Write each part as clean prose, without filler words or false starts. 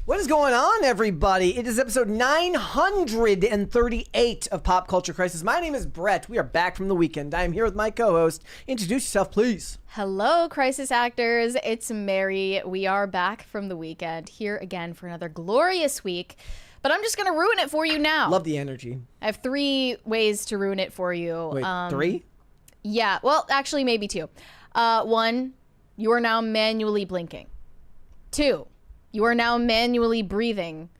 What is going on, everybody? It is episode 938 of Pop Culture Crisis. My name is Brett. We are back from the weekend. I am here with my co-host. Introduce yourself, please. Hello, Crisis Actors. It's Mary. We are back from the weekend, here again for another glorious week. But I'm just going to ruin it for you now. Love the energy. I have 3 ways to ruin it for you. Wait, 3? Yeah, well, actually, maybe 2. 1, you are now manually blinking. 2, you are now manually breathing.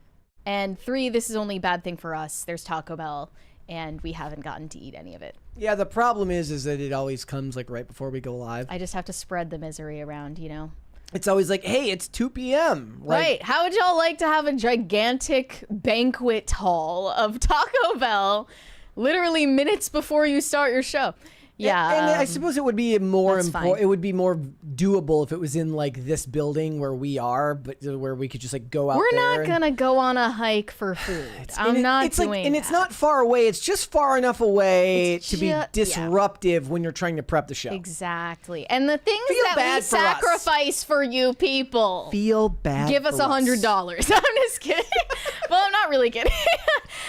And 3, this is only a bad thing for us. There's Taco Bell, and we haven't gotten to eat any of it. Yeah, the problem is that it always comes like right before we go live. I just have to spread the misery around, you know? It's always like, hey, it's 2 p.m. Like, right. How would y'all like to have a gigantic banquet hall of Taco Bell literally minutes before you start your show? Yeah. And I suppose it would be more fine. it would be more doable if it was in like this building where we are, but where we could just like go out We're there. not gonna go on a hike for food. I'm not doing that. And it's not far away. It's just far enough away to be disruptive when you're trying to prep the show. Exactly. And the things Feel that bad we for us. sacrifice for you people. Feel bad. Give us for $100. I'm just kidding. Well, I'm not really kidding.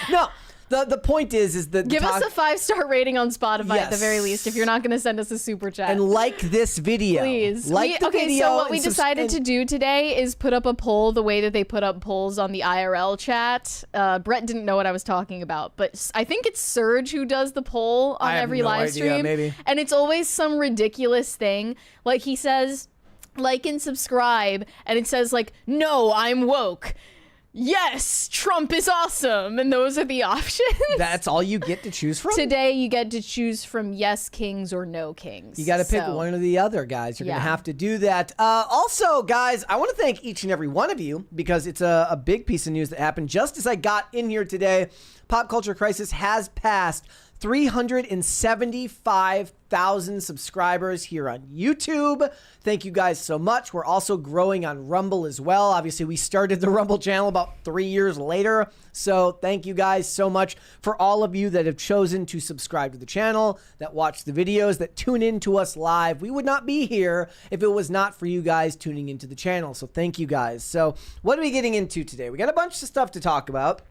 No. The point is that give us a 5-star rating on Spotify at the very least if you're not going to send us a super chat. And like this video. Please. Like the video. So what we decided to do today is put up a poll the way that they put up polls on the IRL chat. Brett didn't know what I was talking about, but I think it's Serge who does the poll on every live stream. Maybe. And it's always some ridiculous thing. Like he says, like and subscribe, and it says like, no, I'm woke. Yes, Trump is awesome. And those are the options. That's all you get to choose from? Today, you get to choose from yes kings or no kings. You got to pick one or the other, guys. You're going to have to do that. Also, guys, I want to thank each and every one of you because it's a big piece of news that happened just as I got in here today. Pop Culture Crisis has passed 375,000 subscribers here on YouTube. Thank you guys so much. We're also growing on Rumble as well. Obviously, we started the Rumble channel about 3 years later. So thank you guys so much for all of you that have chosen to subscribe to the channel, that watch the videos, that tune in to us live. We would not be here if it was not for you guys tuning into the channel. So thank you guys. So what are we getting into today? We got a bunch of stuff to talk about.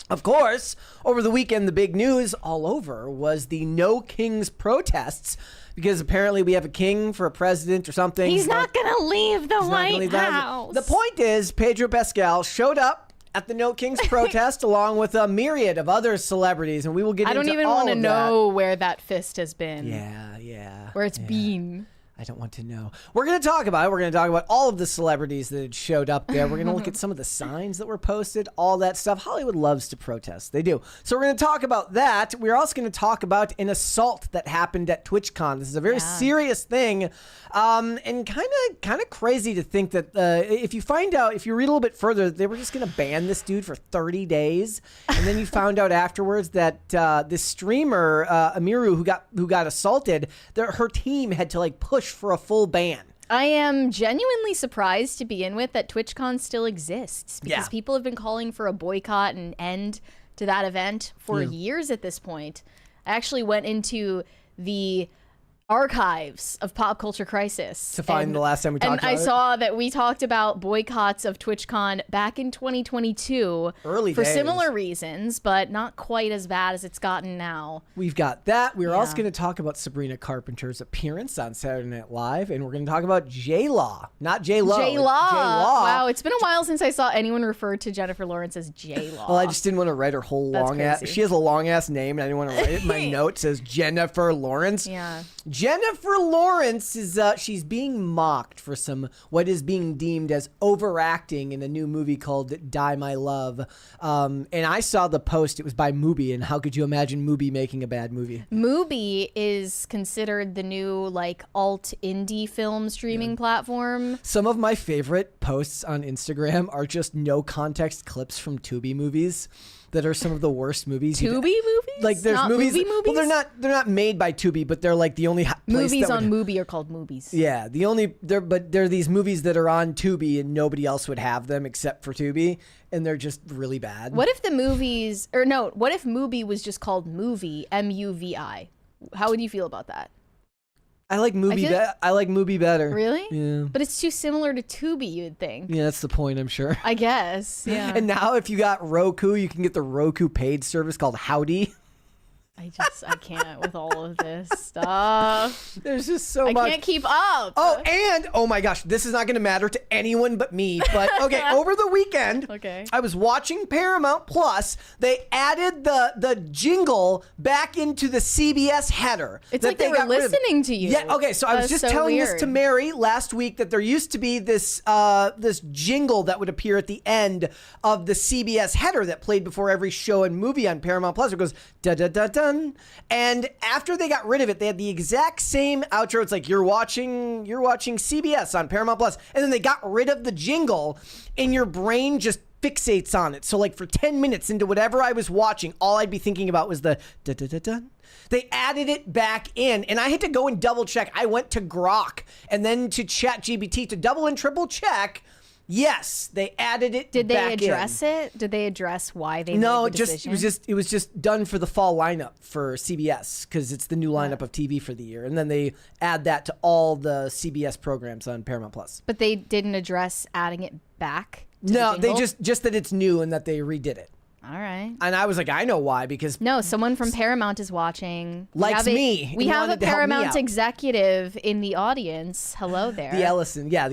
Of course, over the weekend, the big news all over was the No Kings protests, because apparently we have a king for a president or something. He's not going to leave the White House. The point is, Pedro Pascal showed up at the No Kings protest along with a myriad of other celebrities, and we will get into all of that. I don't even want to know where that fist has been. Yeah. Where it's been. I don't want to know. We're going to talk about it. We're going to talk about all of the celebrities that had showed up there. We're going to look at some of the signs that were posted, all that stuff. Hollywood loves to protest. They do. So we're going to talk about that. We're also going to talk about an assault that happened at TwitchCon. This is a very serious thing. And kind of crazy to think that if you read a little bit further, they were just going to ban this dude for 30 days. And then you found out afterwards that this streamer, Amiru, who got assaulted, her team had to like push for a full ban. I am genuinely surprised to begin with that TwitchCon still exists because people have been calling for a boycott and end to that event for years at this point. I actually went into the archives of Pop Culture Crisis to find the last time we talked about it. And I saw that we talked about boycotts of TwitchCon back in 2022 early for days. similar reasons, but not quite as bad as it's gotten now. We've got that. We're also going to talk about Sabrina Carpenter's appearance on Saturday Night Live, and we're going to talk about J-Law, not J-Lo. J-Law. Wow, it's been a while since I saw anyone refer to Jennifer Lawrence as J-Law. Well, I just didn't want to write her whole long ass. She has a long ass name, and I didn't want to write it. My note says Jennifer Lawrence. Yeah. Jennifer Lawrence is she's being mocked for what is being deemed as overacting in a new movie called Die My Love. And I saw the post. It was by Mubi, and how could you imagine Mubi making a bad movie? Mubi is considered the new like alt indie film streaming platform. Some of my favorite posts on Instagram are just no context clips from Tubi movies that are some of the worst movies. Tubi movies? Like there's not movies. Movie movies? Well, they're not made by Tubi, but they're like the only place movies that on Mubi are called movies. Yeah, they're these movies that are on Tubi and nobody else would have them except for Tubi, and they're just really bad. What if what if Mubi was just called Movie, MUVI? How would you feel about that? I like Mubi. I like Mubi better. Really? Yeah. But it's too similar to Tubi, you'd think. Yeah, that's the point, I'm sure. I guess. Yeah. And now if you got Roku, you can get the Roku paid service called Howdy. I can't with all of this stuff. There's just so much. I can't keep up. Oh, and oh my gosh, this is not going to matter to anyone but me. But okay, over the weekend, I was watching Paramount Plus. They added the jingle back into the CBS header. It's like they were listening to you. Yeah. Okay. So I was just telling this to Mary last week that there used to be this this jingle that would appear at the end of the CBS header that played before every show and movie on Paramount Plus. It goes da da da da. And after they got rid of it, they had the exact same outro. It's like you're watching CBS on Paramount Plus, and then they got rid of the jingle, and your brain just fixates on it. So like for 10 minutes into whatever I was watching, all I'd be thinking about was the da da da da. They added it back in, and I had to go and double check. I went to Grok and then to ChatGPT to double and triple check. Yes, they added it. Did they address it? Did they address why they made the decision? it was just done for the fall lineup for CBS because it's the new lineup of TV for the year, and then they add that to all the CBS programs on Paramount Plus. But they didn't address adding it back. No, they just that it's new and that they redid it. All right. And I was like, I know why, because... No, someone from Paramount is watching. Likes me. We have a Paramount executive in the audience. Hello there. The Ellison. Yeah,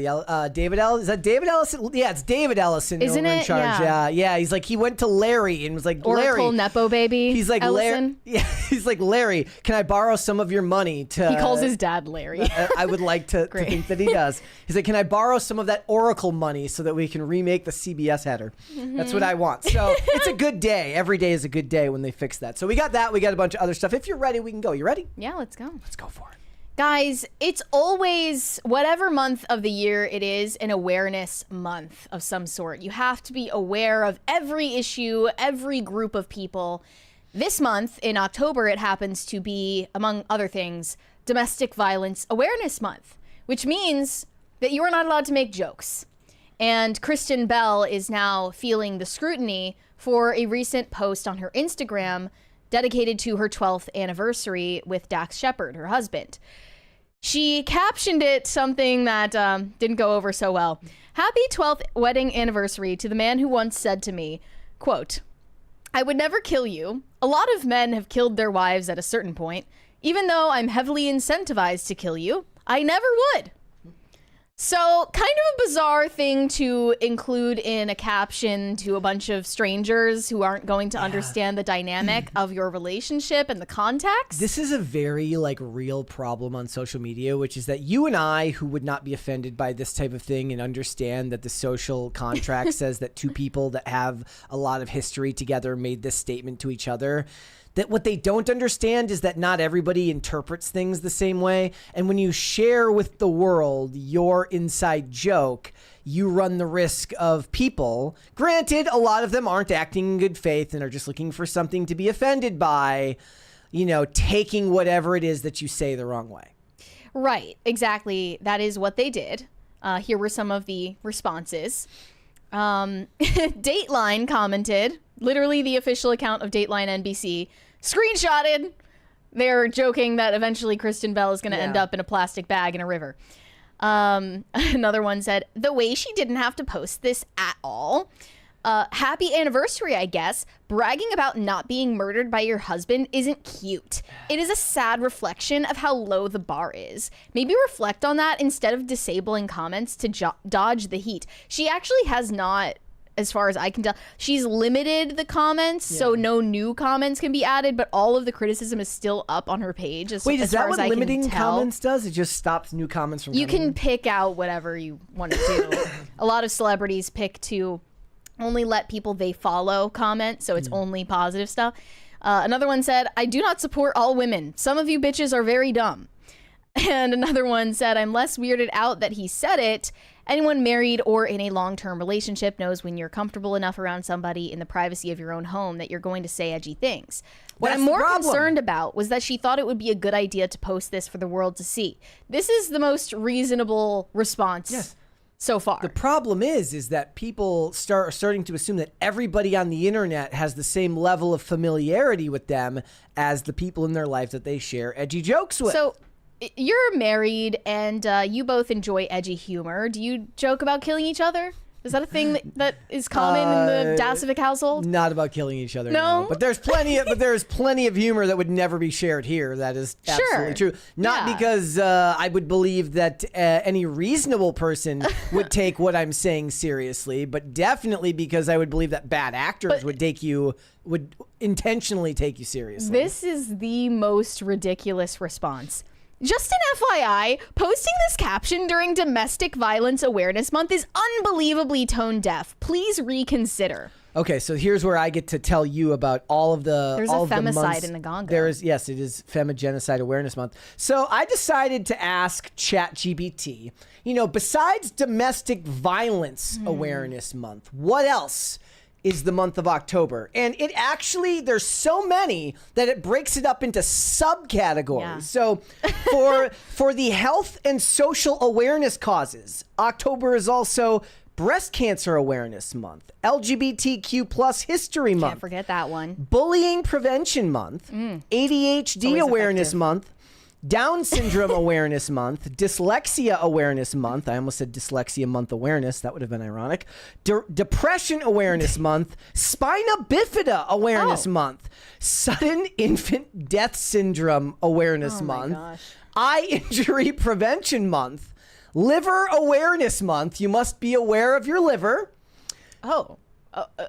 David Ellison. Is that David Ellison? Yeah, it's David Ellison. Isn't it? In charge. Yeah. He's like, he went to Larry and was like, Oracle Larry. Nepo baby. He's like, Ellison. Yeah, he's like, Larry, can I borrow some of your money to... He calls his dad Larry. I would like to think that he does. He's like, can I borrow some of that Oracle money so that we can remake the CBS header? Mm-hmm. That's what I want. So it's a good day. Every day is a good day when they fix that. So we got that. We got a bunch of other stuff. If you're ready, we can go. You ready? Yeah, let's go. Let's go for it. Guys, it's always, whatever month of the year it is, an awareness month of some sort. You have to be aware of every issue, every group of people. This month, in October, it happens to be, among other things, Domestic Violence Awareness Month, which means that you are not allowed to make jokes. And Kristen Bell is now feeling the scrutiny for a recent post on her Instagram dedicated to her 12th anniversary with Dax Shepard, her husband. She captioned it something that didn't go over so well. Happy 12th wedding anniversary to the man who once said to me, quote, I would never kill you. A lot of men have killed their wives at a certain point. Even though I'm heavily incentivized to kill you, I never would. So, kind of a bizarre thing to include in a caption to a bunch of strangers who aren't going to understand the dynamic of your relationship and the context. This is a very, real problem on social media, which is that you and I, who would not be offended by this type of thing and understand that the social contract says that two people that have a lot of history together made this statement to each other, that what they don't understand is that not everybody interprets things the same way. And when you share with the world your inside joke, you run the risk of people, granted, a lot of them aren't acting in good faith and are just looking for something to be offended by, taking whatever it is that you say the wrong way. Right, exactly. That is what they did. Here were some of the responses. Dateline commented, literally the official account of Dateline NBC, screenshotted. They're joking that eventually Kristen Bell is going to end up in a plastic bag in a river. Another one said, the way she didn't have to post this at all. Happy anniversary, I guess. Bragging about not being murdered by your husband isn't cute. It is a sad reflection of how low the bar is. Maybe reflect on that instead of disabling comments to dodge the heat. She actually has not, as far as I can tell, she's limited the comments, so no new comments can be added, but all of the criticism is still up on her page. Wait, is that what limiting comments does? It just stops new comments from coming? You can pick out whatever you want to do. A lot of celebrities pick to only let people they follow comment, so it's only positive stuff. Another one said, I do not support all women. Some of you bitches are very dumb. And another one said, I'm less weirded out that he said it. Anyone married or in a long-term relationship knows when you're comfortable enough around somebody in the privacy of your own home that you're going to say edgy things. What I'm more concerned about was that she thought it would be a good idea to post this for the world to see. This is the most reasonable response so far. The problem is that people are starting to assume that everybody on the internet has the same level of familiarity with them as the people in their life that they share edgy jokes with. So you're married and you both enjoy edgy humor. Do you joke about killing each other? Is that a thing that is common in the Dasovic household? Not about killing each other. No? But there's plenty of humor that would never be shared here. That is absolutely true. Not because I would believe that any reasonable person would take what I'm saying seriously, but definitely because I would believe that bad actors would intentionally take you seriously. This is the most ridiculous response. Just an FYI, posting this caption during Domestic Violence Awareness Month is unbelievably tone deaf. Please reconsider. Okay, so here's where I get to tell you about all of the There's all a of the femicide months. in the Gongo. There is, yes, it is Femigenocide Awareness Month. So I decided to ask ChatGPT, besides Domestic Violence Awareness Month, what else is the month of October? And it actually, there's so many that it breaks it up into subcategories. Yeah. So for the health and social awareness causes, October is also Breast Cancer Awareness Month, LGBTQ plus History Month. Can't forget that one. Bullying Prevention Month, ADHD Awareness effective. Month, Down Syndrome Awareness Month, Dyslexia Awareness Month. I almost said Dyslexia Month Awareness. That would have been ironic. Depression Awareness Month, Spina Bifida Awareness Month, Sudden Infant Death Syndrome Awareness Month, gosh. Eye Injury Prevention Month, Liver Awareness Month. You must be aware of your liver.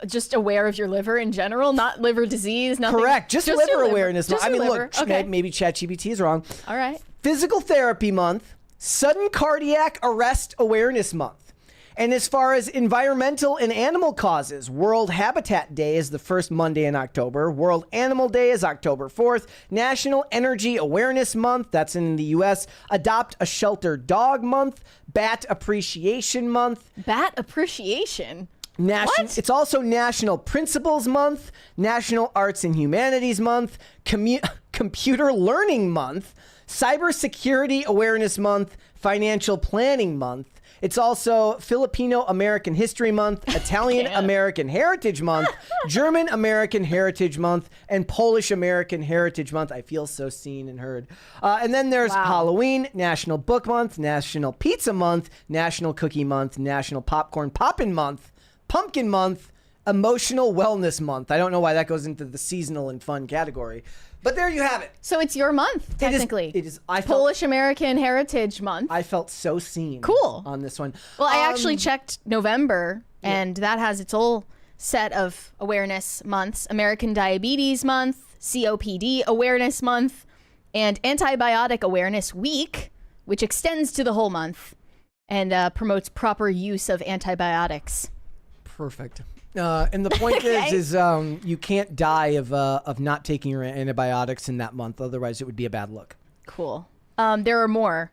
Just aware of your liver in general, not liver disease, nothing. Correct. Just your liver liver. awareness month. Just I mean, your liver. look, Okay. maybe ChatGPT is wrong. All right. Physical Therapy Month, Sudden Cardiac Arrest Awareness Month. And as far as environmental and animal causes, World Habitat Day is the first Monday in October. World Animal Day is October 4th. National Energy Awareness Month, that's in the U.S. Adopt a Shelter Dog Month. Bat Appreciation Month. Bat appreciation. What? It's also National Principles Month, National Arts and Humanities Month, Computer Learning Month, Cybersecurity Awareness Month, Financial Planning Month. It's also Filipino American History Month, Italian American Heritage Month, German American Heritage Month, and Polish American Heritage Month. I feel so seen and heard. And then there's Halloween, National Book Month, National Pizza Month, National Cookie Month, National Popcorn Poppin' Month, Pumpkin Month, Emotional Wellness Month. I don't know why that goes into the seasonal and fun category, but there you have it. So it's your month, technically. It is. Polish American Heritage Month. I felt so seen. Cool. On this one. Well, I actually checked November, and that has its whole set of awareness months. American Diabetes Month, COPD Awareness Month, and Antibiotic Awareness Week, which extends to the whole month and promotes proper use of antibiotics. Perfect. And the point is you can't die of not taking your antibiotics in that month. Otherwise, it would be a bad look. Cool. There are more.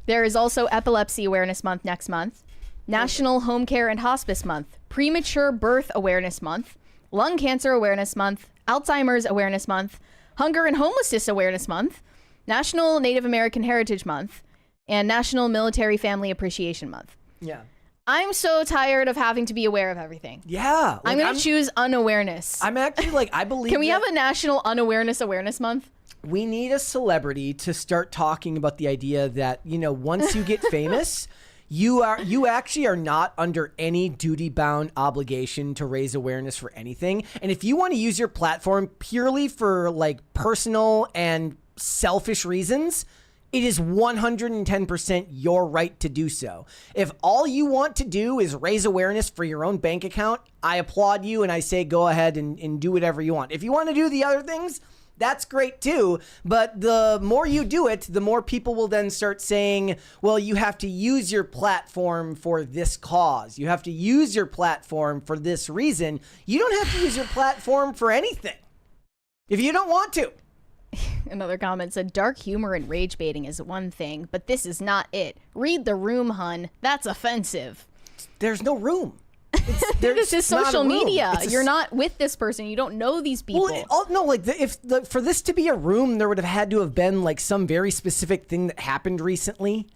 There is also Epilepsy Awareness Month next month, National Home Care and Hospice Month, Premature Birth Awareness Month, Lung Cancer Awareness Month, Alzheimer's Awareness Month, Hunger and Homelessness Awareness Month, National Native American Heritage Month, and National Military Family Appreciation Month. Yeah. I'm so tired of having to be aware of everything. Yeah. I'm going to choose unawareness. I'm actually I believe. Can we have a National Unawareness Awareness Month? We need a celebrity to start talking about the idea that, once you get famous, you actually are not under any duty-bound obligation to raise awareness for anything. And if you want to use your platform purely for personal and selfish reasons, it is 110% your right to do so. If all you want to do is raise awareness for your own bank account, I applaud you and I say go ahead and do whatever you want. If you want to do the other things, that's great too. But the more you do it, the more people will then start saying, well, you have to use your platform for this cause. You have to use your platform for this reason. You don't have to use your platform for anything if you don't want to. Another comment said, dark humor and rage baiting is one thing, but this is not it. Read the room, hun. That's offensive. There's no room. This is social media. You're not with this person. You don't know these people. Well, no, for this to be a room, there would have had to have been some very specific thing that happened recently.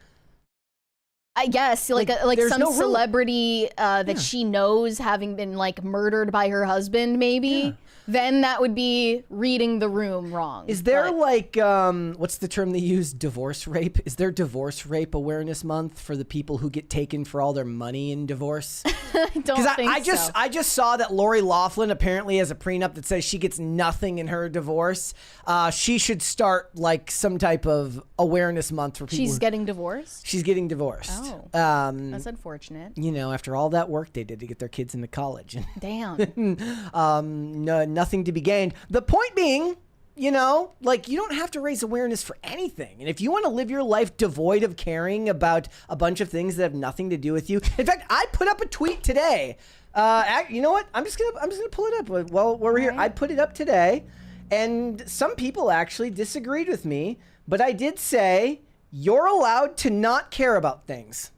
I guess some no celebrity that she knows having been murdered by her husband, maybe. then that would be reading the room wrong. Is there like, what's the term they use? Divorce rape? Is there Divorce Rape Awareness Month for the people who get taken for all their money in divorce? I don't think so. I just saw that Lori Loughlin apparently has a prenup that says she gets nothing in her divorce. She should start like some type of awareness month for people. She's getting divorced? She's getting divorced. Oh, that's unfortunate. You know, after all that work they did to get their kids into college. Damn. No, nothing to be gained. The point being, you know, like you don't have to raise awareness for anything. And if you want to live your life devoid of caring about a bunch of things that have nothing to do with you. In fact, I put up a tweet today. You know what? I'm just gonna pull it up while we're here. I put it up today, and some people actually disagreed with me, but I did say you're allowed to not care about things.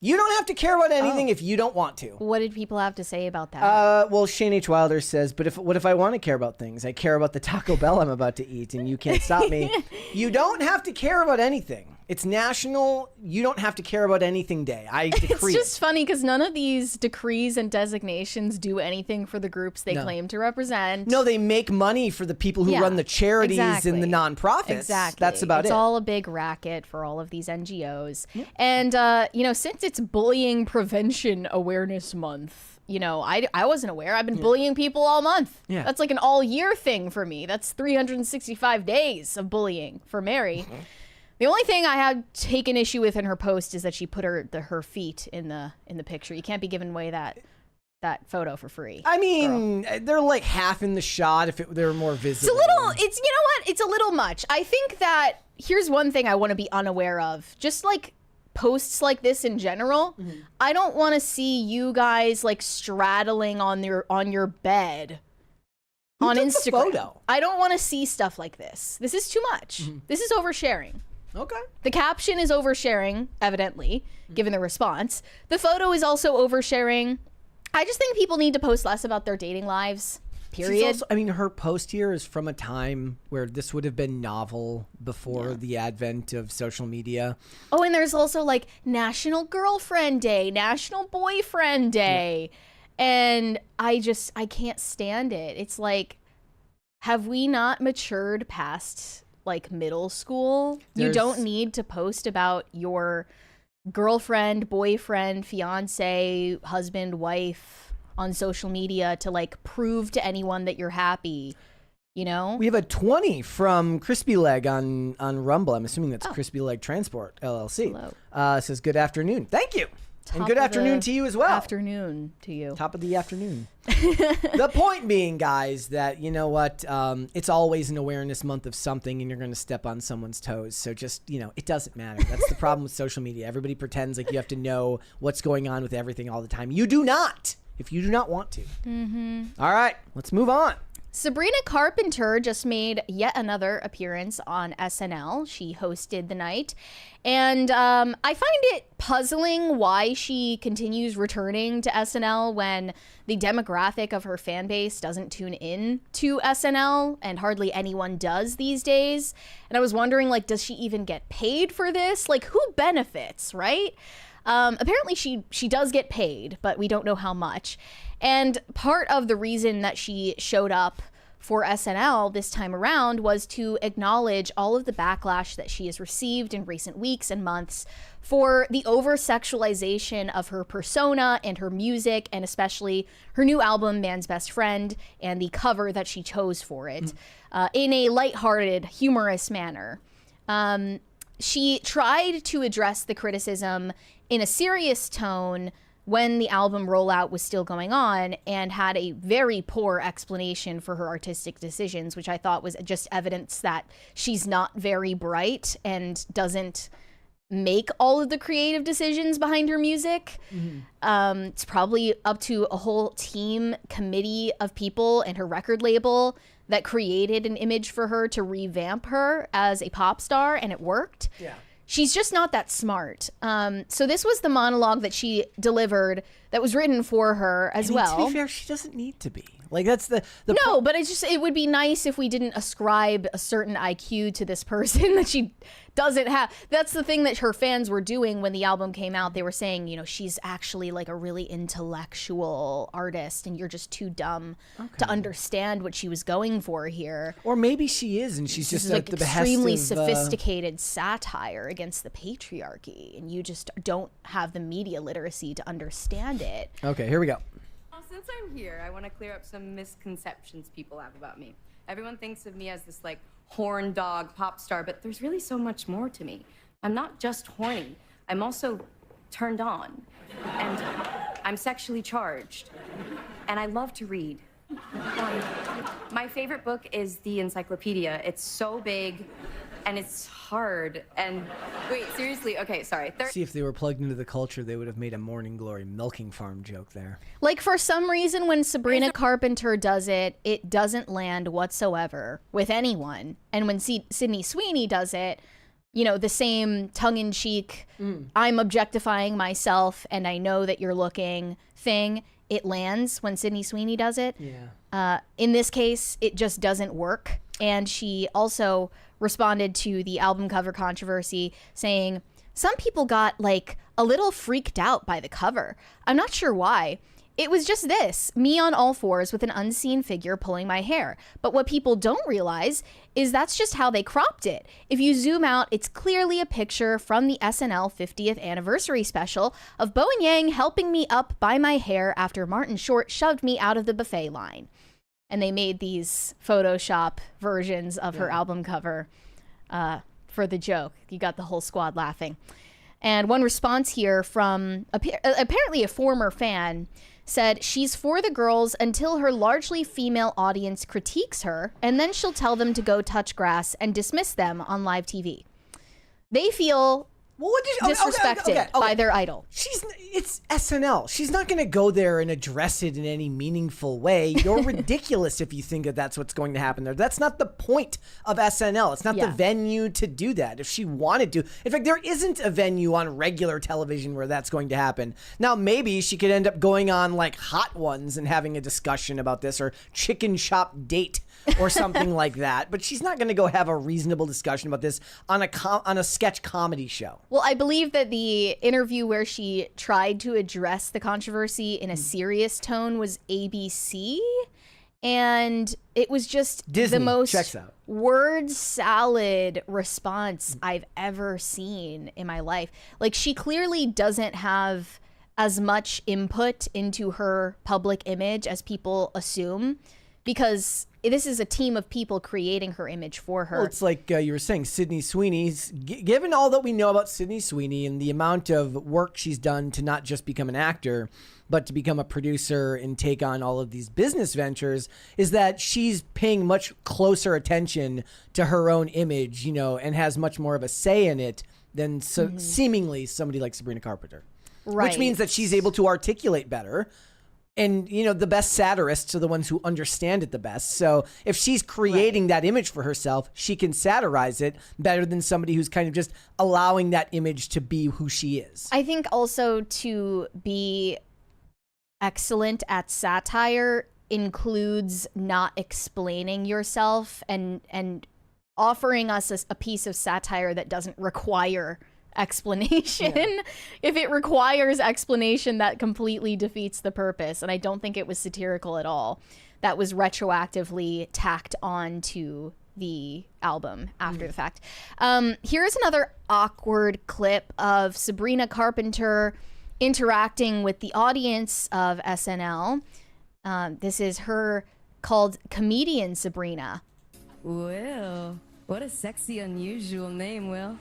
You don't have to care about anything if you don't want to. What did people have to say about that? Well, Shane H. Wilder says, but what if I want to care about things? I care about the Taco Bell I'm about to eat, and you can't stop me. You don't have to care about anything. It's National You Don't Have to Care About Anything Day. I decree It's just funny because none of these decrees and designations do anything for the groups they claim to represent. No, they make money for the people who run the charities and the nonprofits. Exactly. That's about it. It's all a big racket for all of these NGOs. Yeah. And, you know, since it's Bullying Prevention Awareness Month, you know, I wasn't aware. I've been bullying people all month. Yeah. That's like an all year thing for me. That's 365 days of bullying for Mary. The only thing I had taken issue with in her post is that she put her feet in the picture. You can't be giving away that photo for free. I mean, they're like half in the shot if they were more visible. It's you know what? It's a little much. I think that here's one thing I want to be unaware of. Just like posts like this in general, I don't want to see you guys like straddling on your bed. On Instagram. Photo? I don't want to see stuff like this. This is too much. This is oversharing. Okay. The caption is oversharing, evidently, given the response. The photo is also oversharing. I just think people need to post less about their dating lives, period. Also, I mean, her post here is from a time where this would have been novel before the advent of social media. Oh, and there's also like National Girlfriend Day, National Boyfriend Day. And I can't stand it. It's like, have we not matured past like middle school? You don't need to post about your girlfriend, boyfriend, fiance, husband, wife on social media to like prove to anyone that you're happy, you know? We have a 20 from Crispy Leg on Rumble. I'm assuming that's Crispy Leg Transport LLC. Hello. Says good afternoon. Thank you. And good afternoon to you as well. Afternoon to you. Top of the afternoon. The point being, guys, that you know what? It's always an awareness month of something, and you're going to step on someone's toes. So just, you know, it doesn't matter. That's the problem with social media. Everybody pretends like you have to know what's going on with everything all the time. You do not, if you do not want to. All right, let's move on. Sabrina Carpenter just made yet another appearance on SNL. She hosted the night. And I find it puzzling why she continues returning to SNL when the demographic of her fan base doesn't tune in to SNL, and hardly anyone does these days. And I was wondering, like, does she even get paid for this? Like, who benefits, right? Apparently she does get paid, but we don't know how much. And part of the reason that she showed up for SNL this time around was to acknowledge all of the backlash that she has received in recent weeks and months for the over-sexualization of her persona and her music, and especially her new album, Man's Best Friend, and the cover that she chose for it, in a lighthearted, humorous manner. She tried to address the criticism in a serious tone when the album rollout was still going on, and had a very poor explanation for her artistic decisions, which I thought was just evidence that she's not very bright and doesn't make all of the creative decisions behind her music. It's probably up to a whole team committee of people and her record label that created an image for her to revamp her as a pop star, and it worked. Yeah. She's just not that smart. So this was the monologue that she delivered that was written for her as well. To be fair, she doesn't need to be. Like, that's the no, but it would be nice if we didn't ascribe a certain IQ to this person that she doesn't have. That's the thing that her fans were doing when the album came out. They were saying, you know, she's actually like a really intellectual artist and you're just too dumb to understand what she was going for here. Or maybe she is, and she's just like the behest of extremely sophisticated satire against the patriarchy, and you just don't have the media literacy to understand it. Okay, here we go. Since I'm here, I want to clear up some misconceptions people have about me. Everyone thinks of me as this, like, horn dog pop star, but there's really so much more to me. I'm not just horny. I'm also turned on. And I'm sexually charged. And I love to read. My favorite book is the encyclopedia. It's so big, and it's hard, and wait, seriously, okay, sorry. See, if they were plugged into the culture, they would have made a Morning Glory milking farm joke there. Like, for some reason, when Sabrina Carpenter does it, it doesn't land whatsoever with anyone. And when Sydney Sweeney does it, you know, the same tongue-in-cheek, I'm objectifying myself and I know that you're looking thing, it lands when Sydney Sweeney does it. Yeah. In this case, it just doesn't work. And she also responded to the album cover controversy saying, some people got like a little freaked out by the cover. I'm not sure why. It was just this, me on all fours with an unseen figure pulling my hair. But what people don't realize is that's just how they cropped it. If you zoom out, it's clearly a picture from the SNL 50th anniversary special of Bo and Yang helping me up by my hair after Martin Short shoved me out of the buffet line. And they made these Photoshop versions of her album cover for the joke. You got the whole squad laughing. And one response here from apparently a former fan said she's for the girls until her largely female audience critiques her, and then she'll tell them to go touch grass and dismiss them on live TV. They feel disrespected by their idol. It's SNL. She's not going to go there and address it in any meaningful way. You're ridiculous if you think that that's what's going to happen there. That's not the point of SNL. It's not the venue to do that. If she wanted to. In fact, there isn't a venue on regular television where that's going to happen. Now, maybe she could end up going on like Hot Ones and having a discussion about this, or Chicken Shop Date or something like that. But she's not going to go have a reasonable discussion about this on a sketch comedy show. Well, I believe that the interview where she tried to address the controversy in a serious tone was ABC, and it was just Disney, the most checks out. word salad response I've ever seen in my life. Like, she clearly doesn't have as much input into her public image as people assume, because this is a team of people creating her image for her. Well, it's like you were saying, Sydney Sweeney's, given all that we know about Sydney Sweeney and the amount of work she's done to not just become an actor, but to become a producer and take on all of these business ventures, is that she's paying much closer attention to her own image, you know, and has much more of a say in it than seemingly somebody like Sabrina Carpenter. Right. Which means that she's able to articulate better. And, you know, the best satirists are the ones who understand it the best. So if she's creating that image for herself, she can satirize it better than somebody who's kind of just allowing that image to be who she is. I think also to be excellent at satire includes not explaining yourself and offering us a piece of satire that doesn't require explanation. If it requires explanation, that completely defeats the purpose, and I don't think it was satirical at all. That was retroactively tacked on to the album after the fact. Here's another awkward clip of Sabrina Carpenter interacting with the audience of SNL. This is her called Comedian Sabrina. Well, what a sexy, unusual name, Will.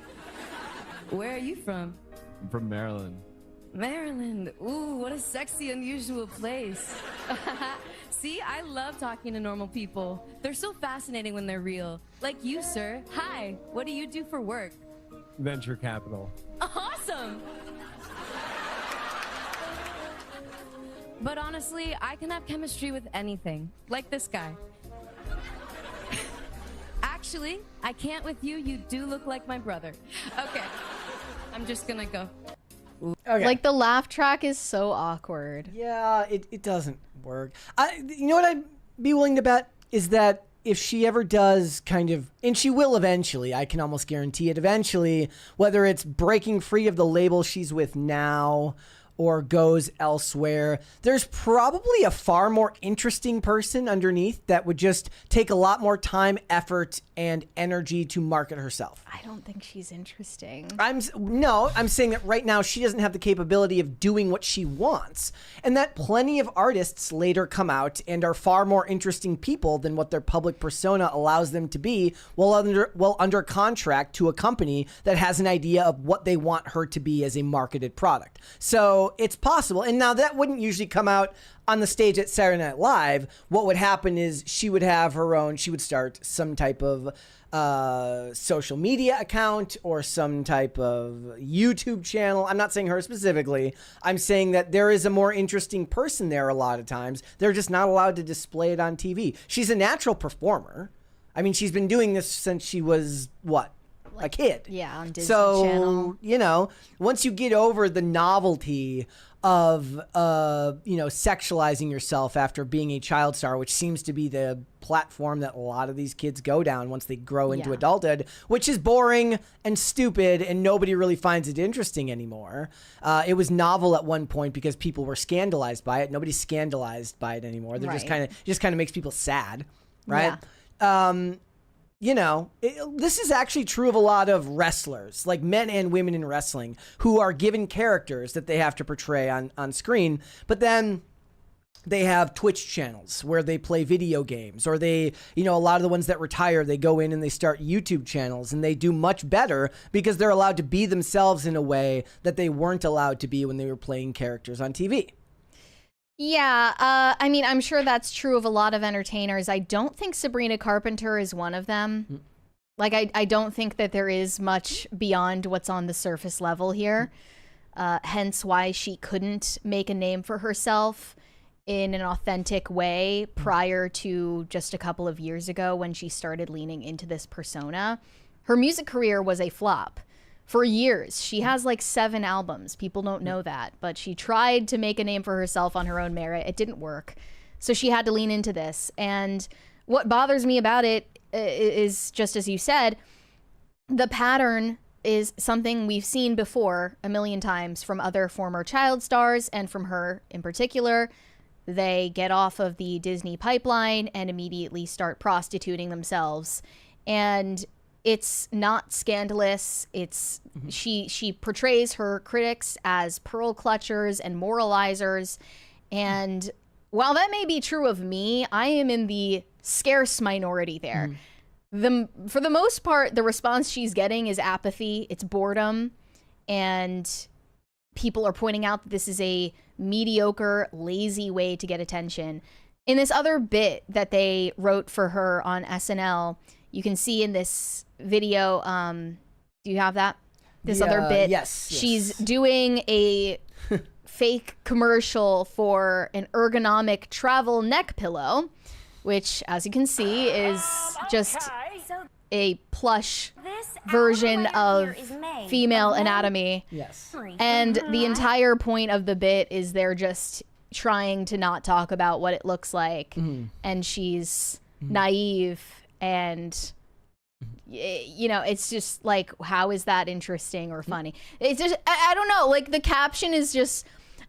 Where are you from? I'm from Maryland. Maryland. Ooh, what a sexy, unusual place. See, I love talking to normal people. They're so fascinating when they're real. Like you, sir. Hi, what do you do for work? Venture capital. Awesome! But honestly, I can have chemistry with anything. Like this guy. Actually, I can't with you. You do look like my brother. Okay. I'm just gonna go. Okay. Like the laugh track is so awkward. Yeah, it doesn't work. You know what I'd be willing to bet is that if she ever does kind of, and she will eventually, I can almost guarantee it eventually, whether it's breaking free of the label she's with now or goes elsewhere, there's probably a far more interesting person underneath that would just take a lot more time, effort, and energy to market herself. I don't think she's interesting. I'm saying that right now she doesn't have the capability of doing what she wants, and that plenty of artists later come out and are far more interesting people than what their public persona allows them to be while under contract to a company that has an idea of what they want her to be as a marketed product. So it's possible. And now that wouldn't usually come out on the stage at Saturday Night Live. What would happen is she would have her own, she would start some type of social media account or some type of YouTube channel. I'm not saying her specifically. I'm saying that there is a more interesting person there a lot of times. They're just not allowed to display it on TV. She's a natural performer. I mean, she's been doing this since she was, what? A kid. Yeah, on Disney so, Channel. you know, once you get over the novelty of, sexualizing yourself after being a child star, which seems to be the platform that a lot of these kids go down once they grow into adulthood, which is boring and stupid and nobody really finds it interesting anymore. It was novel at one point because people were scandalized by it. Nobody's scandalized by it anymore. They're just kind of makes people sad, right? Yeah. This is actually true of a lot of wrestlers, like men and women in wrestling, who are given characters that they have to portray on screen, but then they have Twitch channels where they play video games, or they, a lot of the ones that retire, they go in and they start YouTube channels, and they do much better because they're allowed to be themselves in a way that they weren't allowed to be when they were playing characters on TV. Yeah, I mean, I'm sure that's true of a lot of entertainers. I don't think Sabrina Carpenter is one of them. Like, I don't think that there is much beyond what's on the surface level here. Hence why she couldn't make a name for herself in an authentic way prior to just a couple of years ago when she started leaning into this persona. Her music career was a flop. For years, she has like 7 albums. People don't know that, but she tried to make a name for herself on her own merit. It didn't work. So she had to lean into this. And what bothers me about it is, just as you said, the pattern is something we've seen before a million times from other former child stars and from her in particular. They get off of the Disney pipeline and immediately start prostituting themselves. And it's not scandalous. It's she portrays her critics as pearl clutchers and moralizers. And while that may be true of me, I am in the scarce minority there. For the most part, the response she's getting is apathy. It's boredom. And people are pointing out that this is a mediocre, lazy way to get attention. In this other bit that they wrote for her on SNL, you can see in this video, do you have that? This other bit? Yes. She's doing a fake commercial for an ergonomic travel neck pillow, which, as you can see, is just a plush version of female anatomy. Yes. And the entire point of the bit is they're just trying to not talk about what it looks like. And she's naive and it's just like, how is that interesting or funny? It's just, I don't know, like the caption is just,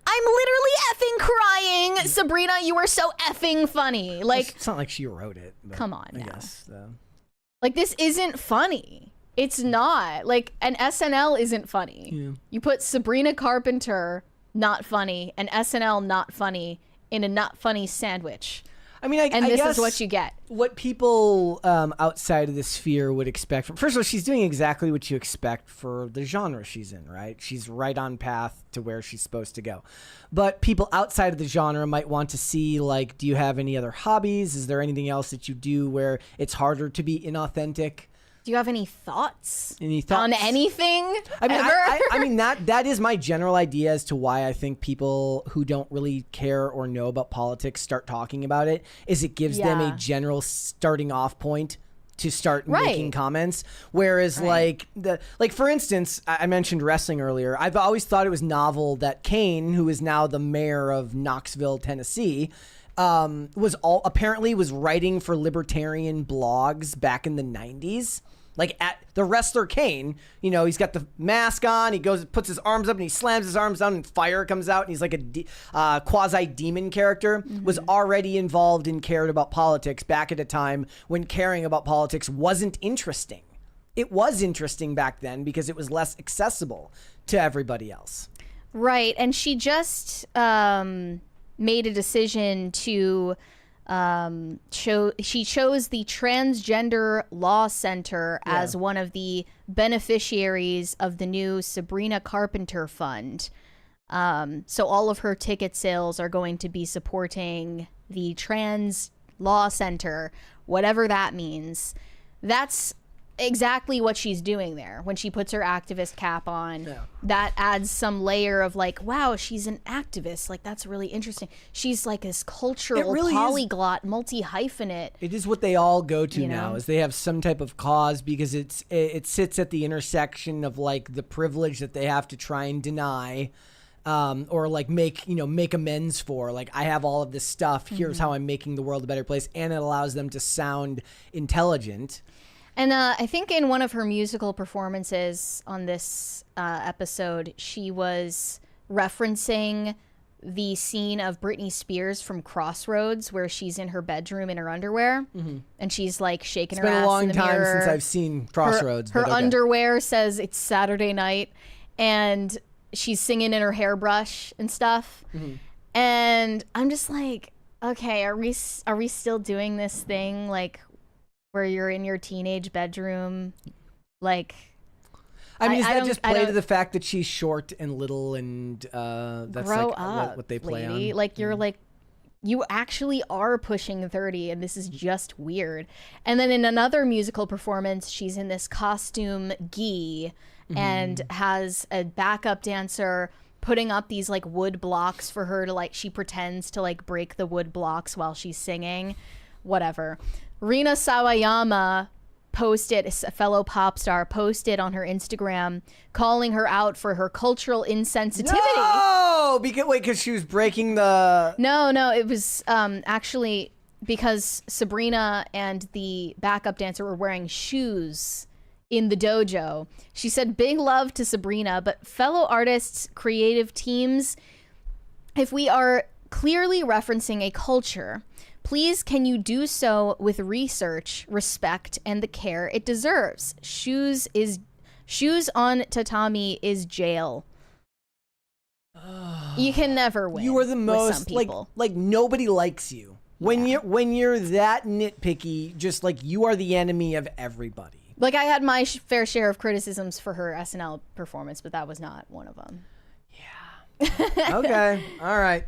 I'm literally effing crying. Sabrina, you are so effing funny. Like, it's not like she wrote it. But come on I now. guess, like, this isn't funny. It's not. Like, an SNL isn't funny. Yeah. You put Sabrina Carpenter not funny and SNL not funny in a not funny sandwich. I mean, I this guess is what you get. What people outside of the sphere would expect from, first of all, she's doing exactly what you expect for the genre she's in, right? She's right on path to where she's supposed to go. But people outside of the genre might want to see, like, do you have any other hobbies? Is there anything else that you do where it's harder to be inauthentic? Do you have any thoughts? Any thoughts on anything? I mean, ever? I mean that is my general idea as to why I think people who don't really care or know about politics start talking about it. Is it gives them a general starting off point to start making comments. Whereas like for instance, I mentioned wrestling earlier. I've always thought it was novel that Kane, who is now the mayor of Knoxville, Tennessee, apparently was writing for libertarian blogs back in the 90s. Like at the wrestler Kane, you know, he's got the mask on, he goes, puts his arms up and he slams his arms down and fire comes out and he's like a quasi-demon character, was already involved and cared about politics back at a time when caring about politics wasn't interesting. It was interesting back then because it was less accessible to everybody else. Right. And she just made a decision to she chose the Transgender Law Center as one of the beneficiaries of the new Sabrina Carpenter Fund. So all of her ticket sales are going to be supporting the Trans Law Center, whatever that means. That's exactly what she's doing there when she puts her activist cap on. That adds some layer of like, wow, she's an activist, like that's really interesting. She's like this cultural polyglot, multi-hyphenate. It is what they all go to now, is they have some type of cause because it sits at the intersection of like the privilege that they have to try and deny, or like make amends for. Like, I have all of this stuff, here's how I'm making the world a better place, and it allows them to sound intelligent. And I think in one of her musical performances on this episode, she was referencing the scene of Britney Spears from Crossroads, where she's in her bedroom in her underwear, and she's like shaking her ass in the mirror. It's been a long time since I've seen Crossroads. Her underwear says it's Saturday night, and she's singing in her hairbrush and stuff. And I'm just like, okay, are we still doing this thing like where you're in your teenage bedroom, like? I mean, does that just play to the fact that she's short and little, and that's grow like up, what they play lady. on? Like, you're like, you actually are pushing 30, and this is just weird. And then in another musical performance, she's in this costume gi and has a backup dancer putting up these like wood blocks for her to like, she pretends to like break the wood blocks while she's singing, whatever. Rina Sawayama posted, a fellow pop star, posted on her Instagram calling her out for her cultural insensitivity. No! Because she was breaking the... No, it was actually because Sabrina and the backup dancer were wearing shoes in the dojo. She said, big love to Sabrina, but fellow artists, creative teams, if we are clearly referencing a culture, please can you do so with research, respect, and the care it deserves. Shoes on tatami is jail. You can never win. You are the most like nobody likes you. When you're that nitpicky, just like you are the enemy of everybody. Like, I had my fair share of criticisms for her SNL performance, but that was not one of them. Yeah. Okay. All right.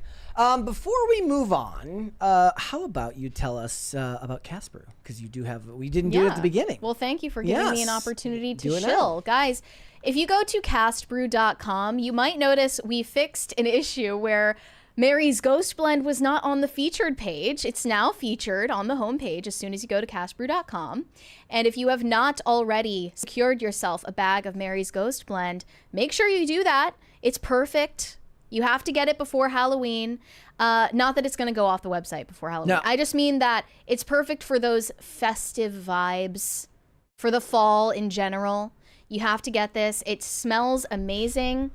Before we move on, how about you tell us about Casper? Because you do have, we didn't do it at the beginning. Well, thank you for giving me an opportunity to chill. Now. Guys, if you go to castbrew.com, you might notice we fixed an issue where Mary's Ghost Blend was not on the featured page. It's now featured on the homepage as soon as you go to castbrew.com. And if you have not already secured yourself a bag of Mary's Ghost Blend, make sure you do that. It's perfect. You have to get it before Halloween. Not that it's going to go off the website before Halloween. No. I just mean that it's perfect for those festive vibes, for the fall in general. You have to get this. It smells amazing.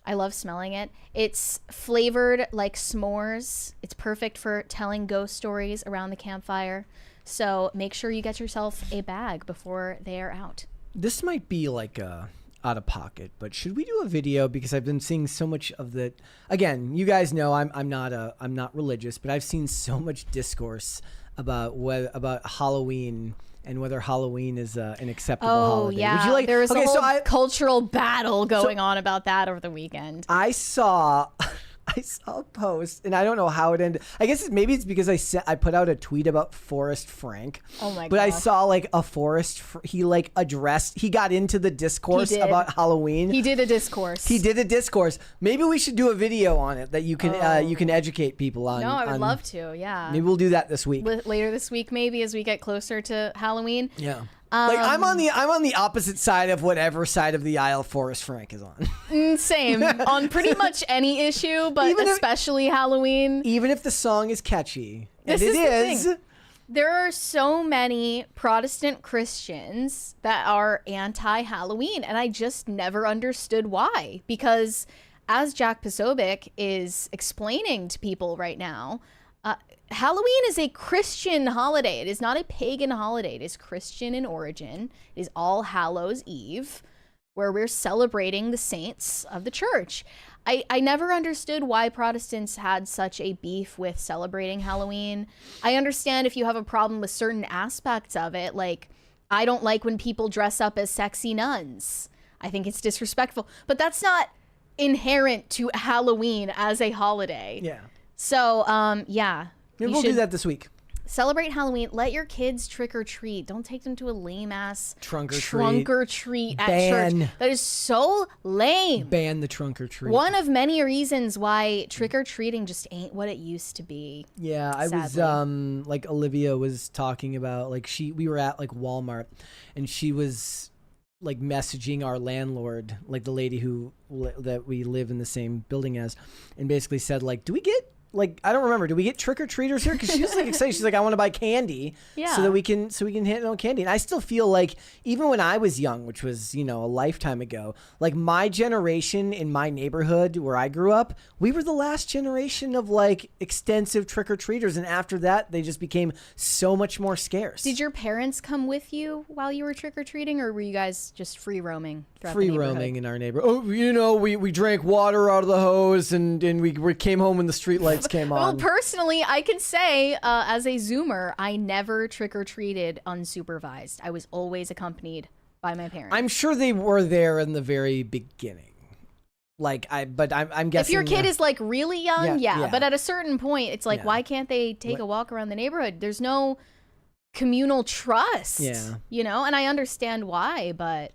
I love smelling it. It's flavored like s'mores. It's perfect for telling ghost stories around the campfire. So make sure you get yourself a bag before they are out. This might be like out of pocket, but should we do a video? Because I've been seeing so much of the, again, you guys know I'm not religious, but I've seen so much discourse about Halloween and whether Halloween is an acceptable holiday. Yeah. Would you like, there was a whole cultural battle going on about that over the weekend. I saw I saw a post, and I don't know how it ended. I guess maybe it's because I put out a tweet about Forrest Frank. Oh my god! But I saw like a he like addressed. He got into the discourse about Halloween. He did a discourse. Maybe we should do a video on it that you can educate people on. No, I would love to. Yeah. Maybe we'll do that this week. Later this week, maybe as we get closer to Halloween. Yeah. Like I'm on the opposite side of whatever side of the aisle Forrest Frank is on. Same on pretty much any issue, but especially Halloween. Even if the song is catchy, This and is it the is. thing. There are so many Protestant Christians that are anti-Halloween, and I just never understood why. Because as Jack Posobiec is explaining to people right now, Halloween is a Christian holiday. It is not a pagan holiday. It is Christian in origin. It is All Hallows Eve, where we're celebrating the saints of the church. I never understood why Protestants had such a beef with celebrating Halloween. I understand if you have a problem with certain aspects of it, like I don't like when people dress up as sexy nuns. I think it's disrespectful, but that's not inherent to Halloween as a holiday. Yeah. So, yeah. Maybe we'll do that this week. Celebrate Halloween. Let your kids trick or treat. Don't take them to a lame ass trunk or treat at church. That is so lame. Ban the trunk or treat. One of many reasons why trick or treating just ain't what it used to be. Yeah, I was like Olivia was talking about like we were at like Walmart and she was like messaging our landlord, like the lady that we live in the same building as, and basically said like, do we get like, I don't remember. Do we get trick-or-treaters here? Because she was like excited. She's like, I want to buy candy so that we can hit on candy. And I still feel like even when I was young, which was, a lifetime ago, like my generation in my neighborhood where I grew up, we were the last generation of like extensive trick-or-treaters. And after that, they just became so much more scarce. Did your parents come with you while you were trick-or-treating, or were you guys just free roaming throughout the neighborhood? Free roaming in our neighborhood. Oh, we drank water out of the hose and we came home when the street lights came on. Well, personally, I can say as a Zoomer, I never trick-or-treated unsupervised. I was always accompanied by my parents. I'm sure they were there in the very beginning. But I'm guessing. If your kid is like really young, yeah. But at a certain point, it's like, Yeah. why can't they take a walk around the neighborhood? There's no communal trust. Yeah. And I understand why, but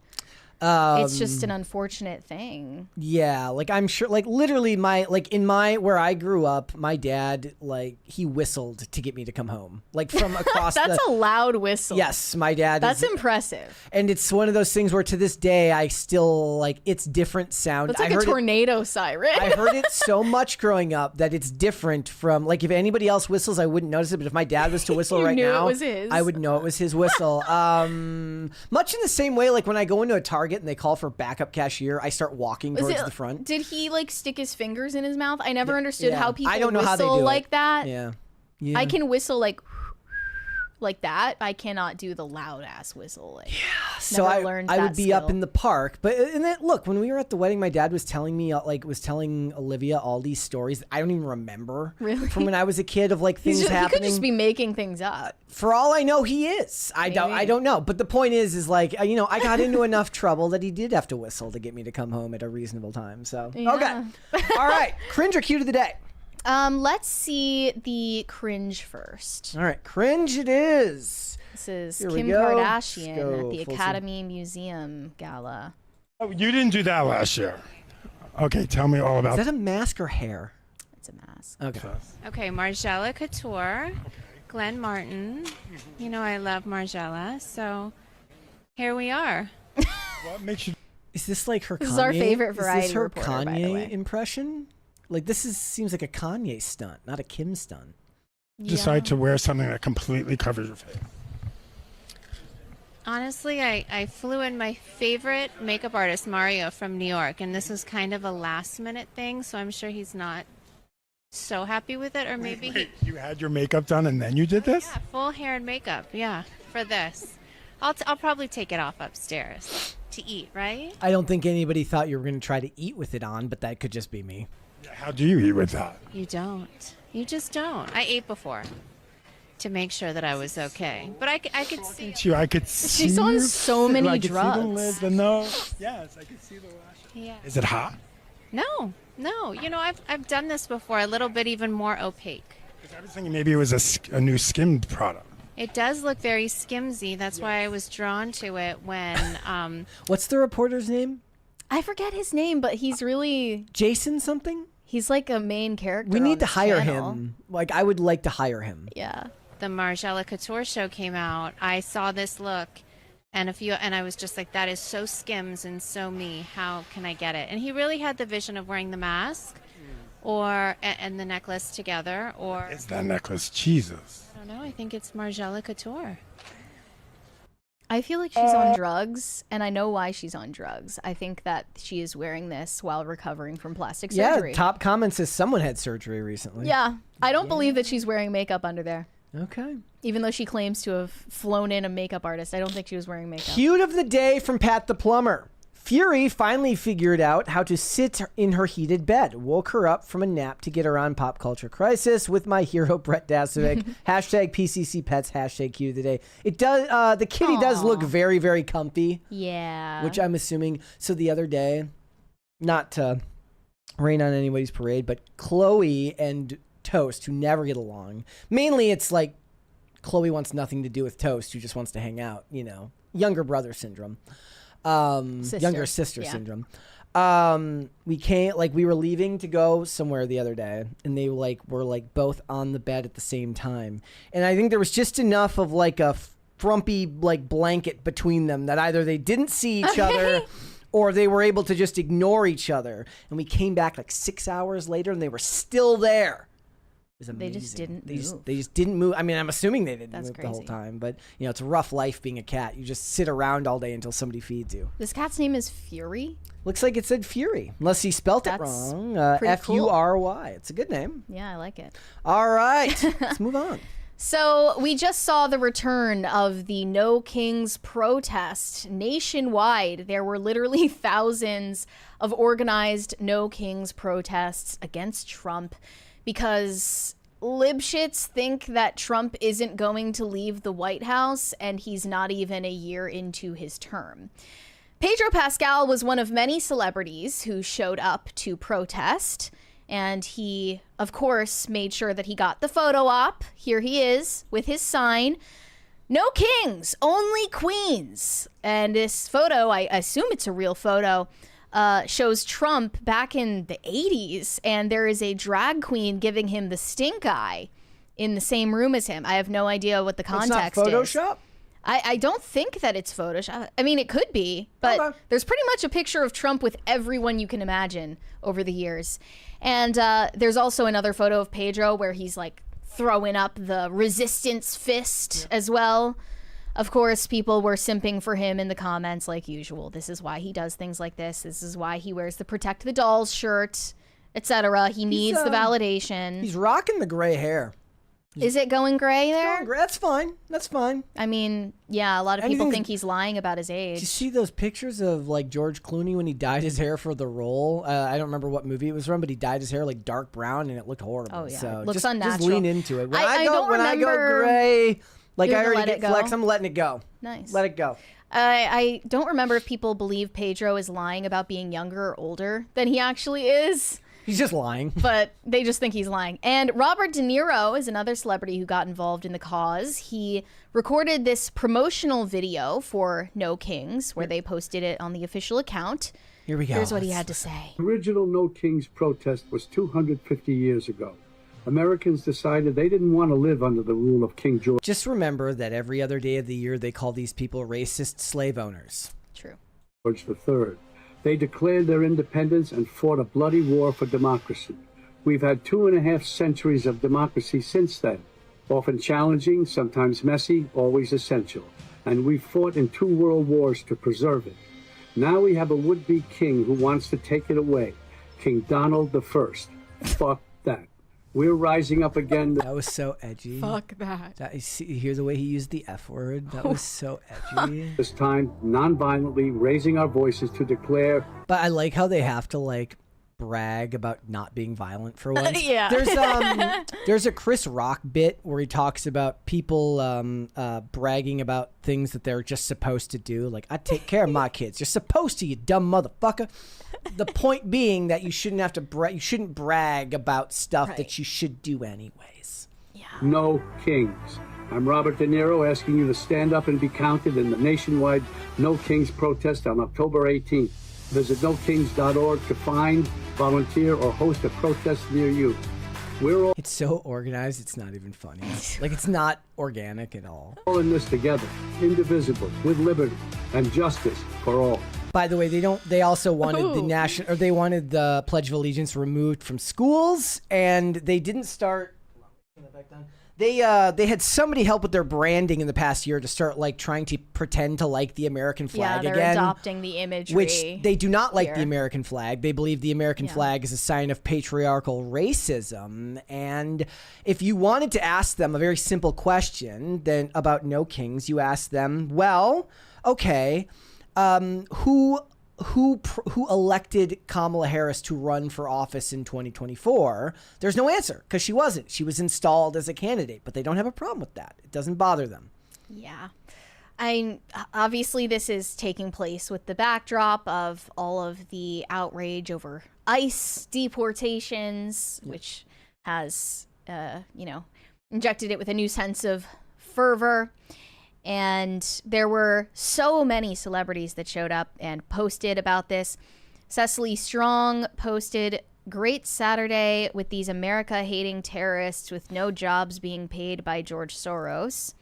it's just an unfortunate thing. Yeah, like I'm sure, like literally where I grew up, my dad, like he whistled to get me to come home, like from across That's a loud whistle. Yes, my dad. That's impressive. And it's one of those things where to this day, I still like it's different sound. It's like a tornado siren. I heard it so much growing up that it's different from like if anybody else whistles, I wouldn't notice it. But if my dad was to whistle right now, it was his. I would know it was his whistle. Much in the same way, like when I go into a Target and they call for backup cashier, I start walking towards the front. Did he like stick his fingers in his mouth? I never understood how people I don't know whistle how they do like it. that. Yeah. I can whistle like that. I cannot do the loud ass whistle. So I would be up in the park, but and then look, when we were at the wedding, my dad was telling Olivia all these stories that I don't even remember from when I was a kid of like things happening. He could just be making things up. For all I know, he is. I don't know. But the point is like I got into enough trouble that he did have to whistle to get me to come home at a reasonable time. So okay, all right, cringe or cute of the day. Let's see the cringe first. All right, cringe it is. This is Here Kim we go. Kardashian at the Academy Museum Gala. Oh, you didn't do that last year. Okay, tell me all about Is that a mask or hair? It's a mask. Okay. Okay, Margiela Couture, Glenn Martin. You know I love Margiela, so here we are. What makes you... Is this like her Kanye? This is our favorite variety Is this her reporter, by the Kanye way. impression? Like seems like a Kanye stunt, not a Kim stunt. decide to wear something that completely covers your face? Honestly, I flew in my favorite makeup artist, Mario, from New York, and this was kind of a last-minute thing, so I'm sure he's not so happy with it, or maybe Wait, you had your makeup done and then you did this? Yeah, full hair and makeup, yeah, for this. I'll probably take it off upstairs to eat, right? I don't think anybody thought you were going to try to eat with it on, but that could just be me. How do you eat with that? You don't. You just don't. I ate before to make sure that I was okay, but I could see. I could see. She's on so many I could see the drugs. lids, the nose. Yes, I could see the lashes. Yeah. Is it hot? No. You know, I've done this before, a little bit even more opaque. I was thinking maybe it was a new skimmed product. It does look very skimsy. That's why I was drawn to it when... What's the reporter's name? I forget his name, but he's really... Jason something? He's like a main character. We need on to this hire channel. him. Like, I would like to hire him. Yeah. the Margiela Couture show came out, I saw this look and I was just like, that is so Skims and so me. How can I get it? And he really had the vision of wearing the mask and the necklace together, or It's that necklace, Jesus. I don't know, I think it's Margiela Couture. I feel like she's on drugs, and I know why she's on drugs. I think that she is wearing this while recovering from plastic surgery. Yeah, top comment says someone had surgery recently. Yeah, I don't believe that she's wearing makeup under there. Okay. Even though she claims to have flown in a makeup artist, I don't think she was wearing makeup. Cute of the day from Pat the Plumber. Fury finally figured out how to sit in her heated bed. Woke her up from a nap to get her on Pop Culture Crisis with my hero, Brett Dasovic. Hashtag PCC Pets, hashtag Cute of the day. It does. The kitty does look very, very comfy. Yeah. Which I'm assuming. So the other day, not to rain on anybody's parade, but Chloe and Toast, who never get along. Mainly it's like Chloe wants nothing to do with Toast, who just wants to hang out, you know. Younger brother syndrome. Younger sister syndrome. We were leaving to go somewhere the other day, and they were both on the bed at the same time. And I think there was just enough of a frumpy blanket between them that either they didn't see each other or they were able to just ignore each other. And we came back 6 hours later and they were still there. It was amazing. They just didn't move. They just didn't move. I mean, I'm assuming they didn't That's move the whole crazy. time, but it's a rough life being a cat. You just sit around all day until somebody feeds you. This cat's name is Fury. Looks like it said Fury, unless he spelt it That's wrong. pretty cool. Fury. It's a good name. Yeah, I like it. All right, let's move on. So we just saw the return of the No Kings protest nationwide. There were literally thousands of organized No Kings protests against Trump because libshits think that Trump isn't going to leave the White House and he's not even a year into his term. Pedro Pascal was one of many celebrities who showed up to protest. And he, of course, made sure that he got the photo op. Here he is with his sign, "No Kings, only Queens." And this photo, I assume it's a real photo, shows Trump back in the 80s. And there is a drag queen giving him the stink eye in the same room as him. I have no idea what the context it's not is. Photoshop? I don't think that it's Photoshop. I mean, it could be, but Okay. There's pretty much a picture of Trump with everyone you can imagine over the years. And there's also another photo of Pedro where he's throwing up the resistance fist as well. Of course, people were simping for him in the comments like usual. This is why he does things like this. This is why he wears the Protect the Dolls shirt, etc. He needs the validation. He's rocking the gray hair. Is it going gray there? That's fine. That's fine. I mean, yeah, a lot of people Anything's- think he's lying about his age. Did you see those pictures of George Clooney when he dyed his hair for the role? I don't remember what movie it was from, but he dyed his hair dark brown and it looked horrible. Oh, yeah. So It looks just unnatural. lean into it. When I don't I go remember- gray, You're I gonna already let get it go? flex, I'm letting it go. Nice. Let it go. I don't remember if people believe Pedro is lying about being younger or older than he actually is, He's just lying. but they just think he's lying. And Robert De Niro is another celebrity who got involved in the cause. He recorded this promotional video for No Kings, where they posted it on the official account. Here we go. Here's what he had to say. The original No Kings protest was 250 years ago. Americans decided they didn't want to live under the rule of King George Just remember that every other day of the year they call these people racist slave owners. True. III. They declared their independence and fought a bloody war for democracy. We've had 2.5 centuries of democracy since then, often challenging, sometimes messy, always essential. And we've fought in 2 world wars to preserve it. Now we have a would-be king who wants to take it away, King Donald I. Fuck that. We're rising up again. That was so edgy. Fuck that. You hear the way he used the F word? That was so edgy. This time, non-violently raising our voices to declare But I like how they have to brag about not being violent for once. Yeah. There's a Chris Rock bit where he talks about people bragging about things that they're just supposed to do. Like, I take care of my kids. You're supposed to, you dumb motherfucker. The point being that you shouldn't have to you shouldn't brag about stuff that you should do anyways. No Kings. I'm Robert De Niro asking you to stand up and be counted in the nationwide No Kings protest on October 18th. Visit nokings.org to find, volunteer, or host a protest near you. We're It's so organized, it's not even funny. Like, it's not organic at all. all in this together, indivisible, with liberty and justice for all. By the way, they also wanted they wanted the Pledge of Allegiance removed from schools, and they didn't start. They had somebody help with their branding in the past year to start like trying to pretend to like the American flag they're again. adopting the imagery. Which they do not like here. the American flag. They believe the American flag is a sign of patriarchal racism. And if you wanted to ask them a very simple question then about No Kings, you ask them, well, okay, who elected Kamala Harris to run for office in 2024? There's no answer because she wasn't. She was installed as a candidate, but they don't have a problem with that. It doesn't bother them. Yeah. Obviously this is taking place with the backdrop of all of the outrage over ICE deportations, which has, injected it with a new sense of fervor. And there were so many celebrities that showed up and posted about this. Cecily Strong posted, "Great Saturday with these America-hating terrorists with no jobs being paid by George Soros."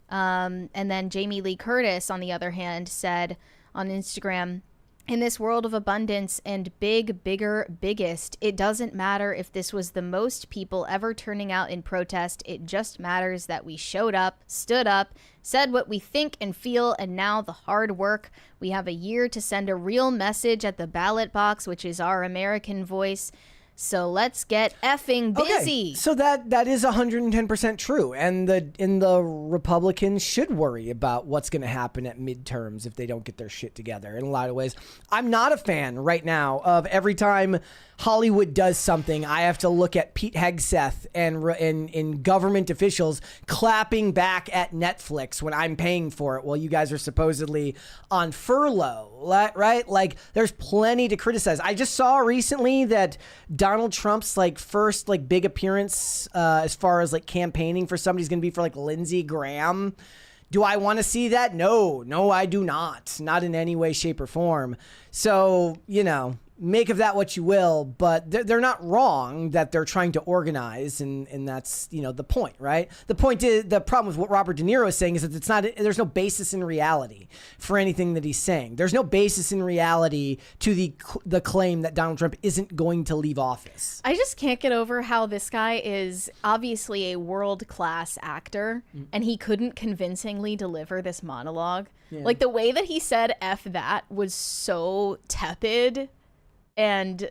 And then Jamie Lee Curtis, on the other hand, said on Instagram, "In this world of abundance and big, bigger, biggest, it doesn't matter if this was the most people ever turning out in protest. It just matters that we showed up, stood up, said what we think and feel, and now the hard work. We have a year to send a real message at the ballot box, which is our American voice. So let's get effing busy." Okay. So that is 110% true, and the Republicans should worry about what's going to happen at midterms if they don't get their shit together. In a lot of ways, I'm not a fan right now of every time Hollywood does something, I have to look at Pete Hegseth and government officials clapping back at Netflix when I'm paying for it while you guys are supposedly on furlough, right? Like, there's plenty to criticize. I just saw recently that Donald Trump's first big appearance as far as campaigning for somebody's going to be for Lindsey Graham. Do I want to see that? No, I do not. Not in any way, shape, or form. So, make of that what you will, but they're not wrong that they're trying to organize, and that's the point, right? The point is, the problem with what Robert De Niro is saying is that there's no basis in reality for anything that he's saying. There's no basis in reality to the claim that Donald Trump isn't going to leave office. I just can't get over how this guy is obviously a world-class actor, and he couldn't convincingly deliver this monologue. Yeah. The way that he said F that was so tepid and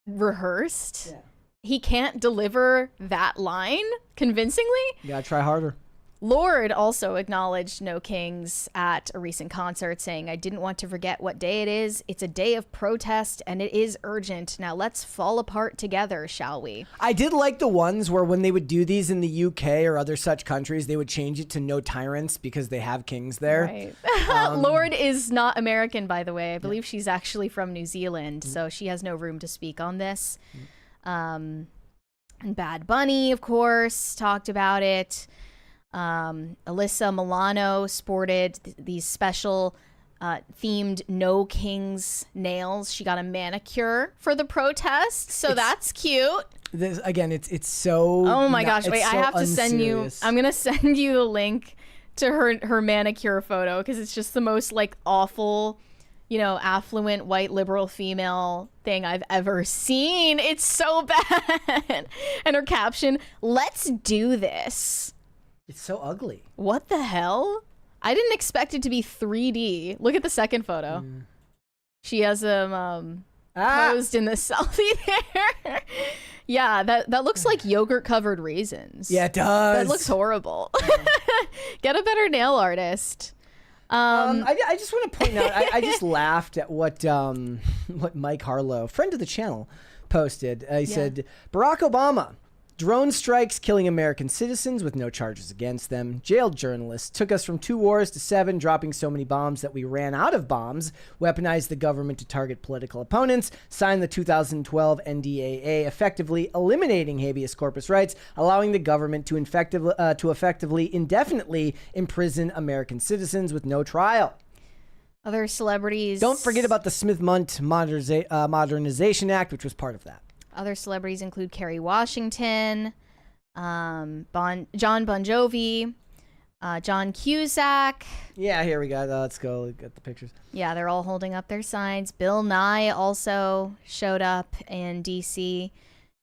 rehearsed. Yeah. He can't deliver that line convincingly. You gotta try harder. Lorde also acknowledged No Kings at a recent concert, saying, "I didn't want to forget what day it is. It's a day of protest, and it is urgent. Now let's fall apart together, shall we?" I did like the ones where when they would do these in the UK or other such countries, they would change it to No Tyrants because they have kings there. Right. Lorde is not American, by the way. I believe she's actually from New Zealand, so she has no room to speak on this. And Bad Bunny, of course, talked about it. Alyssa Milano sported these special themed No Kings nails. She got a manicure for the protest, so that's cute. This again, it's so. Oh my gosh! Wait, I have to send you. unserious. I'm gonna send you the link to her manicure photo because it's just the most awful, affluent white liberal female thing I've ever seen. It's so bad. And her caption: "Let's do this." It's so ugly. What the hell? I didn't expect it to be 3D. Look at the second photo. She has posed in the selfie there. Yeah, that looks like yogurt covered raisins. Yeah, it does. That looks horrible. Get a better nail artist. I just want to point out, I just laughed at what Mike Harlow, friend of the channel, posted. He said, Barack Obama, drone strikes killing American citizens with no charges against them. Jailed journalists. Took us from 2 wars to 7, dropping so many bombs that we ran out of bombs. Weaponized the government to target political opponents. Signed the 2012 NDAA, effectively eliminating habeas corpus rights, allowing the government to effectively, indefinitely imprison American citizens with no trial. Other celebrities. Don't forget about the Smith-Mundt Modernization Act, which was part of that. Other celebrities include Kerry Washington, John Bon Jovi, John Cusack. Yeah, here we go. Let's go look at the pictures. Yeah, they're all holding up their signs. Bill Nye also showed up in D.C.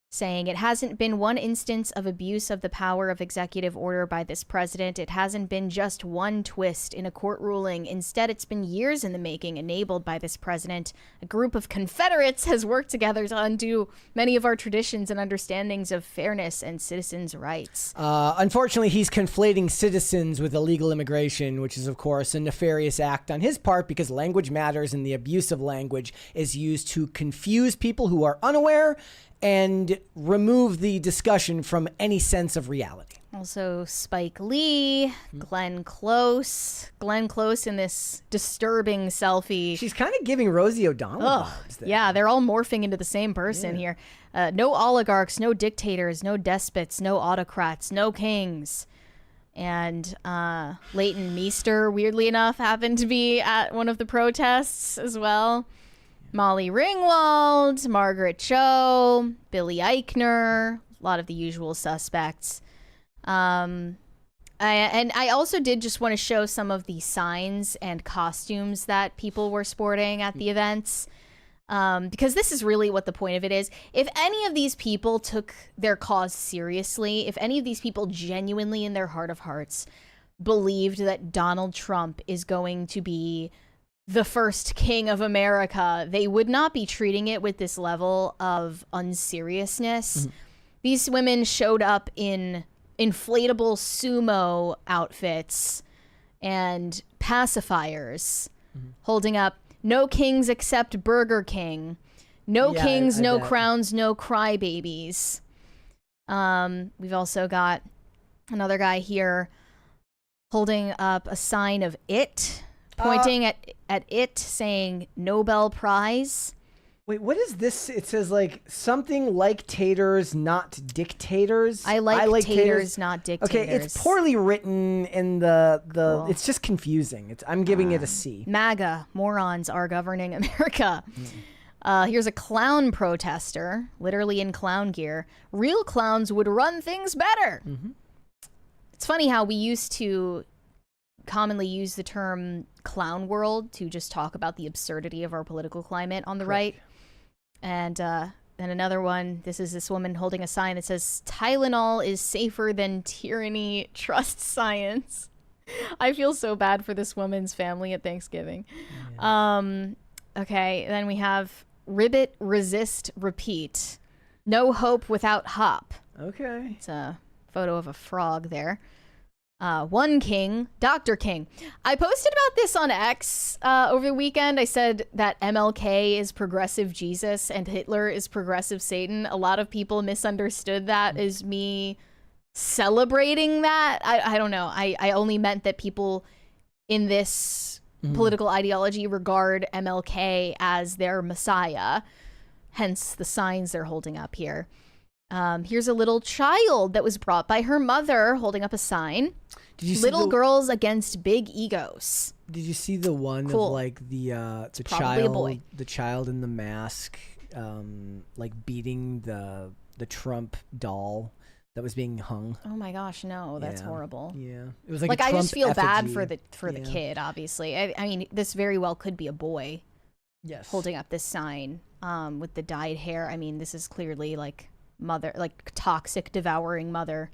saying it hasn't been one instance of abuse of the power of executive order by this president. It hasn't been just one twist in a court ruling. Instead, it's been years in the making, enabled by this president. A group of Confederates has worked together to undo many of our traditions and understandings of fairness and citizens' rights. Unfortunately, he's conflating citizens with illegal immigration, which is, of course, a nefarious act on his part because language matters and the abuse of language is used to confuse people who are unaware and remove the discussion from any sense of reality. Also, Spike Lee, Glenn Close. Glenn Close in this disturbing selfie. She's kind of giving Rosie O'Donnell vibes there. Yeah, they're all morphing into the same person here. No oligarchs, no dictators, no despots, no autocrats, no kings. And Leighton Meester, weirdly enough, happened to be at one of the protests as well. Molly Ringwald, Margaret Cho, Billy Eichner, a lot of the usual suspects. I also did just want to show some of the signs and costumes that people were sporting at the events, because this is really what the point of it is. If any of these people took their cause seriously, if any of these people genuinely in their heart of hearts believed that Donald Trump is going to be the first king of America, they would not be treating it with this level of unseriousness. These women showed up in inflatable sumo outfits and pacifiers, holding up "No kings except Burger King," "No kings, no crowns, no crybabies." We've also got another guy here holding up a sign of "It," pointing at it, saying Nobel Prize. Wait, what is this? It says like something like taters, not dictators. I like taters, not dictators. Okay, it's poorly written in the Cool. It's just confusing. I'm giving it a C. MAGA, morons are governing America. Here's a clown protester, literally in clown gear. Real clowns would run things better. It's funny how we used to commonly use the term clown world to just talk about the absurdity of our political climate on the right. And then another one, this is this woman holding a sign that says, Tylenol is safer than tyranny, trust science. I feel so bad for this woman's family at Thanksgiving. Okay, then we have ribbit, resist, repeat. No hope without hop. Okay. It's a photo of a frog there. One king, Dr. King. I posted about this on X over the weekend. I said that MLK is progressive Jesus and Hitler is progressive Satan. A lot of people misunderstood that as me celebrating that. I don't know. I only meant that people in this political ideology regard MLK as their messiah. Hence the signs they're holding up here. Here's a little child that was brought by her mother holding up a sign. Did you see Little girls against big egos. Did you see the one Cool. of like the probably a boy. child in the mask, like beating the Trump doll that was being hung? Oh my gosh, no, that's horrible. Yeah, it was like Like a I Trump just feel bad effigy. for the kid. Obviously, I mean, this very well could be a boy Yes. holding up this sign with the dyed hair. I mean, this is clearly like mother, like toxic devouring mother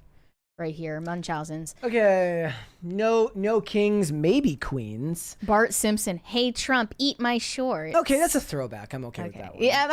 right here, Munchausen's. Okay, no kings, maybe queens. Bart Simpson, hey Trump, eat my shorts. Okay, that's a throwback. I'm okay with that one. Yeah,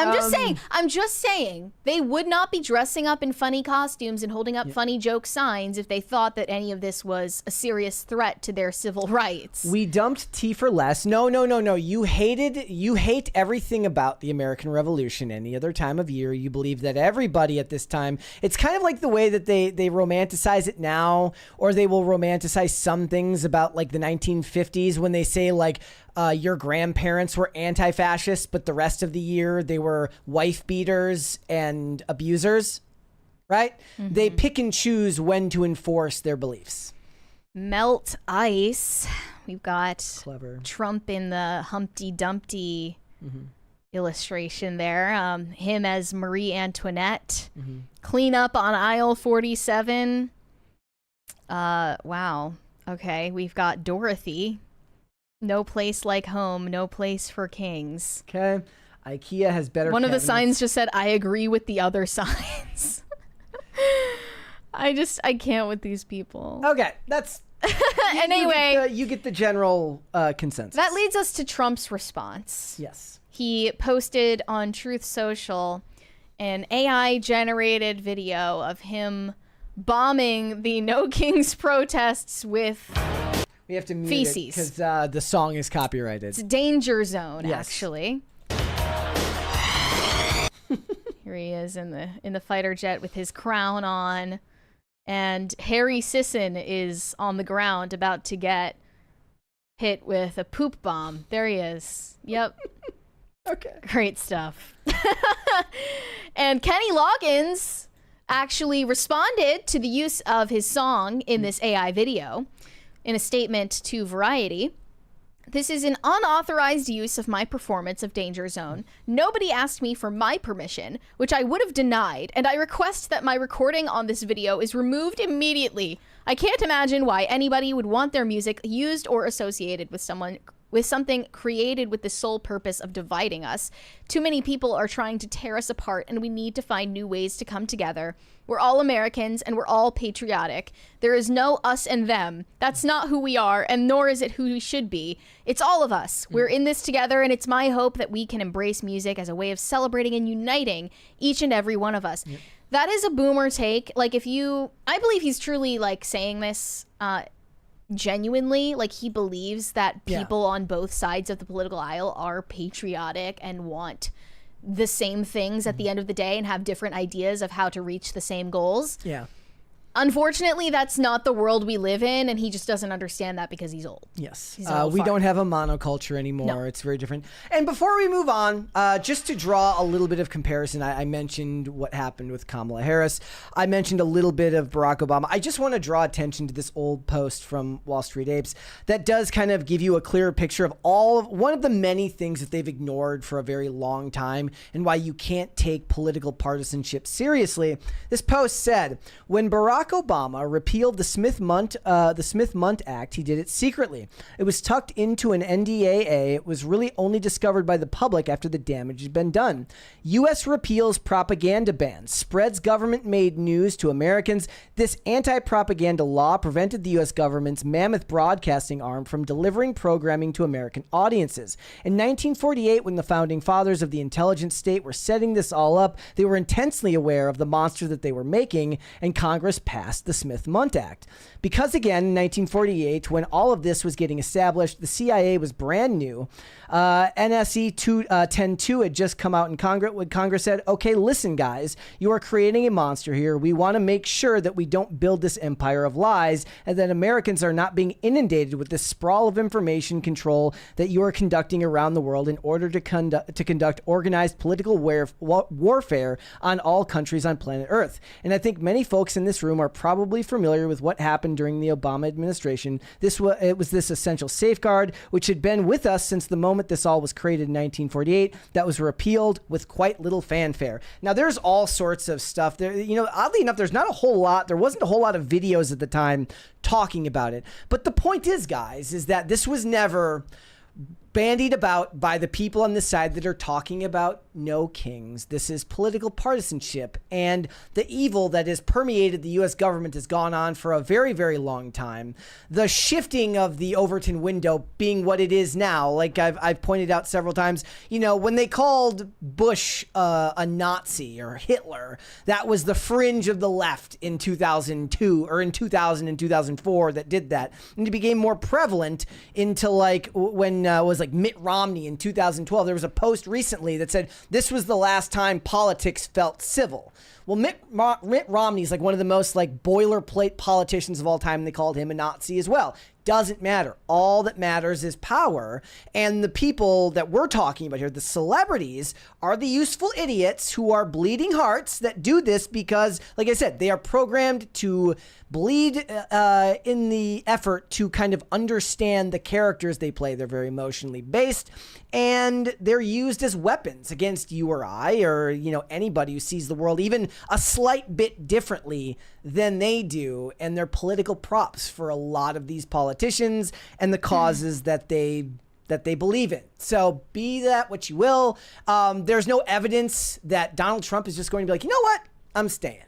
I'm just saying, they would not be dressing up in funny costumes and holding up funny joke signs if they thought that any of this was a serious threat to their civil rights. We dumped T for less. No. You hate everything about the American Revolution. Any other time of year, you believe that everybody at this time, it's kind of like the way that they romanticize it now, or they will romanticize some things about like the 1950s when they say like your grandparents were anti-fascists, but the rest of the year they were wife beaters and abusers, right? Mm-hmm. They pick and choose when to enforce their beliefs. Melt ice. We've got Clever. Trump in the Humpty Dumpty illustration there. Him as Marie Antoinette. Clean up on aisle 47. Wow. Okay, we've got Dorothy. No place like home, no place for kings. Okay. IKEA has better One cabinets. of the signs just said, I agree with the other signs. I can't with these people. Okay, that's... And anyway... You get the general consensus. That leads us to Trump's response. Yes. He posted on Truth Social an AI-generated video of him bombing the No Kings protests with We have to mute feces. because the song is copyrighted. It's Danger Zone, Yes. actually. Here he is in the fighter jet with his crown on, and Harry Sisson is on the ground about to get hit with a poop bomb. There he is. Yep. Okay. Great stuff. And Kenny Loggins actually responded to the use of his song in this AI video in a statement to Variety. This is an unauthorized use of my performance of Danger Zone. Nobody asked me for my permission, which I would have denied, and I request that my recording on this video is removed immediately. I can't imagine why anybody would want their music used or associated with something created with the sole purpose of dividing us. Too many people are trying to tear us apart, and we need to find new ways to come together. We're all Americans, and we're all patriotic. There is no us and them. That's not who we are, and nor is it who we should be. It's all of us. We're in this together, and it's my hope that we can embrace music as a way of celebrating and uniting each and every one of us. Yep. That is a boomer take. Like, I believe he's truly, like, saying this, genuinely, like he believes that people on both sides of the political aisle are patriotic and want the same things at the end of the day and have different ideas of how to reach the same goals. Yeah. Unfortunately, that's not the world we live in, and he just doesn't understand that because he's old. Yes. He's an old we fart. don't have a monoculture anymore. No. It's very different. And before we move on, just to draw a little bit of comparison, I mentioned what happened with Kamala Harris. I mentioned a little bit of Barack Obama. I just want to draw attention to this old post from Wall Street Apes that does kind of give you a clearer picture of one of the many things that they've ignored for a very long time and why you can't take political partisanship seriously. This post said, when Barack Obama repealed the Smith-Mundt Act, he did it secretly. It was tucked into an NDAA. It was really only discovered by the public after the damage had been done. U.S. repeals propaganda bans, spreads government-made news to Americans. This anti-propaganda law prevented the U.S. government's mammoth broadcasting arm from delivering programming to American audiences. In 1948, when the founding fathers of the intelligence state were setting this all up, they were intensely aware of the monster that they were making, and Congress passed the Smith-Mundt Act. Because again, in 1948, when all of this was getting established, the CIA was brand new. NSE 10.2 had just come out in Congress when Congress said, okay, listen, guys, you are creating a monster here. We want to make sure that we don't build this empire of lies and that Americans are not being inundated with this sprawl of information control that you are conducting around the world in order to conduct organized political warfare on all countries on planet Earth. And I think many folks in this room are probably familiar with what happened during the Obama administration. It was this essential safeguard, which had been with us since the moment this all was created in 1948, that was repealed with quite little fanfare. Now, there's all sorts of stuff there. Oddly enough, there wasn't a whole lot of videos at the time talking about it. But the point is, guys, is that this was never bandied about by the people on this side that are talking about no kings. This is political partisanship, and the evil that has permeated the U.S. government has gone on for a very, very long time. The shifting of the Overton window being what it is now, like I've pointed out several times, when they called Bush a Nazi or Hitler, that was the fringe of the left in 2002 or in 2000 and 2004 that did that. And it became more prevalent into like when was like Mitt Romney in 2012. There was a post recently that said this was the last time politics felt civil. Well, Mitt Romney is like one of the most like boilerplate politicians of all time. And they called him a Nazi as well. Doesn't matter. All that matters is power. And the people that we're talking about here, the celebrities, are the useful idiots who are bleeding hearts that do this because, like I said, they are programmed to bleed in the effort to kind of understand the characters they play. They're very emotionally based, and they're used as weapons against you or I or, anybody who sees the world even a slight bit differently than they do. And they're political props for a lot of these politicians and the causes that they believe in. So be that what you will. There's no evidence that Donald Trump is just going to be like, you know what? I'm staying.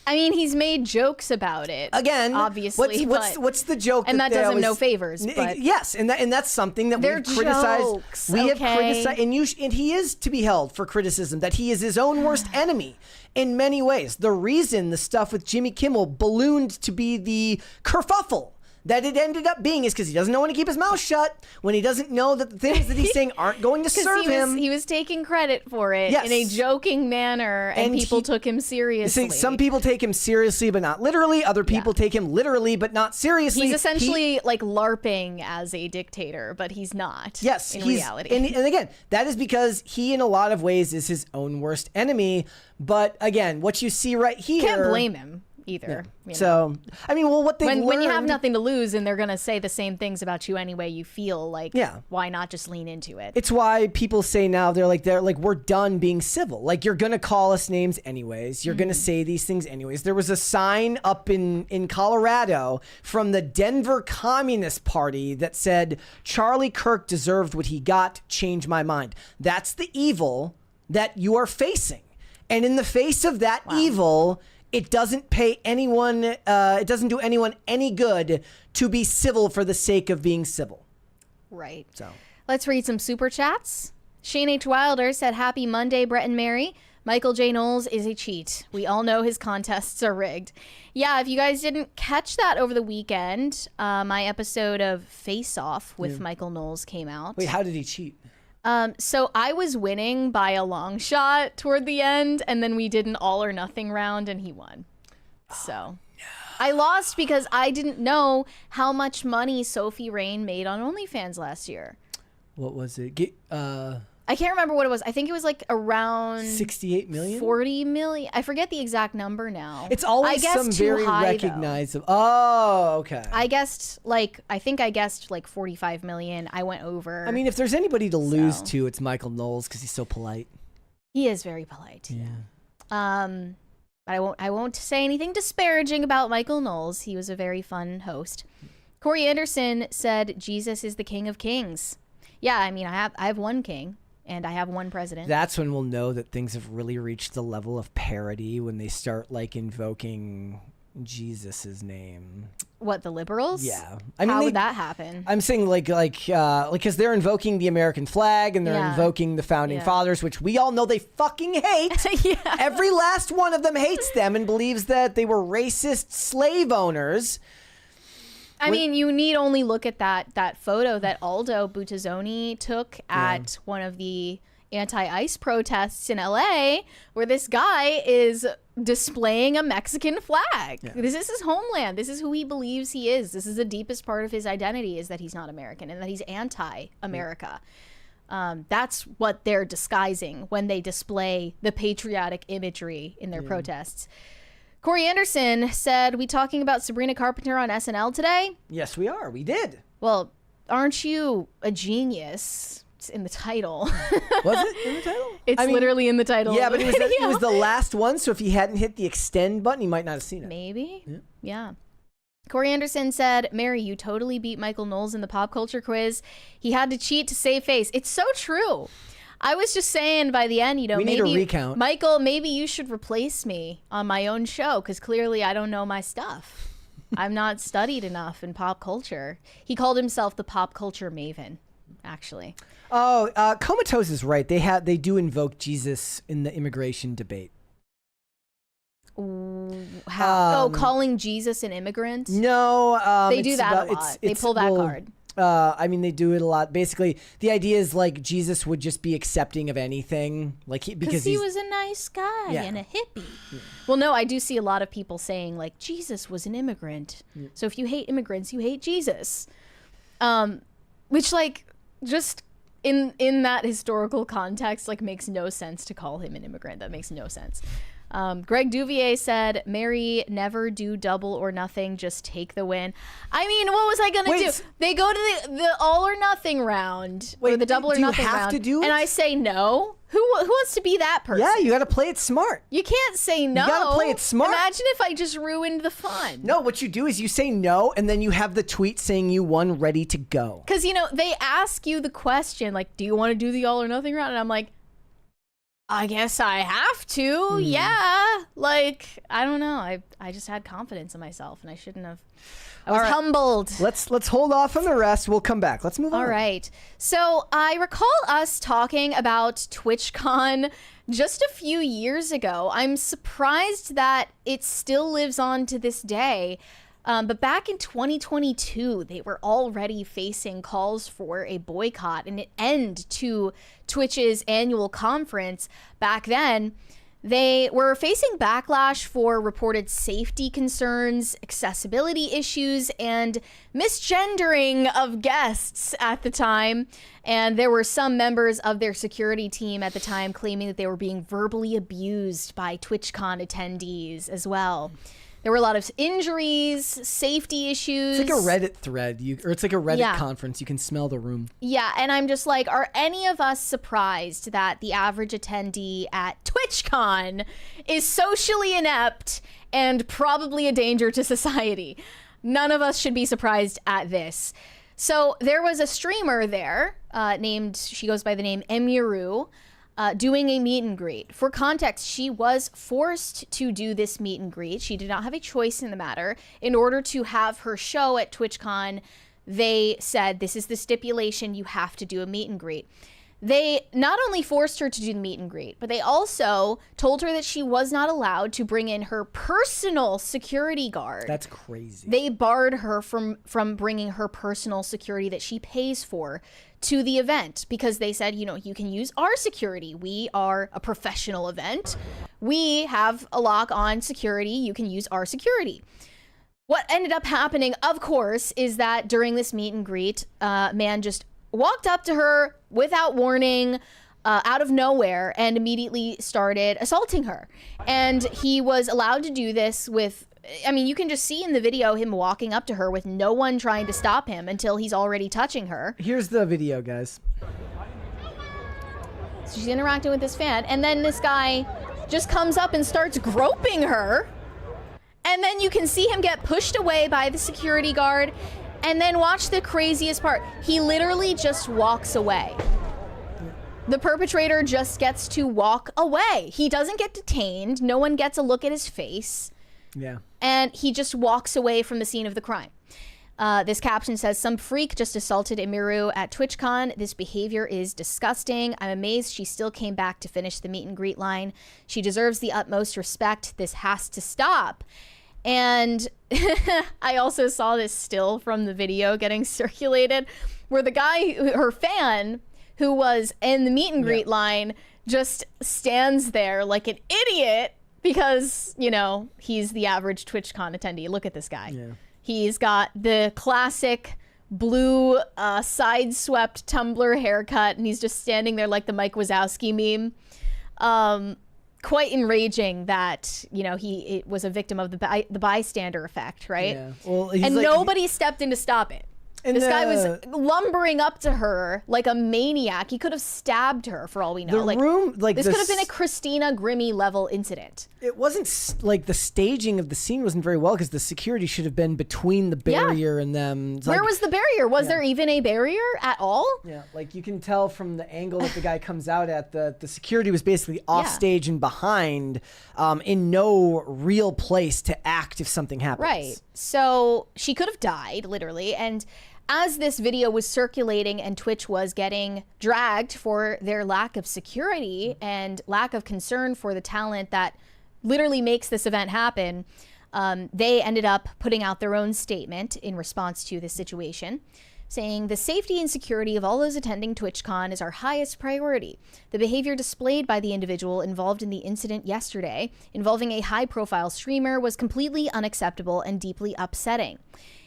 I mean, he's made jokes about it. Again, obviously. What's the joke? And that does him no favors. But yes, and that's something that we've criticized. Jokes, we have criticized, and he is to be held for criticism that he is his own worst enemy in many ways. The reason the stuff with Jimmy Kimmel ballooned to be the kerfuffle that it ended up being is because he doesn't know when to keep his mouth shut, when he doesn't know that the things that he's saying aren't going to serve him. He was taking credit for it in a joking manner, and people took him seriously. Some people take him seriously, but not literally. Other people take him literally, but not seriously. He's essentially like LARPing as a dictator, but he's not. Yes, in reality. And again, that is because he, in a lot of ways, is his own worst enemy. But again, what you see right here, can't blame him either. So, I mean, well, what they learned... When you have nothing to lose and they're going to say the same things about you anyway, you feel like, why not just lean into it? It's why people say now, they're like, we're done being civil. Like, you're going to call us names anyways. You're going to say these things anyways. There was a sign up in Colorado from the Denver Communist Party that said, Charlie Kirk deserved what he got, change my mind. That's the evil that you are facing. And in the face of that evil... It doesn't pay anyone, it doesn't do anyone any good to be civil for the sake of being civil. Right. So let's read some super chats. Shane H. Wilder said, Happy Monday, Brett and Mary. Michael J. Knowles is a cheat. We all know his contests are rigged. Yeah, if you guys didn't catch that over the weekend, my episode of Face Off with Michael Knowles came out. Wait, how did he cheat? So I was winning by a long shot toward the end, and then we did an all or nothing round, and he won. So I lost because I didn't know how much money Sophie Rain made on OnlyFans last year. What was it? I can't remember what it was. I think it was like around 68 million? 40 million. I forget the exact number now. It's always some very recognizable. Oh, okay. I think I guessed like 45 million. I went over. I mean, if there's anybody to lose to, it's Michael Knowles because he's so polite. He is very polite. Yeah. But I won't say anything disparaging about Michael Knowles. He was a very fun host. Corey Anderson said Jesus is the King of Kings. Yeah, I mean, I have one king. And I have one president. That's when we'll know that things have really reached the level of parody when they start like invoking Jesus's name. What, the liberals? Yeah. How would that happen? I'm saying like because they're invoking the American flag and they're invoking the founding fathers, which we all know they fucking hate. Every last one of them hates them and believes that they were racist slave owners. I mean, you need only look at that photo that Aldo Butazzoni took at one of the anti-ICE protests in LA, where this guy is displaying a Mexican flag. This is his homeland. This is who he believes he is. This is the deepest part of his identity, is that he's not American and that he's anti-America. That's what they're disguising when they display the patriotic imagery in their protests. Corey Anderson said, we talking about Sabrina Carpenter on SNL today? Yes, we are. We did. Well, aren't you a genius? It's in the title. Was it in the title? It's literally in the title. Yeah, but it was the last one, so if he hadn't hit the extend button, he might not have seen it. Maybe. Yeah. Corey Anderson said, Mary, you totally beat Michael Knowles in the pop culture quiz. He had to cheat to save face. It's so true. I was just saying by the end, we need a recount. Michael, maybe you should replace me on my own show because clearly I don't know my stuff. I'm not studied enough in pop culture. He called himself the pop culture maven, actually. Oh, Comatose is right. They do invoke Jesus in the immigration debate. Calling Jesus an immigrant? No, they do that a lot. They pull that card. I mean, they do it a lot. Basically, the idea is like Jesus would just be accepting of anything, like because he was a nice guy and a hippie. Yeah. Well, no, I do see a lot of people saying like Jesus was an immigrant. Yeah. So if you hate immigrants, you hate Jesus. Which like just in that historical context, like makes no sense to call him an immigrant. That makes no sense. Greg Duvier said, Mary, never do double or nothing, just take the win. I mean, what was I gonna do? They go to the all or nothing round, or the double or nothing round, to do it? And I say no. Who wants to be that person? Yeah, you gotta play it smart. You can't say no. You gotta play it smart. Imagine if I just ruined the fun. No, what you do is you say no, and then you have the tweet saying you won ready to go. Because, they ask you the question, like, do you want to do the all or nothing round? And I'm like, I guess I have to. Yeah. Like, I don't know. I just had confidence in myself and I shouldn't have. I was humbled. Let's hold off on the rest. We'll come back. Let's move on. All right. So I recall us talking about TwitchCon just a few years ago. I'm surprised that it still lives on to this day. But back in 2022, they were already facing calls for a boycott and an end to Twitch's annual conference. Back then, they were facing backlash for reported safety concerns, accessibility issues, and misgendering of guests at the time. And there were some members of their security team at the time claiming that they were being verbally abused by TwitchCon attendees as well. There were a lot of injuries, safety issues. It's like a Reddit thread, or it's like a Reddit conference. You can smell the room. Yeah, and I'm just like, are any of us surprised that the average attendee at TwitchCon is socially inept and probably a danger to society? None of us should be surprised at this. So there was a streamer there she goes by the name Emiru, doing a meet and greet. For context, she was forced to do this meet and greet. She did not have a choice in the matter. In order to have her show at TwitchCon, they said, this is the stipulation, you have to do a meet and greet. They not only forced her to do the meet and greet, but they also told her that she was not allowed to bring in her personal security guard. That's crazy. They barred her from bringing her personal security that she pays for to the event because they said, you can use our security. We are a professional event. We have a lock on security. You can use our security. What ended up happening, of course, is that during this meet and greet, man just walked up to her without warning, out of nowhere, and immediately started assaulting her. And he was allowed to do this with, you can just see in the video him walking up to her with no one trying to stop him until he's already touching her. Here's the video, guys. So she's interacting with this fan, and then this guy just comes up and starts groping her. And then you can see him get pushed away by the security guard. And then watch the craziest part. He literally just walks away. The perpetrator just gets to walk away. He doesn't get detained. No one gets a look at his face. Yeah. And he just walks away from the scene of the crime. This caption says, some freak just assaulted Emiru at TwitchCon. This behavior is disgusting. I'm amazed she still came back to finish the meet and greet line. She deserves the utmost respect. This has to stop. And I also saw this still from the video getting circulated where the guy, her fan, who was in the meet and greet line, just stands there like an idiot because, he's the average TwitchCon attendee. Look at this guy. Yeah. He's got the classic blue side-swept Tumblr haircut, and he's just standing there like the Mike Wazowski meme. Quite enraging that, it was a victim of the bystander effect, right? Yeah. Well, and nobody stepped in to stop it. This guy was lumbering up to her like a maniac. He could have stabbed her for all we know. This could have been a Christina Grimmie level incident. It wasn't like the staging of the scene wasn't very well because the security should have been between the barrier and them. Where was the barrier? Was there even a barrier at all? Yeah, like you can tell from the angle that the guy comes out at, the security was basically off stage and behind, in no real place to act if something happens. Right. So she could have died, literally. And as this video was circulating and Twitch was getting dragged for their lack of security and lack of concern for the talent that literally makes this event happen, they ended up putting out their own statement in response to this situation, saying the safety and security of all those attending TwitchCon is our highest priority. The behavior displayed by the individual involved in the incident yesterday involving a high-profile streamer was completely unacceptable and deeply upsetting.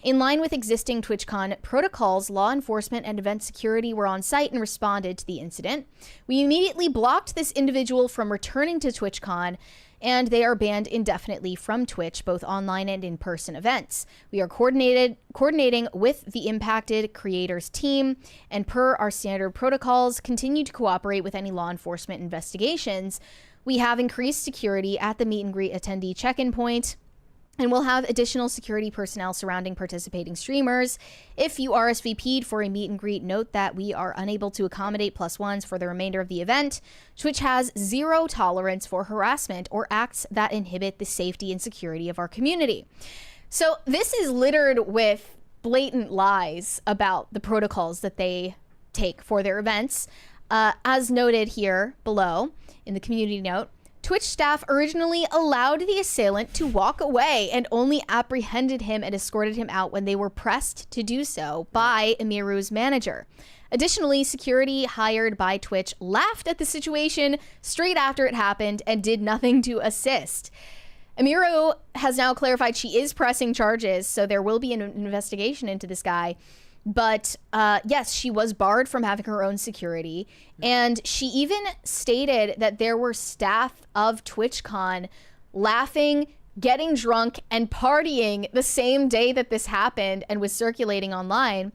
In line with existing TwitchCon protocols, law enforcement and event security were on site and responded to the incident. We immediately blocked this individual from returning to TwitchCon, and they are banned indefinitely from Twitch, both online and in-person events. We are coordinating with the impacted creators team, and per our standard protocols, continue to cooperate with any law enforcement investigations. We have increased security at the meet and greet attendee check-in point, and we'll have additional security personnel surrounding participating streamers. If you RSVP'd for a meet and greet, note that we are unable to accommodate +1s for the remainder of the event. Twitch has zero tolerance for harassment or acts that inhibit the safety and security of our community. So this is littered with blatant lies about the protocols that they take for their events. As noted here below in the community note, Twitch staff originally allowed the assailant to walk away and only apprehended him and escorted him out when they were pressed to do so by Emiru's manager. Additionally, security hired by Twitch laughed at the situation straight after it happened and did nothing to assist. Emiru has now clarified she is pressing charges, so there will be an investigation into this guy. But yes, she was barred from having her own security. And she even stated that there were staff of TwitchCon laughing, getting drunk, and partying the same day that this happened and was circulating online.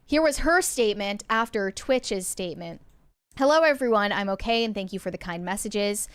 Here was her statement after Twitch's statement. Hello, everyone. I'm okay, and thank you for the kind messages.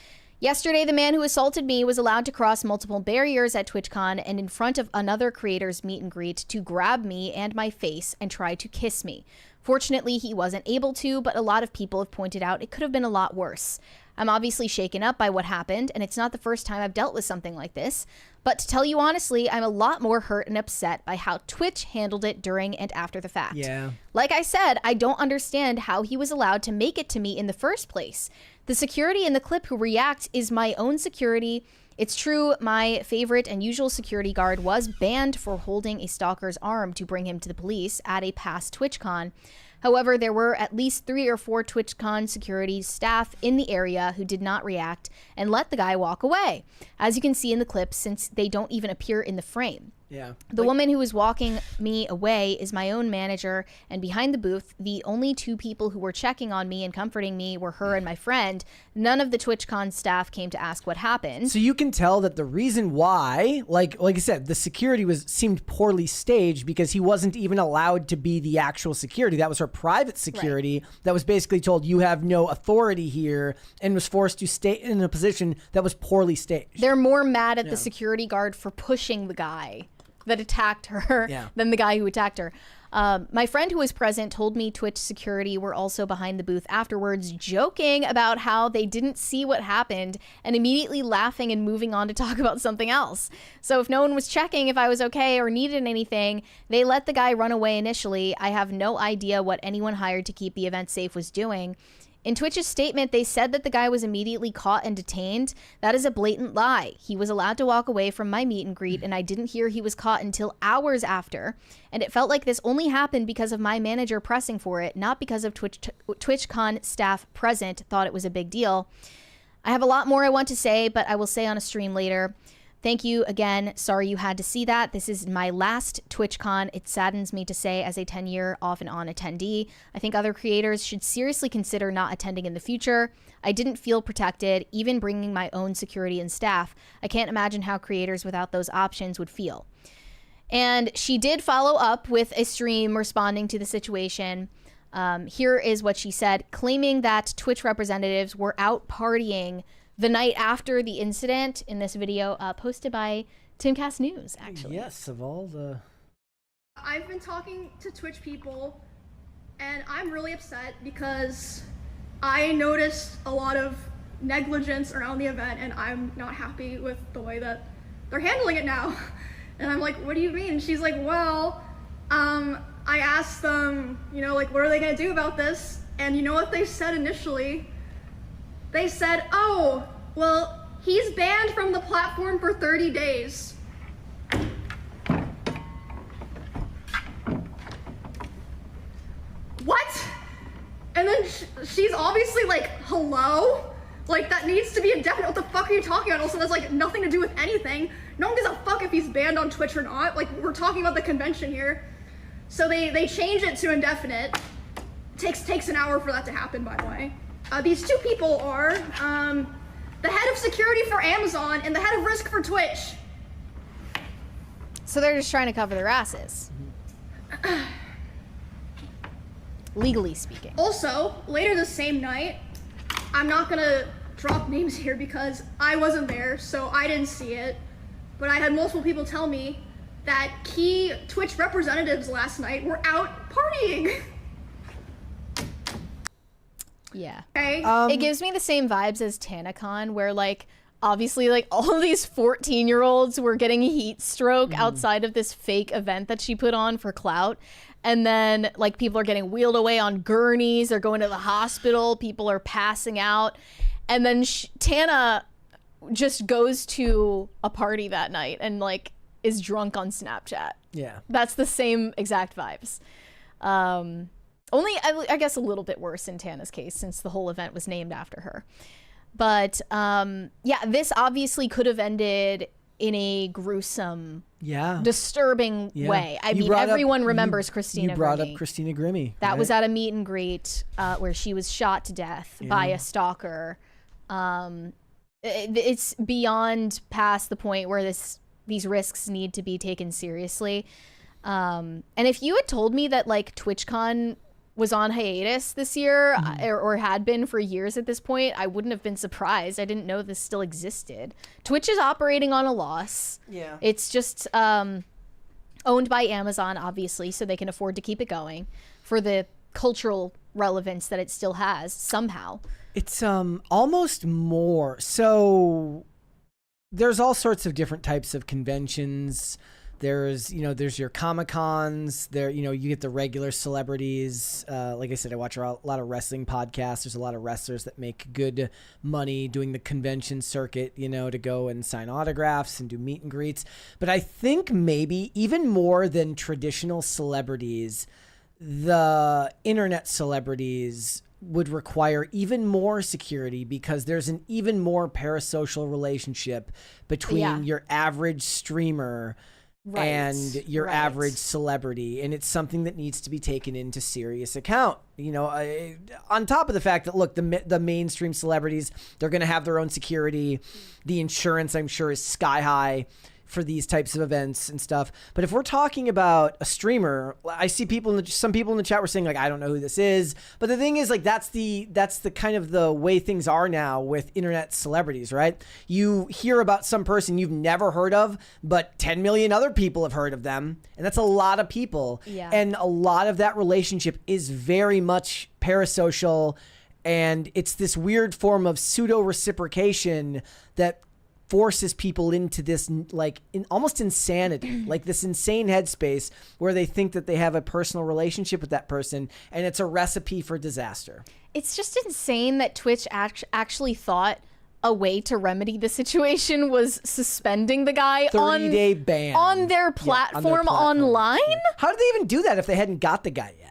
Yesterday, the man who assaulted me was allowed to cross multiple barriers at TwitchCon and in front of another creator's meet and greet to grab me and my face and try to kiss me. Fortunately, he wasn't able to, but a lot of people have pointed out it could have been a lot worse. I'm obviously shaken up by what happened, and it's not the first time I've dealt with something like this. But to tell you honestly, I'm a lot more hurt and upset by how Twitch handled it during and after the fact. Yeah. Like I said, I don't understand how he was allowed to make it to me in the first place. The security in the clip who reacts is my own security. It's true, my favorite and usual security guard was banned for holding a stalker's arm to bring him to the police at a past TwitchCon. However, there were at least 3 or 4 TwitchCon security staff in the area who did not react and let the guy walk away, as you can see in the clip, since they don't even appear in the frame. Yeah. The woman who was walking me away is my own manager, and behind the booth, the only 2 people who were checking on me and comforting me were her and my friend. None of the TwitchCon staff came to ask what happened. So you can tell that the reason why, like I said, the security seemed poorly staged because he wasn't even allowed to be the actual security. That was her private security that was basically told you have no authority here and was forced to stay in a position that was poorly staged. They're more mad at the security guard for pushing the guy that attacked her than the guy who attacked her. My friend who was present told me Twitch security were also behind the booth afterwards, joking about how they didn't see what happened and immediately laughing and moving on to talk about something else. So if no one was checking if I was okay or needed anything, they let the guy run away initially. I have no idea what anyone hired to keep the event safe was doing. In Twitch's statement, they said that the guy was immediately caught and detained. That is a blatant lie. He was allowed to walk away from my meet and greet, and I didn't hear he was caught until hours after. And it felt like this only happened because of my manager pressing for it, not because of TwitchCon staff present thought it was a big deal. I have a lot more I want to say, but I will say on a stream later. Thank you again. Sorry you had to see that. This is my last TwitchCon. It saddens me to say as a 10-year off and on attendee. I think other creators should seriously consider not attending in the future. I didn't feel protected, even bringing my own security and staff. I can't imagine how creators without those options would feel. And she did follow up with a stream responding to the situation. Here is what she said, claiming that Twitch representatives were out partying the night after the incident in this video posted by Timcast News, actually. Yes, of all the... I've been talking to Twitch people, and I'm really upset because I noticed a lot of negligence around the event, and I'm not happy with the way that they're handling it now. And I'm like, what do you mean? She's like, well, I asked them, you know, like, what are they gonna do about this? And you know what they said initially? They said, oh, well, he's banned from the platform for 30 days. What? And then she's obviously like, hello? Like, that needs to be indefinite. What the fuck are you talking about? Also, that's like nothing to do with anything. No one gives a fuck if he's banned on Twitch or not. Like, we're talking about the convention here. So they changed it to indefinite. Takes an hour for that to happen, by the way. These two people are the head of security for Amazon and the head of risk for Twitch. So they're just trying to cover their asses. Legally speaking. Also, later the same night, I'm not gonna drop names here because I wasn't there, so I didn't see it. But I had multiple people tell me that key Twitch representatives last night were out partying. Yeah. Okay. It gives me the same vibes as TanaCon, where like obviously like all of these 14-year-olds were getting a heat stroke outside of this fake event that she put on for clout. And then like people are getting wheeled away on gurneys, they're going to the hospital, people are passing out. And then Tana just goes to a party that night and like is drunk on Snapchat. Yeah. That's the same exact vibes. Only, I guess, a little bit worse in Tana's case since the whole event was named after her. But yeah, this obviously could have ended in a gruesome, disturbing way. I mean, everyone remembers Christina Grimmie. You brought up Christina Grimmie. That was at a meet and greet where she was shot to death by a stalker. It's beyond past the point where these risks need to be taken seriously. And if you had told me that like TwitchCon was on hiatus this year or had been for years at this point, I wouldn't have been surprised. I didn't know this still existed. Twitch is operating on a loss. Yeah. It's just owned by Amazon, obviously, so they can afford to keep it going for the cultural relevance that it still has somehow. It's almost more. So there's all sorts of different types of conventions. There's your Comic-Cons, you get the regular celebrities. Like I said, I watch a lot of wrestling podcasts. There's a lot of wrestlers that make good money doing the convention circuit, to go and sign autographs and do meet and greets. But I think maybe even more than traditional celebrities, the internet celebrities would require even more security because there's an even more parasocial relationship between your average streamer and your average celebrity, and it's something that needs to be taken into serious account. On top of the fact that, look, the mainstream celebrities, they're going to have their own security. The insurance, I'm sure, is sky high for these types of events and stuff. But if we're talking about a streamer, I see some people in the chat were saying like, I don't know who this is. But the thing is, like, that's the kind of the way things are now with internet celebrities, right? You hear about some person you've never heard of, but 10 million other people have heard of them. And that's a lot of people. Yeah. And a lot of that relationship is very much parasocial. And it's this weird form of pseudo reciprocation that forces people into this almost insanity, like this insane headspace where they think that they have a personal relationship with that person, and it's a recipe for disaster. It's just insane that Twitch actually thought a way to remedy the situation was suspending the guy 30-day ban on their platform online. How did they even do that if they hadn't got the guy yet?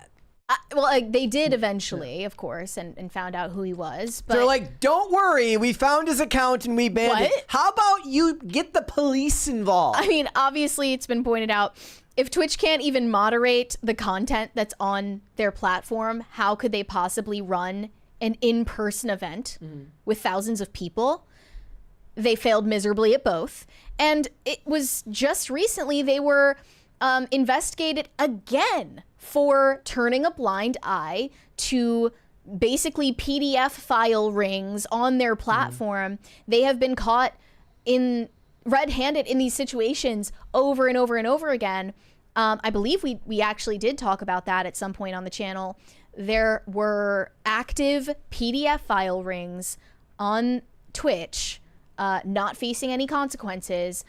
They did eventually, of course, and found out who he was. But they're like, don't worry, we found his account and we banned it. How about you get the police involved? I mean, obviously, it's been pointed out, if Twitch can't even moderate the content that's on their platform, how could they possibly run an in-person event with thousands of people? They failed miserably at both. And it was just recently they were investigated again for turning a blind eye to basically PDF file rings on their platform. They have been caught in red-handed in these situations over and over and over again. I believe we actually did talk about that at some point on the channel. There were active PDF file rings on Twitch, not facing any consequences,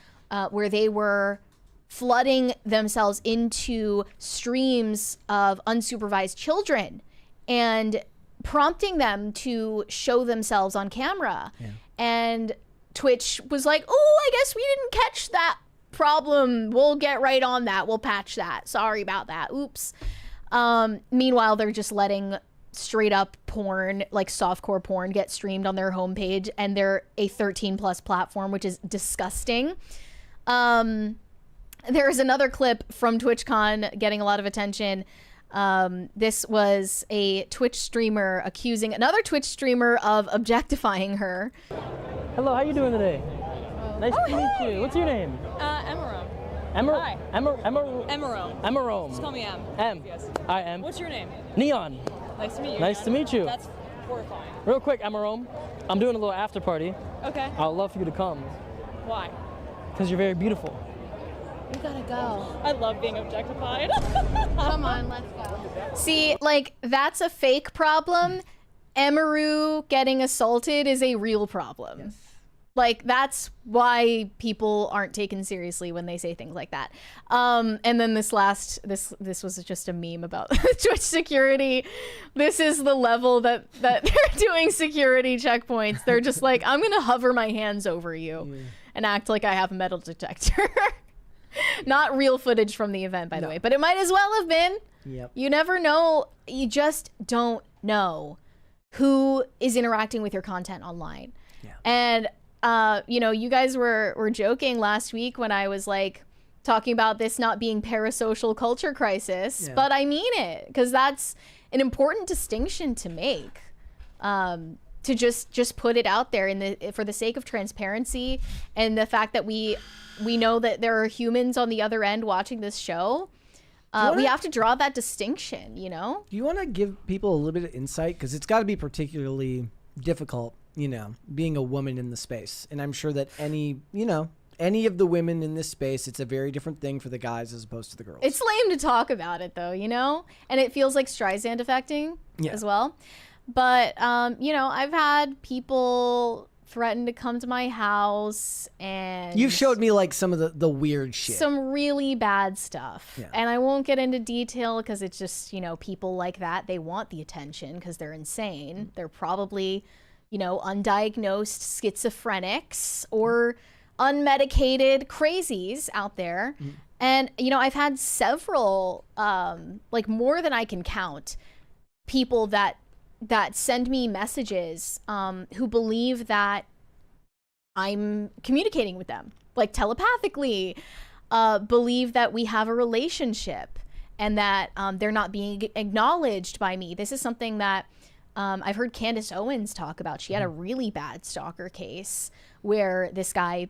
where they were flooding themselves into streams of unsupervised children and prompting them to show themselves on camera. And Twitch was like, oh, I guess we didn't catch that problem. We'll get right on that. We'll patch that. Sorry about that. Oops. Meanwhile, they're just letting straight up porn, like softcore porn, get streamed on their homepage, and they're a 13+ platform, which is disgusting. There's another clip from TwitchCon getting a lot of attention. This was a Twitch streamer accusing another Twitch streamer of objectifying her. Hello, how you doing today? Nice to meet you. What's your name? Emerome. Hi. Emerome. Emerome. Just call me Em. Em. Yes. I am. What's your name? Neon. Nice to meet you. Nice to meet you. That's horrifying. Real quick, Emerome. I'm doing a little after party. Okay. I would love for you to come. Why? Because you're very beautiful. We gotta go. I love being objectified. Come on, let's go. See, like, that's a fake problem. Emeru getting assaulted is a real problem. Yes. Like, that's why people aren't taken seriously when they say things like that. And then this was just a meme about Twitch security. This is the level that they're doing security checkpoints. They're just like, I'm gonna hover my hands over you and act like I have a metal detector. Not real footage from the event, by the way, but it might as well have been. Yep. You never know. You just don't know who is interacting with your content online. Yeah. And you know, you guys were joking last week when I was like talking about this not being parasocial culture crisis, but I mean it, because that's an important distinction to make. To just put it out there for the sake of transparency and the fact that we know that there are humans on the other end watching this show. We have to draw that distinction, you know? Do you want to give people a little bit of insight? Because it's got to be particularly difficult, you know, being a woman in the space. And I'm sure that any of the women in this space, it's a very different thing for the guys as opposed to the girls. It's lame to talk about it, though, you know? And it feels like Streisand affecting as well. But, you know, I've had people threaten to come to my house, and you've showed me like some of the weird shit, some really bad stuff. And I won't get into detail because it's just, you know, people like that, they want the attention because they're insane. They're probably, you know, undiagnosed schizophrenics or unmedicated crazies out there. And, you know, I've had several, like more than I can count, people that send me messages who believe that I'm communicating with them, like telepathically, believe that we have a relationship and that they're not being acknowledged by me. This is something that I've heard Candace Owens talk about. She had a really bad stalker case where this guy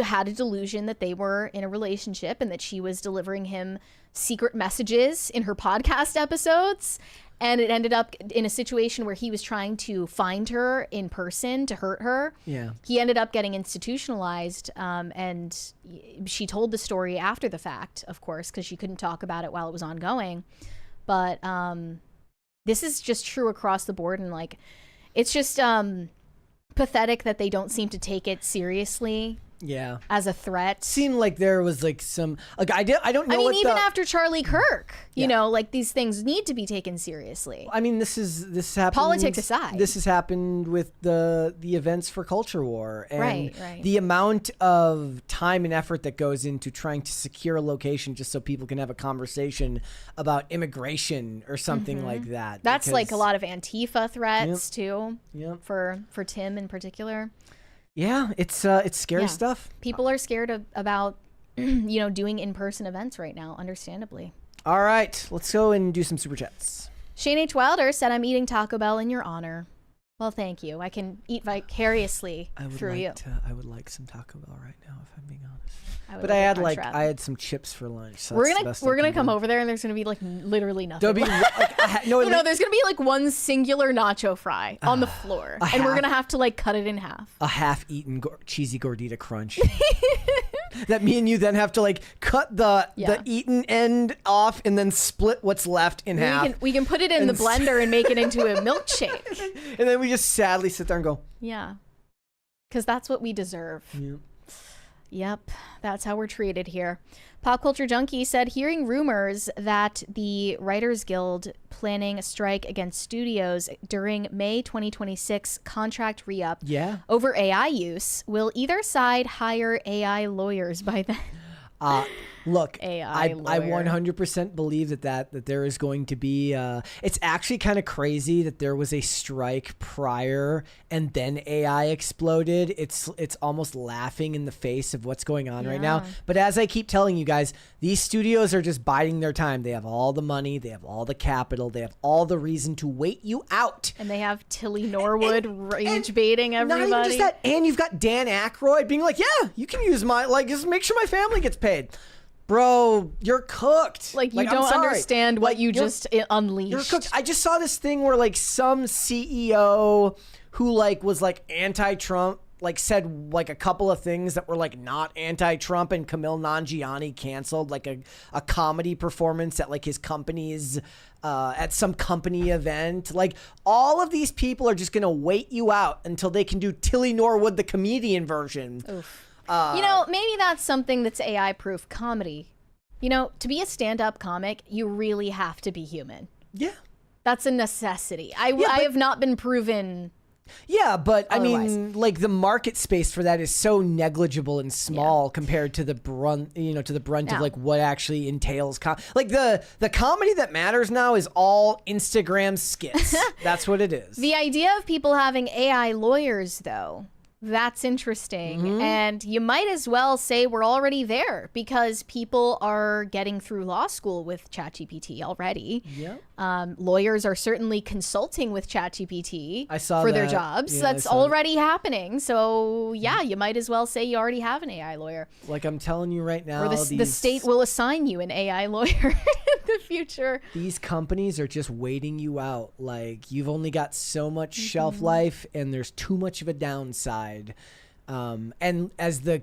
had a delusion that they were in a relationship and that she was delivering him secret messages in her podcast episodes. And it ended up in a situation where he was trying to find her in person to hurt her. Yeah. He ended up getting institutionalized, and she told the story after the fact, of course, because she couldn't talk about it while it was ongoing. But this is just true across the board, and like, it's just pathetic that they don't seem to take it seriously. Yeah. As a threat. Seemed like there was like some, like I don't know. I mean, even after Charlie Kirk, you know, like these things need to be taken seriously. I mean, this happened. Politics aside, this has happened with the events for Culture War, and right. the amount of time and effort that goes into trying to secure a location just so people can have a conversation about immigration or something like that. That's like a lot of Antifa threats too. Yeah. For Tim in particular. Yeah, it's scary stuff. People are scared about, you know, doing in-person events right now, understandably. All right, let's go and do some super chats. Shane H. Wilder said, "I'm eating Taco Bell in your honor." Well, thank you. I can eat vicariously through you. I would like some Taco Bell right now, if I'm being honest. would But like a I had some chips for lunch. So we're that's the gonna best we're I gonna can come do. over there and there's gonna be like literally nothing. There'll be left. no, there's gonna be like one singular nacho fry on the floor, and we're gonna have to like cut it in half. A half-eaten cheesy gordita crunch. That me and you then have to like cut the eaten end off and then split what's left in half. We can put it in the blender and make it into a milkshake. And then we just sadly sit there and go, yeah, because that's what we deserve. Yep, that's how we're treated here. Pop Culture Junkie said, hearing rumors that the Writers Guild planning a strike against studios during May 2026 contract re-up over AI use. Will either side hire AI lawyers by then? Look, AI I lawyer. 100% believe that there is going to be. It's actually kind of crazy that there was a strike prior and then AI exploded. It's almost laughing in the face of what's going on right now. But as I keep telling you guys, these studios are just biding their time. They have all the money, they have all the capital, they have all the reason to wait you out. And they have Tilly Norwood rage baiting everybody. Not even just that, and you've got Dan Aykroyd being like, "Yeah, you can use my just make sure my family gets paid." Bro, you're cooked. Like you don't understand what you just unleashed. You're cooked. I just saw this thing where like some CEO who like was like anti-Trump like said like a couple of things that were like not anti-Trump, and Kumail Nanjiani canceled like a comedy performance at like his company's at some company event. Like all of these people are just gonna wait you out until they can do Tilly Norwood the comedian version. Oof. Maybe that's something that's AI proof comedy. To be a stand-up comic, you really have to be human. Yeah. That's a necessity. I have not been proven. Yeah, but otherwise. I mean, like the market space for that is so negligible and small compared to the brunt, of like what actually entails. Like the comedy that matters now is all Instagram skits. That's what it is. The idea of people having AI lawyers, though, that's interesting. And you might as well say we're already there because people are getting through law school with ChatGPT already. Lawyers are certainly consulting with ChatGPT for their jobs. That's already happening. So you might as well say you already have an AI lawyer. Like I'm telling you right now, or the state will assign you an AI lawyer in the future. These companies are just waiting you out. Like you've only got so much shelf life and there's too much of a downside. And as the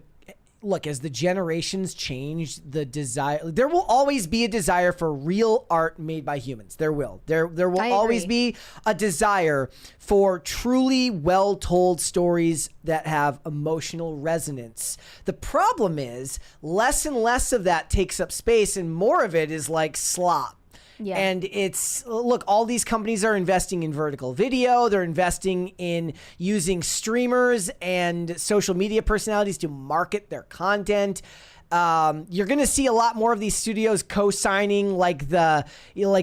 generations change, there will always be a desire for real art made by humans. There will always be a desire for truly well-told stories that have emotional resonance. The problem is less and less of that takes up space and more of it is like slop. Yeah. And all these companies are investing in vertical video. They're investing in using streamers and social media personalities to market their content. You're going to see a lot more of these studios co-signing like the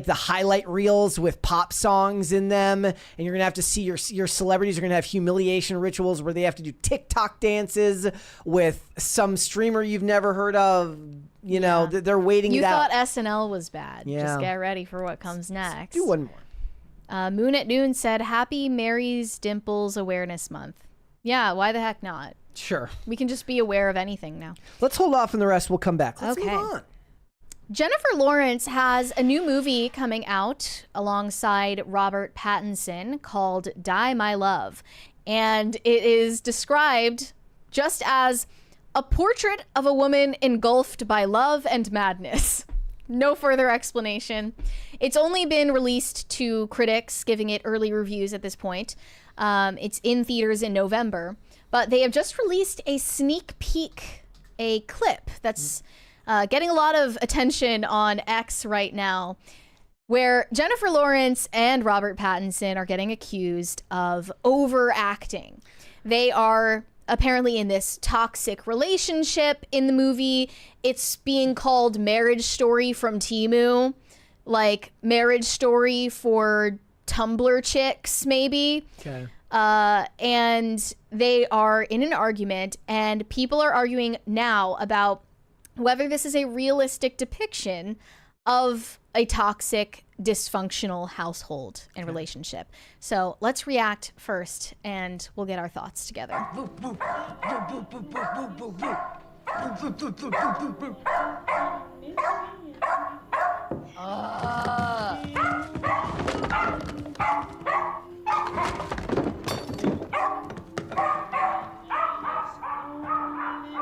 highlight reels with pop songs in them. And you're going to have to see your celebrities are going to have humiliation rituals where they have to do TikTok dances with some streamer you've never heard of. They're waiting it out. You thought SNL was bad. Yeah. Just get ready for what comes next. Do one more. Moon at Noon said, Happy Mary's Dimples Awareness Month. Yeah, why the heck not? Sure. We can just be aware of anything now. Let's hold off and the rest will come back. Let's move on. Jennifer Lawrence has a new movie coming out alongside Robert Pattinson called Die My Love. And it is described just as a portrait of a woman engulfed by love and madness. No further explanation. It's only been released to critics, giving it early reviews at this point. It's in theaters in November. But they have just released a sneak peek, a clip that's getting a lot of attention on X right now, where Jennifer Lawrence and Robert Pattinson are getting accused of overacting. They are apparently in this toxic relationship in the movie. It's being called Marriage Story from Temu, like Marriage Story for Tumblr chicks, maybe. Okay. And they are in an argument, and people are arguing now about whether this is a realistic depiction of a toxic dysfunctional household and relationship. So let's react first, and we'll get our thoughts together.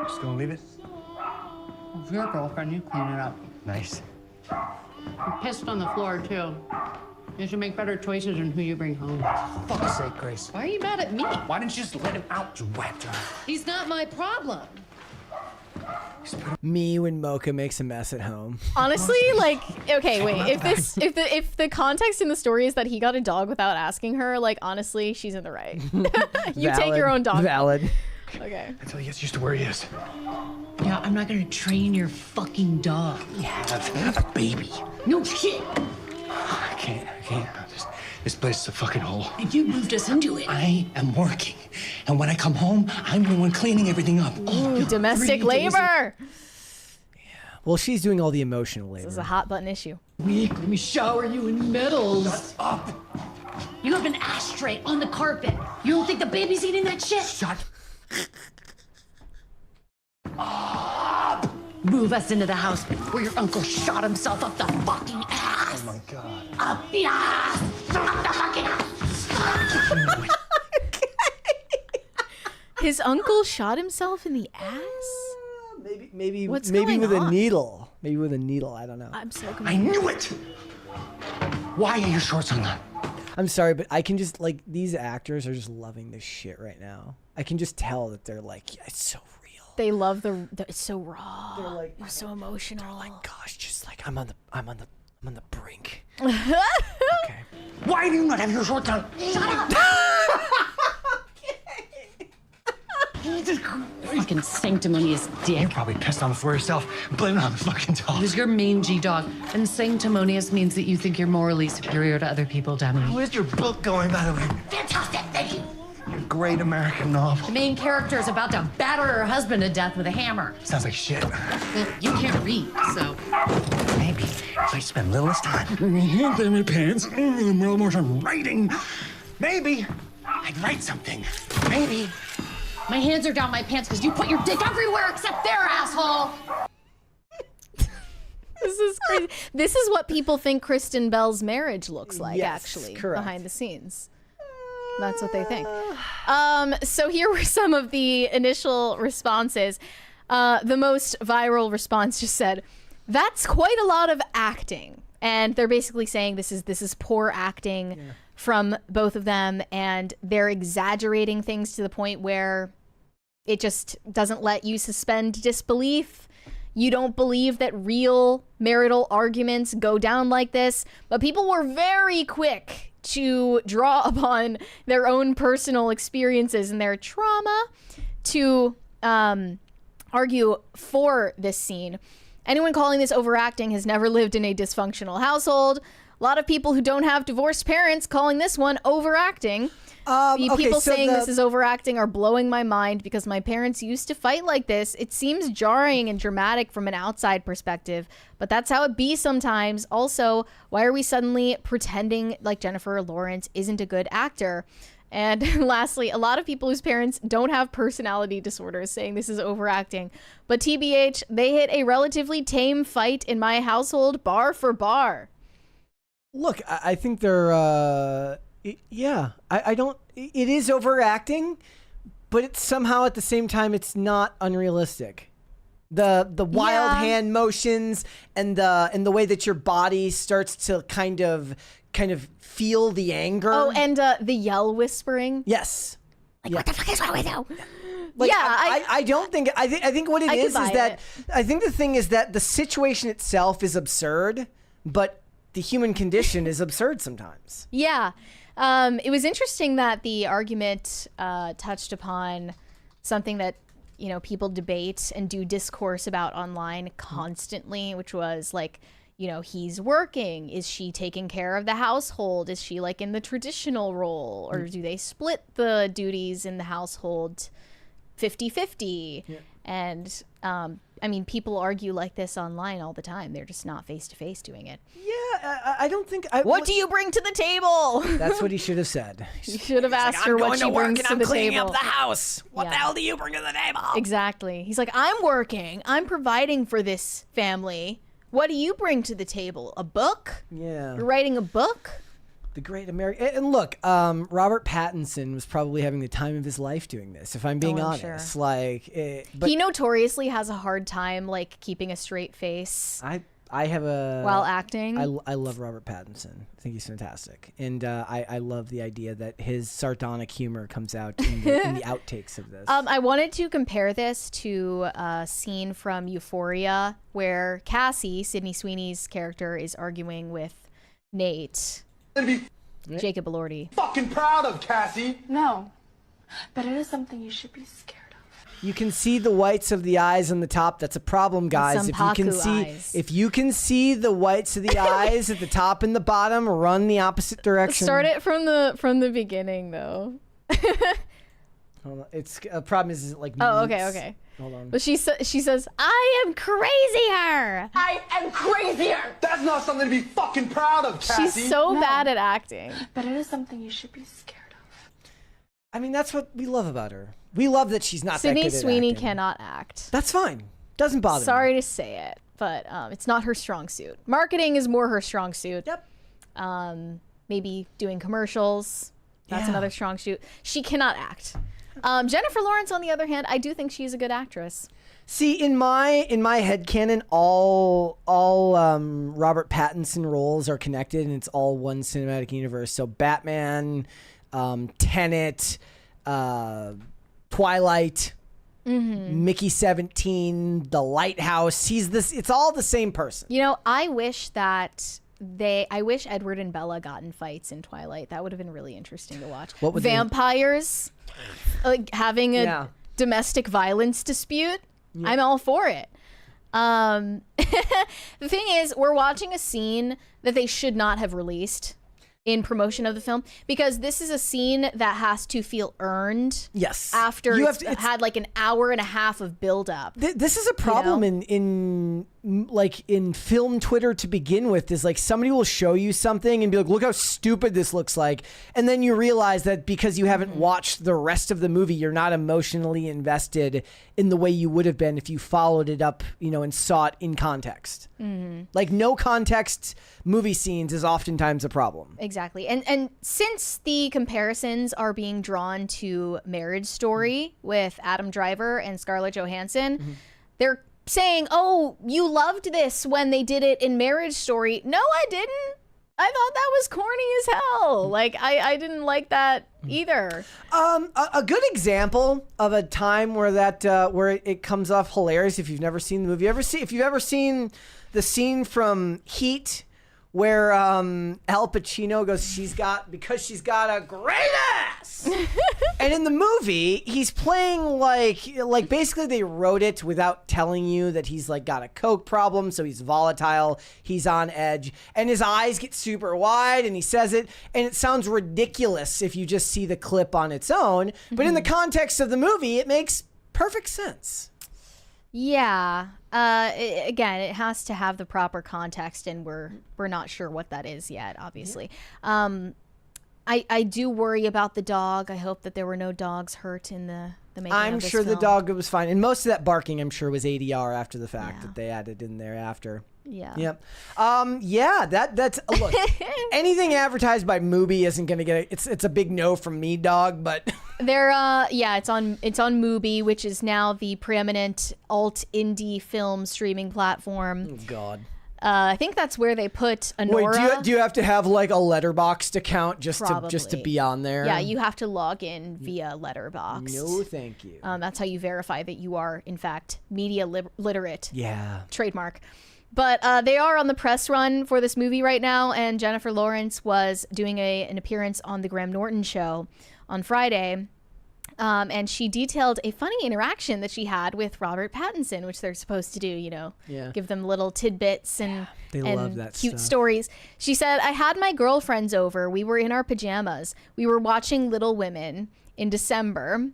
Just gonna leave it? If you're a girlfriend, you clean it up. Nice. You pissed on the floor, too. You should make better choices in who you bring home. For fuck's sake, Grace. Why are you mad at me? Why didn't you just let him out, you wet? He's not my problem. Me when Mocha makes a mess at home. Honestly, like, okay, wait. If the context in the story is that he got a dog without asking her, like, honestly, she's in the right. You take your own dog. Valid. Okay. Until he gets used to where he is. Yeah, I'm not gonna train your fucking dog. You have a baby. No shit. I can't. This place is a fucking hole. And you moved us into it. I am working. And when I come home, I'm the one cleaning everything up. Ooh, domestic labor. Well, she's doing all the emotional labor. This is a hot button issue. Weak, let me shower you in medals. Shut up. You have an ashtray on the carpet. You don't think the baby's eating that shit? Shut Move us into the house where your uncle shot himself up the fucking ass. Oh my God. Up the ass. Up the fucking ass. His uncle shot himself in the ass? Maybe What's maybe going with on? a needle. Maybe with a needle. I don't know. I'm so confused. I knew it. Why are your shorts undone? I'm sorry, but I can just like these actors are just loving this shit right now. I can just tell that they're like, yeah, it's so real. They love the it's so raw. They're like, it's so emotional. They're like, gosh, just like I'm on the brink. Okay. Why do you not have your shorts on? Shut up. Fucking sanctimonious dick. You're probably pissed on the floor yourself. Blame it on the fucking dog. Who's your mangy dog? And sanctimonious means that you think you're morally superior to other people, dummy. Where's your book going, by the way? Fantastic, thank you. Your great American novel. The main character is about to batter her husband to death with a hammer. Sounds like shit. Well, you can't read, so. Maybe if I spend a little less time in my pants, a little more time writing, maybe I'd write something. Maybe. My hands are down my pants because you put your dick everywhere except there, asshole! This is crazy. This is what people think Kristen Bell's marriage looks like, Yes, actually, correct. behind the scenes. That's what they think. So here were some of the initial responses. The most viral response just said, "That's quite a lot of acting," and they're basically saying this is poor acting from both of them, and they're exaggerating things to the point where it just doesn't let you suspend disbelief. You don't believe that real marital arguments go down like this, but people were very quick to draw upon their own personal experiences and their trauma to argue for this scene. Anyone calling this overacting has never lived in a dysfunctional household. A lot of people who don't have divorced parents calling this one overacting. The people saying this is overacting are blowing my mind because my parents used to fight like this. It seems jarring and dramatic from an outside perspective, but that's how it be sometimes. Also, why are we suddenly pretending like Jennifer Lawrence isn't a good actor? And lastly, a lot of people whose parents don't have personality disorders saying this is overacting. But TBH, they hit a relatively tame fight in my household, bar for bar. Look, I think they're, yeah, I don't, it is overacting, but it's somehow at the same time, it's not unrealistic. The wild hand motions and the way that your body starts to kind of feel the anger. Oh, and the yell whispering. Yes. Like, what the fuck is wrong with you? Like, yeah, I don't think, I think what it is that, I think the thing is that the situation itself is absurd, but the human condition is absurd sometimes. Yeah. It was interesting that the argument touched upon something that, you know, people debate and do discourse about online constantly, which was like, you know, he's working. Is she taking care of the household? Is she like in the traditional role? Or do they split the duties in the household 50-50? Yeah. And I mean, people argue like this online all the time. They're just not face-to-face doing it. Yeah, I don't think. What do you bring to the table? That's what he should have said. You should have asked her what she brings to the table. cleaning up the house. What the hell do you bring to the table? Exactly. He's like, I'm working. I'm providing for this family. What do you bring to the table? A book? Yeah. You're writing a book? The Great American. And look, Robert Pattinson was probably having the time of his life doing this. If I'm being honest, sure. like, but He notoriously has a hard time like keeping a straight face. I have a while acting. I love Robert Pattinson. I think he's fantastic, and I love the idea that his sardonic humor comes out in the outtakes of this. I wanted to compare this to a scene from Euphoria where Cassie, Sydney Sweeney's character, is arguing with Nate. Jacob Elordi. Fucking proud of, Cassie. No, but it is something you should be scared of. You can see the whites of the eyes on the top. That's a problem, guys. If you can see the whites of the eyes at the top and the bottom, run the opposite direction. Start it from the beginning, though. Hold on. It's a problem is it like Oh, meets- okay. Hold on. But she says, I am crazier. I am crazier. That's not something to be fucking proud of, Cassie. She's so bad at acting. But it is something you should be scared of. I mean, that's what we love about her. We love that she's not Sydney that good at Sweeney acting. cannot act. That's fine. Doesn't bother me. Sorry to say it, but it's not her strong suit. Marketing is more her strong suit. Yep. Maybe doing commercials. That's Yeah. another strong suit. She cannot act. Jennifer Lawrence, on the other hand, I do think she's a good actress. See, in my headcanon, all Robert Pattinson roles are connected, and it's all one cinematic universe. So Batman, Tenet, Twilight, Mickey 17, The Lighthouse. It's all the same person. You know, I wish Edward and Bella got in fights in Twilight. That would have been really interesting to watch. What would Vampires like having a domestic violence dispute. Yeah. I'm all for it. The thing is, we're watching a scene that they should not have released in promotion of the film, because this is a scene that has to feel earned. Yes. After it's had like an hour and a half of build up. This is a problem in film Twitter to begin with. Is like somebody will show you something and be like, look how stupid this looks like. And then you realize that because you haven't watched the rest of the movie, you're not emotionally invested in the way you would have been if you followed it up, and saw it in context. Like no context movie scenes is oftentimes a problem. Exactly. And since the comparisons are being drawn to Marriage Story with Adam Driver and Scarlett Johansson, they're saying, oh, you loved this when they did it in Marriage Story. No, I didn't. I thought that was corny as hell. Like, I didn't like that either. A good example of a time where it comes off hilarious, if you've never seen the movie, if you've ever seen the scene from Heat where Al Pacino goes, because she's got a great ass. And in the movie, he's playing like basically they wrote it without telling you that he's like got a coke problem, so he's volatile, he's on edge, and his eyes get super wide, and he says it, and it sounds ridiculous if you just see the clip on its own, but in the context of the movie, it makes perfect sense. Yeah. Again, it has to have the proper context, and we're not sure what that is yet, obviously. I do worry about the dog. I hope that there were no dogs hurt in the making I'm of this sure the film. dog was fine. And most of that barking, I'm sure, was ADR after the fact that they added in there after. Yeah. Yep. That's look. Anything advertised by Mubi isn't gonna get it's a big no from me, dog. But it's on Mubi, which is now the preeminent alt indie film streaming platform. Oh God. I think that's where they put Anora. Wait, do you have to have like a Letterboxd account just to be on there? Yeah, you have to log in via Letterboxd. No, thank you. That's how you verify that you are in fact media literate. Yeah. Trademark. But they are on the press run for this movie right now, and Jennifer Lawrence was doing an appearance on the Graham Norton show on Friday. And she detailed a funny interaction that she had with Robert Pattinson, which they're supposed to do, give them little tidbits and love that cute stuff. stories. She said, I had my girlfriends over. We were in our pajamas. We were watching Little Women in December.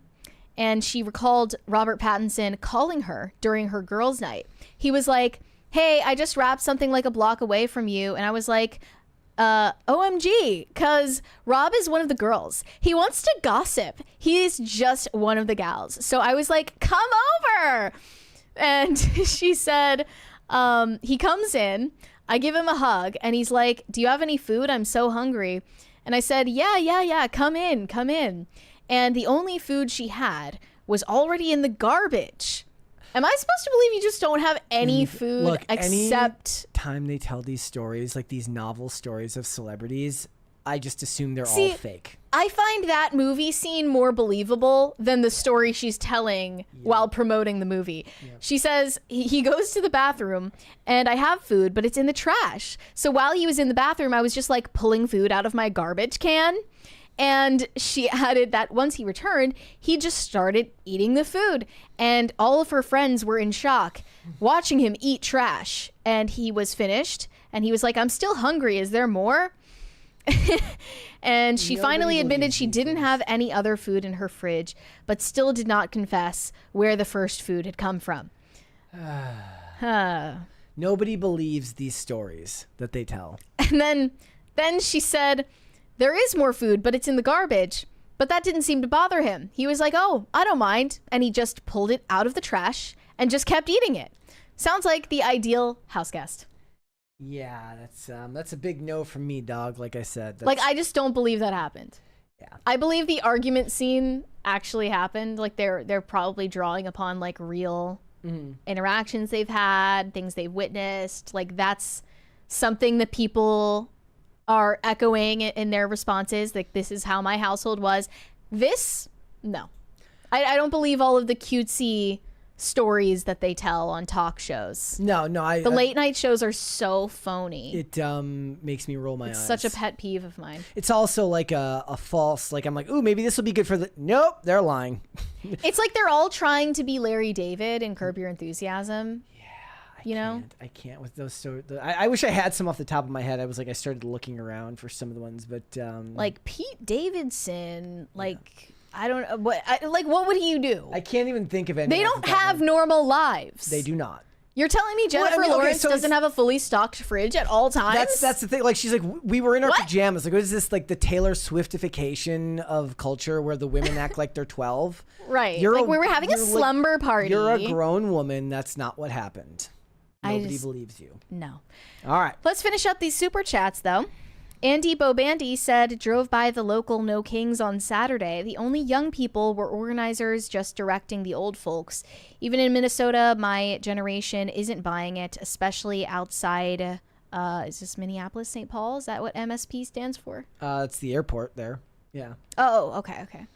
And she recalled Robert Pattinson calling her during her girls' night. He was like, hey, I just wrapped something like a block away from you. And I was like, OMG, because Rob is one of the girls. He wants to gossip. He's just one of the gals. So I was like, come over. And she said, he comes in, I give him a hug, and he's like, do you have any food? I'm so hungry. And I said, yeah, come in. And the only food she had was already in the garbage. Am I supposed to believe you just don't have any food except... Any time they tell these stories, like these novel stories of celebrities, I just assume they're all fake. I find that movie scene more believable than the story she's telling while promoting the movie. She says he goes to the bathroom and I have food, but it's in the trash. So while he was in the bathroom, I was just like pulling food out of my garbage can. And she added that once he returned, he just started eating the food. And all of her friends were in shock watching him eat trash. And he was finished. And he was like, I'm still hungry. Is there more? And she finally admitted she didn't have any other food in her fridge, but still did not confess where the first food had come from. Nobody believes these stories that they tell. And then she said, there is more food, but it's in the garbage. But that didn't seem to bother him. He was like, oh, I don't mind. And he just pulled it out of the trash and just kept eating it. Sounds like the ideal house guest. Yeah, that's a big no from me, dog. Like I said. Like, I just don't believe that happened. Yeah. I believe the argument scene actually happened. Like, they're probably drawing upon, like, real interactions they've had, things they've witnessed. Like, that's something that people are echoing in their responses. Like, this is how my household was. This, no. I don't believe all of the cutesy stories that they tell on talk shows. No. The late night shows are so phony. It makes me roll my eyes. It's such a pet peeve of mine. It's also like a false, like I'm like, ooh, maybe this will be good for the... Nope, they're lying. It's like they're all trying to be Larry David and Curb Your Enthusiasm. I can't with those stories. I wish I had some off the top of my head. I started looking around for some of the ones, but like Pete Davidson, like I don't know what would he do? I can't even think of any. They don't have normal lives. They do not. You're telling me Jennifer Lawrence doesn't have a fully stocked fridge at all times? That's the thing. Like, she's like, we were in our pajamas. Like, what is this, like the Taylor Swiftification of culture where the women act like they're 12? Right. We were having a slumber party. You're a grown woman. That's not what happened. Nobody believes you. No. All right. Let's finish up these super chats, though. Andy Bobandy said, drove by the local No Kings on Saturday. The only young people were organizers just directing the old folks. Even in Minnesota, my generation isn't buying it, especially outside. Is this Minneapolis, St. Paul? Is that what MSP stands for? It's the airport there. Yeah. Oh, okay.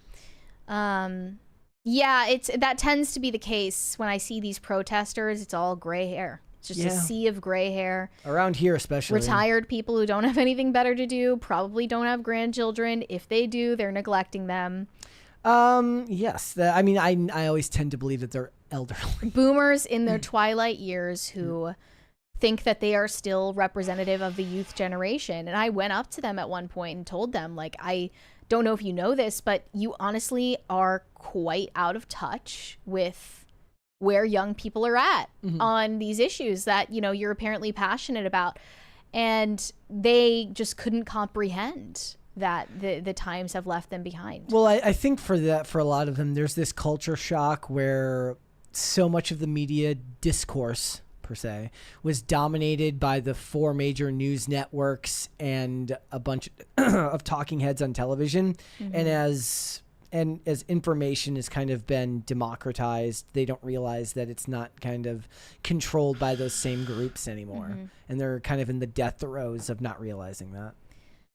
Yeah, that tends to be the case when I see these protesters. It's all gray hair. It's just a sea of gray hair. Around here, especially. Retired people who don't have anything better to do, probably don't have grandchildren. If they do, they're neglecting them. Yes. I always tend to believe that they're elderly. Boomers in their twilight years who think that they are still representative of the youth generation. And I went up to them at one point and told them, like, I don't know if you know this, but you honestly are quite out of touch with where young people are at on these issues that, you're apparently passionate about. And they just couldn't comprehend that the times have left them behind. Well, I think for a lot of them, there's this culture shock where so much of the media discourse, per se, was dominated by the 4 major news networks and a bunch of talking heads on television. And as information has kind of been democratized, they don't realize that it's not kind of controlled by those same groups anymore. And they're kind of in the death throes of not realizing that.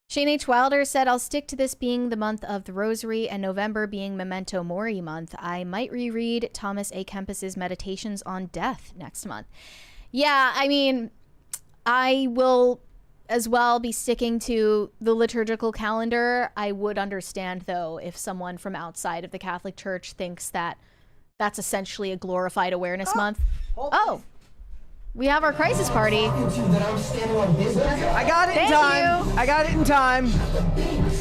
Shane H. Wilder said, I'll stick to this being the month of the Rosary and November being Memento Mori month. I might reread Thomas A. Kempis's Meditations on Death next month. Yeah, I will as well be sticking to the liturgical calendar. I would understand, though, if someone from outside of the Catholic Church thinks that that's essentially a glorified awareness month. Oh, we have our crisis party. I got it in time. I got it in time.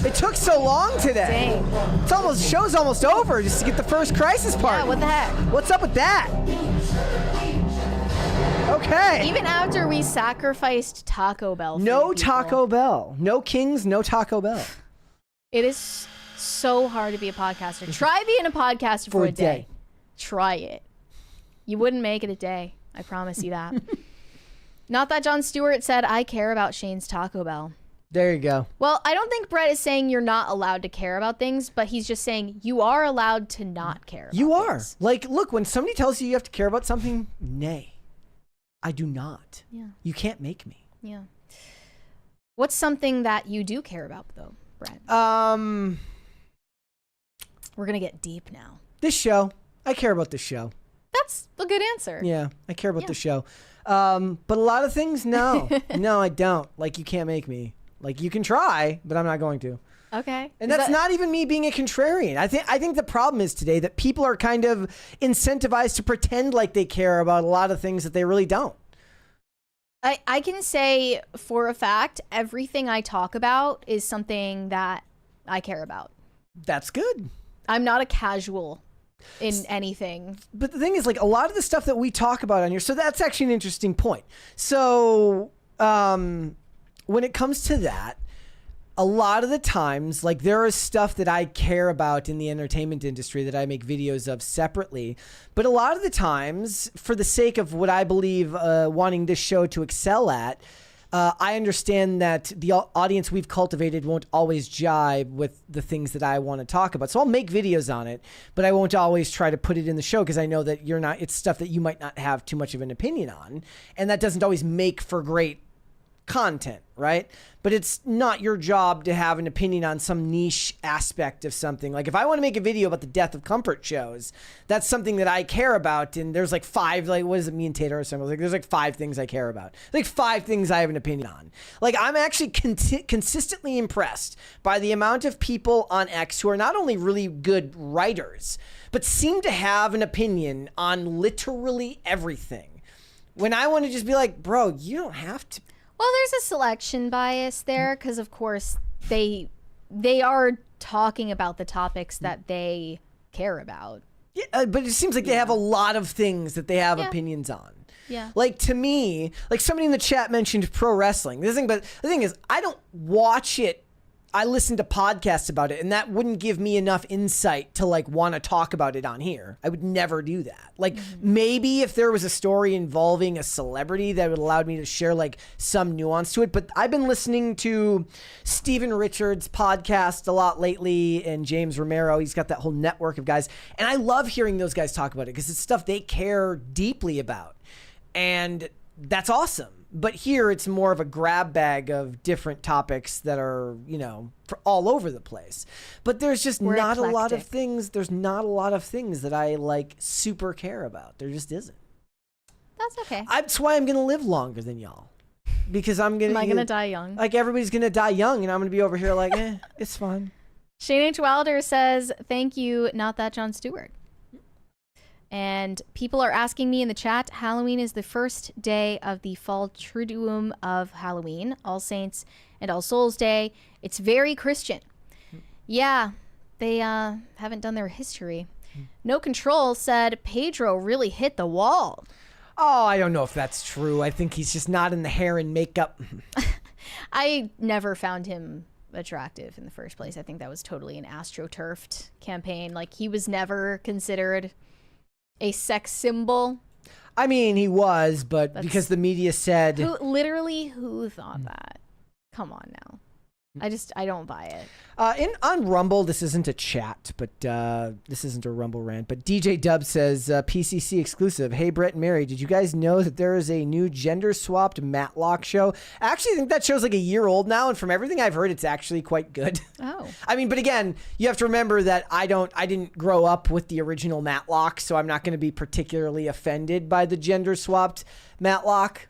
It took so long today. Dang. Show's almost over just to get the first crisis party. Yeah, what the heck? What's up with that? Okay. Even after we sacrificed Taco Bell. For No you people. Taco Bell. No Kings, no Taco Bell. It is so hard to be a podcaster. Try being a podcaster for a day. Try it. You wouldn't make it a day. I promise you that. Not that Jon Stewart said, I care about Shane's Taco Bell. There you go. Well, I don't think Brett is saying you're not allowed to care about things, but he's just saying you are allowed to not care about You are. things. Like, look, when somebody tells you have to care about something, nay. I do not. Yeah. You can't make me. Yeah. What's something that you do care about, though, Brett? We're going to get deep now. This show. I care about the show. That's a good answer. Yeah, I care about the show. But a lot of things, no. No, I don't. Like, you can't make me. Like, you can try, but I'm not going to. Okay. And that's not even me being a contrarian. I think the problem is today that people are kind of incentivized to pretend like they care about a lot of things that they really don't. I can say for a fact, everything I talk about is something that I care about. That's good. I'm not a casual in anything. But the thing is, like, a lot of the stuff that we talk about on here, so that's actually an interesting point. So when it comes to that, a lot of the times, like, there is stuff that I care about in the entertainment industry that I make videos of separately. But a lot of the times, for the sake of what I believe wanting this show to excel at, I understand that the audience we've cultivated won't always jibe with the things that I want to talk about. So I'll make videos on it, but I won't always try to put it in the show because I know that it's stuff that you might not have too much of an opinion on. And that doesn't always make for great content, right? But it's not your job to have an opinion on some niche aspect of something. Like, if I want to make a video about the death of comfort shows, that's something that I care about. And there's like 5, like, what is it, me and Tater or something? Like, there's like 5 things I care about. Like 5 things I have an opinion on. Like, I'm actually consistently impressed by the amount of people on X who are not only really good writers, but seem to have an opinion on literally everything. When I want to just be like, bro, you don't have to. Well, there's a selection bias there because, of course, they are talking about the topics that they care about. Yeah, but it seems like they have a lot of things that they have opinions on. Yeah. Like, to me, like, somebody in the chat mentioned pro wrestling. But the thing is, I don't watch it. I listen to podcasts about it, and that wouldn't give me enough insight to, like, want to talk about it on here. I would never do that. Like, maybe if there was a story involving a celebrity that would allow me to share, like, some nuance to it. But I've been listening to Steven Richards' podcast a lot lately, and James Romero. He's got that whole network of guys. And I love hearing those guys talk about it because it's stuff they care deeply about. And that's awesome. But here it's more of a grab bag of different topics that are, all over the place. But there's just not a lot of things. There's not a lot of things that I like super care about. There just isn't. That's okay. That's why I'm going to live longer than y'all. Because am I going to die young? Like, everybody's going to die young, and I'm going to be over here like, it's fine. Shane H. Wilder says, thank you, not that Jon Stewart. And people are asking me in the chat, Halloween is the first day of the fall Triduum of Halloween, All Saints and All Souls Day. It's very Christian. Yeah, they haven't done their history. No Control said Pedro really hit the wall. Oh, I don't know if that's true. I think he's just not in the hair and makeup. I never found him attractive in the first place. I think that was totally an AstroTurfed campaign. Like, he was never considered a sex symbol. I mean, he was, but because the media said... Who thought that? Come on now. I don't buy it. On Rumble, this isn't a chat, but this isn't a Rumble rant, but DJ Dub says, PCC exclusive. Hey, Brett and Mary, did you guys know that there is a new gender-swapped Matlock show? I actually think that show's like a year old now, and from everything I've heard, it's actually quite good. Oh. I mean, but again, you have to remember that I didn't grow up with the original Matlock, so I'm not going to be particularly offended by the gender-swapped Matlock,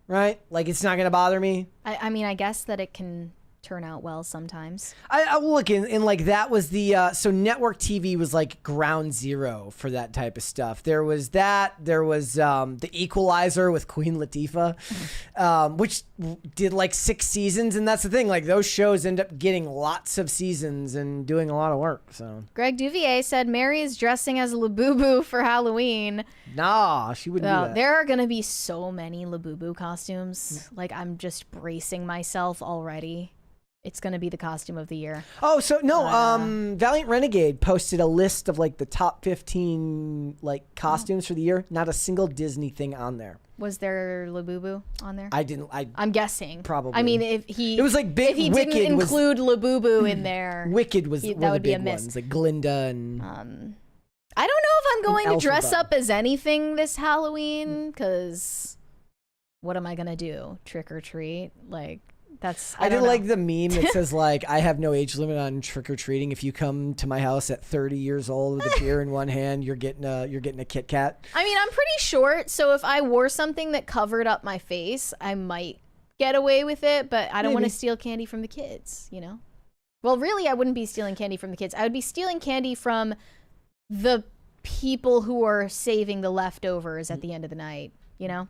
right? Like, it's not going to bother me. I mean, I guess that it can turn out well sometimes. I look in like that was the so network TV was like ground zero for that type of stuff. There was that. There was the Equalizer with Queen Latifah, which did like 6 seasons, and that's the thing. Like those shows end up getting lots of seasons and doing a lot of work. So Greg Duvier said Mary is dressing as Labubu for Halloween. Nah, she wouldn't do that. There are gonna be so many Labubu costumes. Like I'm just bracing myself already. It's going to be the costume of the year. Oh, so no, Valiant Renegade posted a list of like the top 15 like costumes for the year. Not a single Disney thing on there. Was there Labubu on there? I'm guessing. Probably. I mean, if he it was like big, if he Wicked didn't include Labubu in there, Wicked was that were would the be a big miss. ones, like Glinda and. I don't know if I'm going to Elphaba. dress up as anything this Halloween because what am I gonna do? Trick or treat? Like. I did like the meme that says like I have no age limit on trick or treating. If you come to my house at 30 years old with a beer in one hand, you're getting a Kit Kat. I mean, I'm pretty short, so if I wore something that covered up my face, I might get away with it. But I don't want to steal candy from the kids, you know. Well, really, I wouldn't be stealing candy from the kids. I would be stealing candy from the people who are saving the leftovers at the end of the night, you know.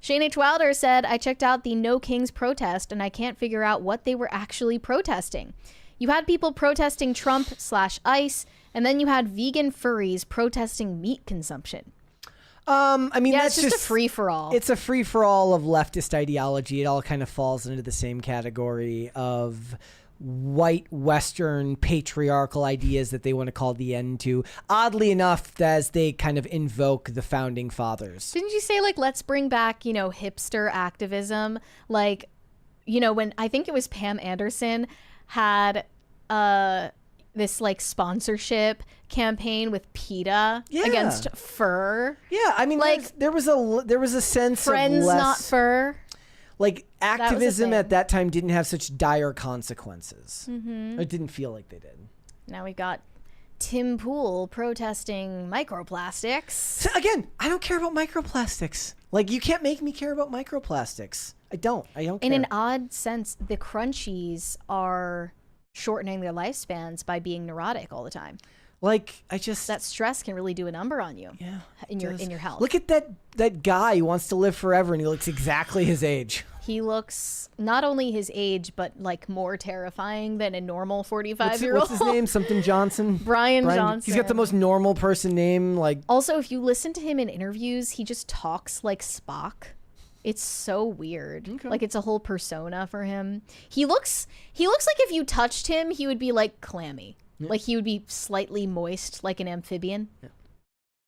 Shane H. Wilder said, I checked out the No Kings protest and I can't figure out what they were actually protesting. You had people protesting Trump/ICE, and then you had vegan furries protesting meat consumption. I mean, that's it's just a free-for-all. It's a free-for-all of leftist ideology. It all kind of falls into the same category of white Western patriarchal ideas that they want to call the end to. Oddly enough, as they kind of invoke the founding fathers. Didn't you say, like, let's bring back, you know, hipster activism? Like, you know, when I think it was Pam Anderson had this, like, sponsorship campaign with PETA against fur. Yeah, I mean, like there was a sense friends, of less, not fur. Like activism at that time didn't have such dire consequences. It didn't feel like they did. Now we got Tim Pool protesting microplastics. So again, I don't care about microplastics. Like you can't make me care about microplastics. I don't care. In an odd sense, the crunchies are shortening their lifespans by being neurotic all the time. Like that stress can really do a number on you. Yeah, in your health. Look at that guy who wants to live forever and he looks exactly his age. He looks not only his age, but like more terrifying than a normal 45-year-old. What's his name? Something Johnson? Brian Johnson. He's got the most normal person name. Like also, if you listen to him in interviews, he just talks like Spock. It's so weird. Okay. Like it's a whole persona for him. He looks like if you touched him, he would be like clammy. Yeah. Like he would be slightly moist, like an amphibian.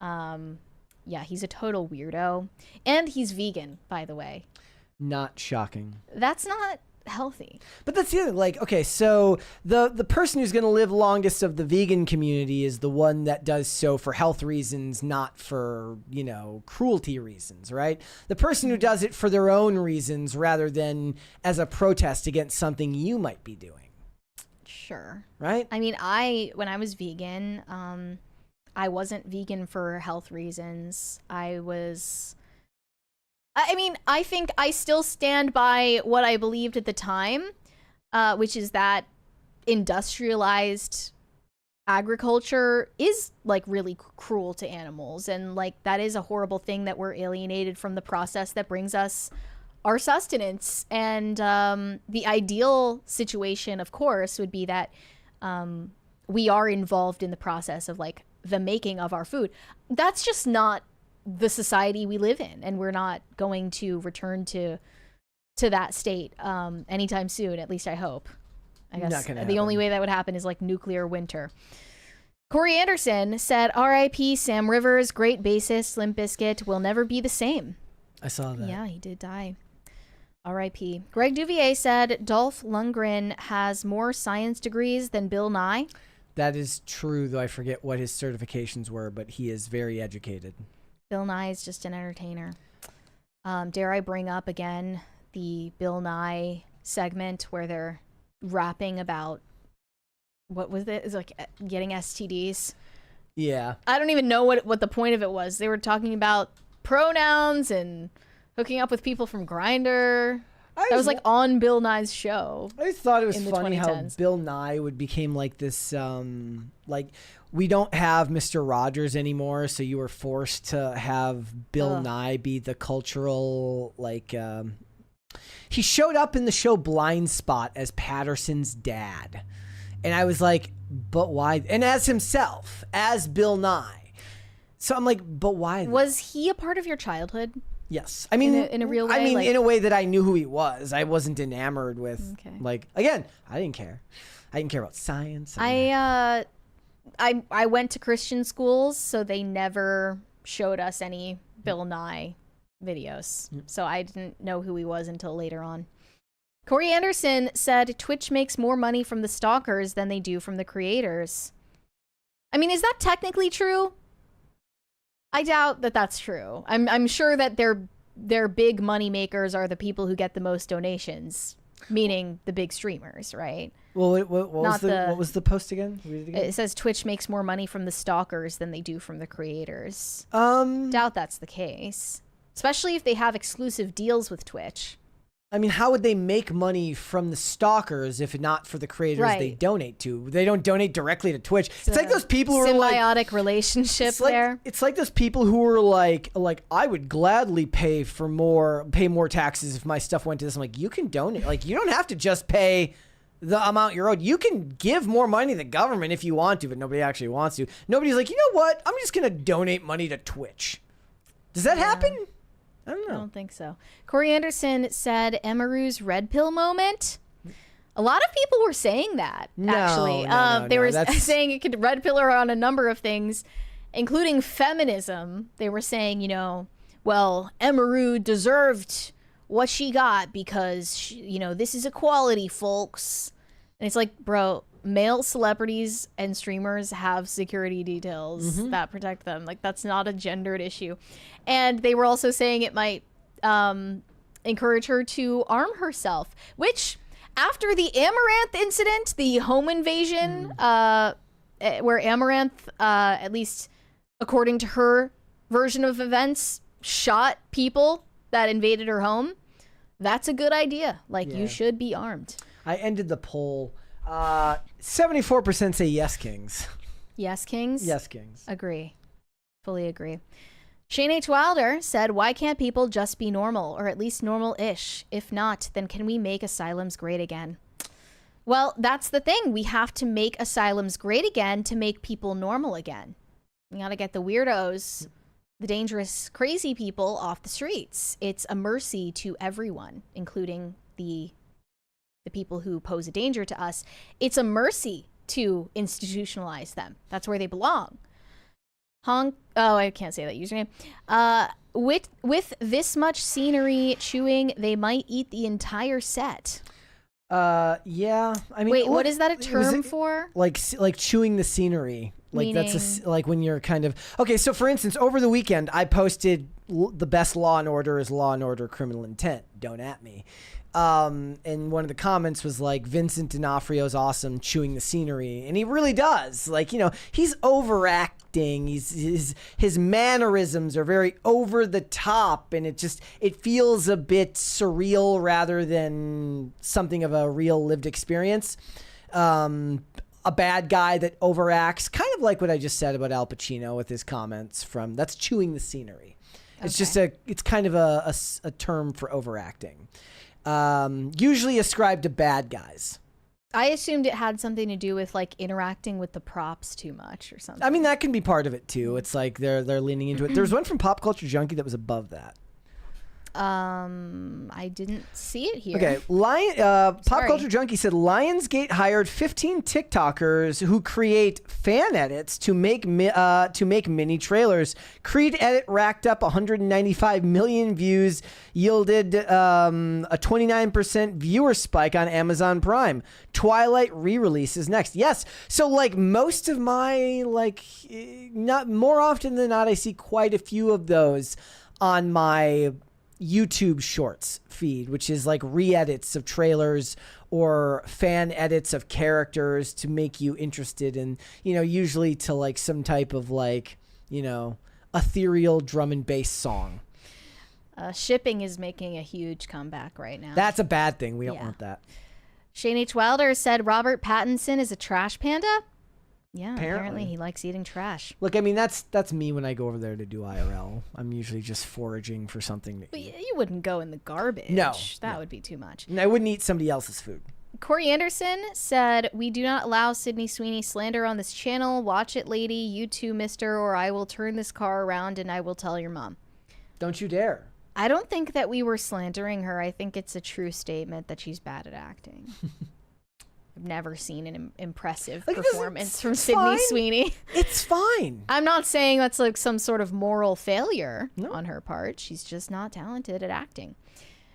Yeah, he's a total weirdo. And he's vegan, by the way. Not shocking. That's not healthy. But that's the other, like, okay, so the person who's going to live longest of the vegan community is the one that does so for health reasons, not for, you know, cruelty reasons, right? The person who does it for their own reasons rather than as a protest against something you might be doing. Sure. Right? I mean, when I was vegan, I wasn't vegan for health reasons. I think I still stand by what I believed at the time, which is that industrialized agriculture is like really cruel to animals. And like that is a horrible thing that we're alienated from the process that brings us our sustenance. And the ideal situation, of course, would be that we are involved in the process of like the making of our food. That's just not the society we live in, and we're not going to return to that state anytime soon. At least I hope. I guess the only way that would happen is like nuclear winter. Corey Anderson said, "R.I.P. Sam Rivers, great bassist. Limp Bizkit will never be the same." I saw that. Yeah, he did die. R.I.P. Greg Duvier said Dolph Lundgren has more science degrees than Bill Nye. That is true, though I forget what his certifications were, but he is very educated. Bill Nye is just an entertainer. Dare I bring up again the Bill Nye segment where they're rapping about, what was it? It's like getting STDs. Yeah. I don't even know what the point of it was. They were talking about pronouns and hooking up with people from Grindr. That was like on Bill Nye's show. I thought it was in the funny how 2010s. Bill Nye became like this, like we don't have Mr. Rogers anymore, so you were forced to have Bill Nye be the cultural, like, he showed up in the show Blind Spot as Patterson's dad. And I was like, but why? And as himself, as Bill Nye. So I'm like, but why? Was he a part of your childhood? Yes. I mean, in a real way? I mean, like, in a way that I knew who he was. I wasn't enamored with, like, again, I didn't care. I didn't care about science. I went to Christian schools, so they never showed us any Bill Nye videos. So I didn't know who he was until later on. Corey Anderson said Twitch makes more money from the stalkers than they do from the creators. I mean, is that technically true? I doubt that that's true. I'm sure that their big money makers are the people who get the most donations, meaning the big streamers, right? Well, what was the post again? Read it again. It says Twitch makes more money from the stalkers than they do from the creators. Doubt that's the case, especially if they have exclusive deals with Twitch. I mean, how would they make money from the stalkers if not for the creators they donate to? They don't donate directly to Twitch. It's like those people who are like symbiotic relationship there. It's like those people who are like I would gladly pay more taxes if my stuff went to this. I'm like, you can donate. Like, you don't have to just pay the amount you're owed. You can give more money to the government if you want to, but nobody actually wants to. Nobody's like, you know what? I'm just gonna donate money to Twitch. Does that happen? I don't know. I don't think so. Corey Anderson said Emaru's red pill moment. A lot of people were saying that, actually. They were saying it could red pill her on a number of things, including feminism. They were saying, well, Emaru deserved what she got because, this is equality, folks. And it's like, bro, male celebrities and streamers have security details that protect them. Like, that's not a gendered issue. And they were also saying it might encourage her to arm herself, which after the Amaranth incident, the home invasion, where Amaranth, at least according to her version of events, shot people that invaded her home, that's a good idea. Like, you should be armed. I ended the poll. 74% say yes, Kings. Yes, Kings? Yes, Kings. Agree. Fully agree. Shane H. Wilder said, why can't people just be normal, or at least normal-ish? If not, then can we make asylums great again? Well, that's the thing. We have to make asylums great again to make people normal again. We gotta get the weirdos, the dangerous, crazy people off the streets. It's a mercy to everyone, including the people who pose a danger to us. It's a mercy to institutionalize them. That's where they belong. Oh, I can't say that username. With this much scenery chewing, they might eat the entire set. Yeah. I mean, wait, what is that a term for? Like chewing the scenery. Like Meaning? that's like when you're kind of okay. So for instance, over the weekend, I posted the best Law and Order is Law and Order Criminal Intent. Don't at me. And one of the comments was like, Vincent D'Onofrio's awesome chewing the scenery, and he really does. Like, he's overacting. His mannerisms are very over the top, and it feels a bit surreal rather than something of a real lived experience. A bad guy that overacts, kind of like what I just said about Al Pacino with his comments that's chewing the scenery. It's just it's kind of a term for overacting. Usually ascribed to bad guys. I assumed it had something to do with like interacting with the props too much or something. I mean, that can be part of it too. It's like they're leaning into it. There's one from Pop Culture Junkie that was above that. I didn't see it here. Okay, Pop Culture Junkie said Lionsgate hired 15 TikTokers who create fan edits to make mini trailers. Creed edit racked up 195 million views, yielded a 29% viewer spike on Amazon Prime. Twilight re-release is next. Yes, so like most of my not more often than not, I see quite a few of those on my YouTube Shorts feed, which is like re-edits of trailers or fan edits of characters to make you interested in, usually to like some type of ethereal drum and bass song. Shipping is making a huge comeback right now. That's a bad thing. We don't want that. Shane H. Wilder said Robert Pattinson is a trash panda. Yeah, apparently he likes eating trash. Look, I mean, that's me when I go over there to do IRL. I'm usually just foraging for something to eat. You wouldn't go in the garbage. No. That would be too much. And I wouldn't eat somebody else's food. Corey Anderson said, we do not allow Sydney Sweeney slander on this channel. Watch it, lady. You too, mister, or I will turn this car around and I will tell your mom. Don't you dare. I don't think that we were slandering her. I think it's a true statement that she's bad at acting. I've never seen an impressive performance from Sydney Sweeney. It's fine. I'm not saying that's like some sort of moral failure on her part. She's just not talented at acting.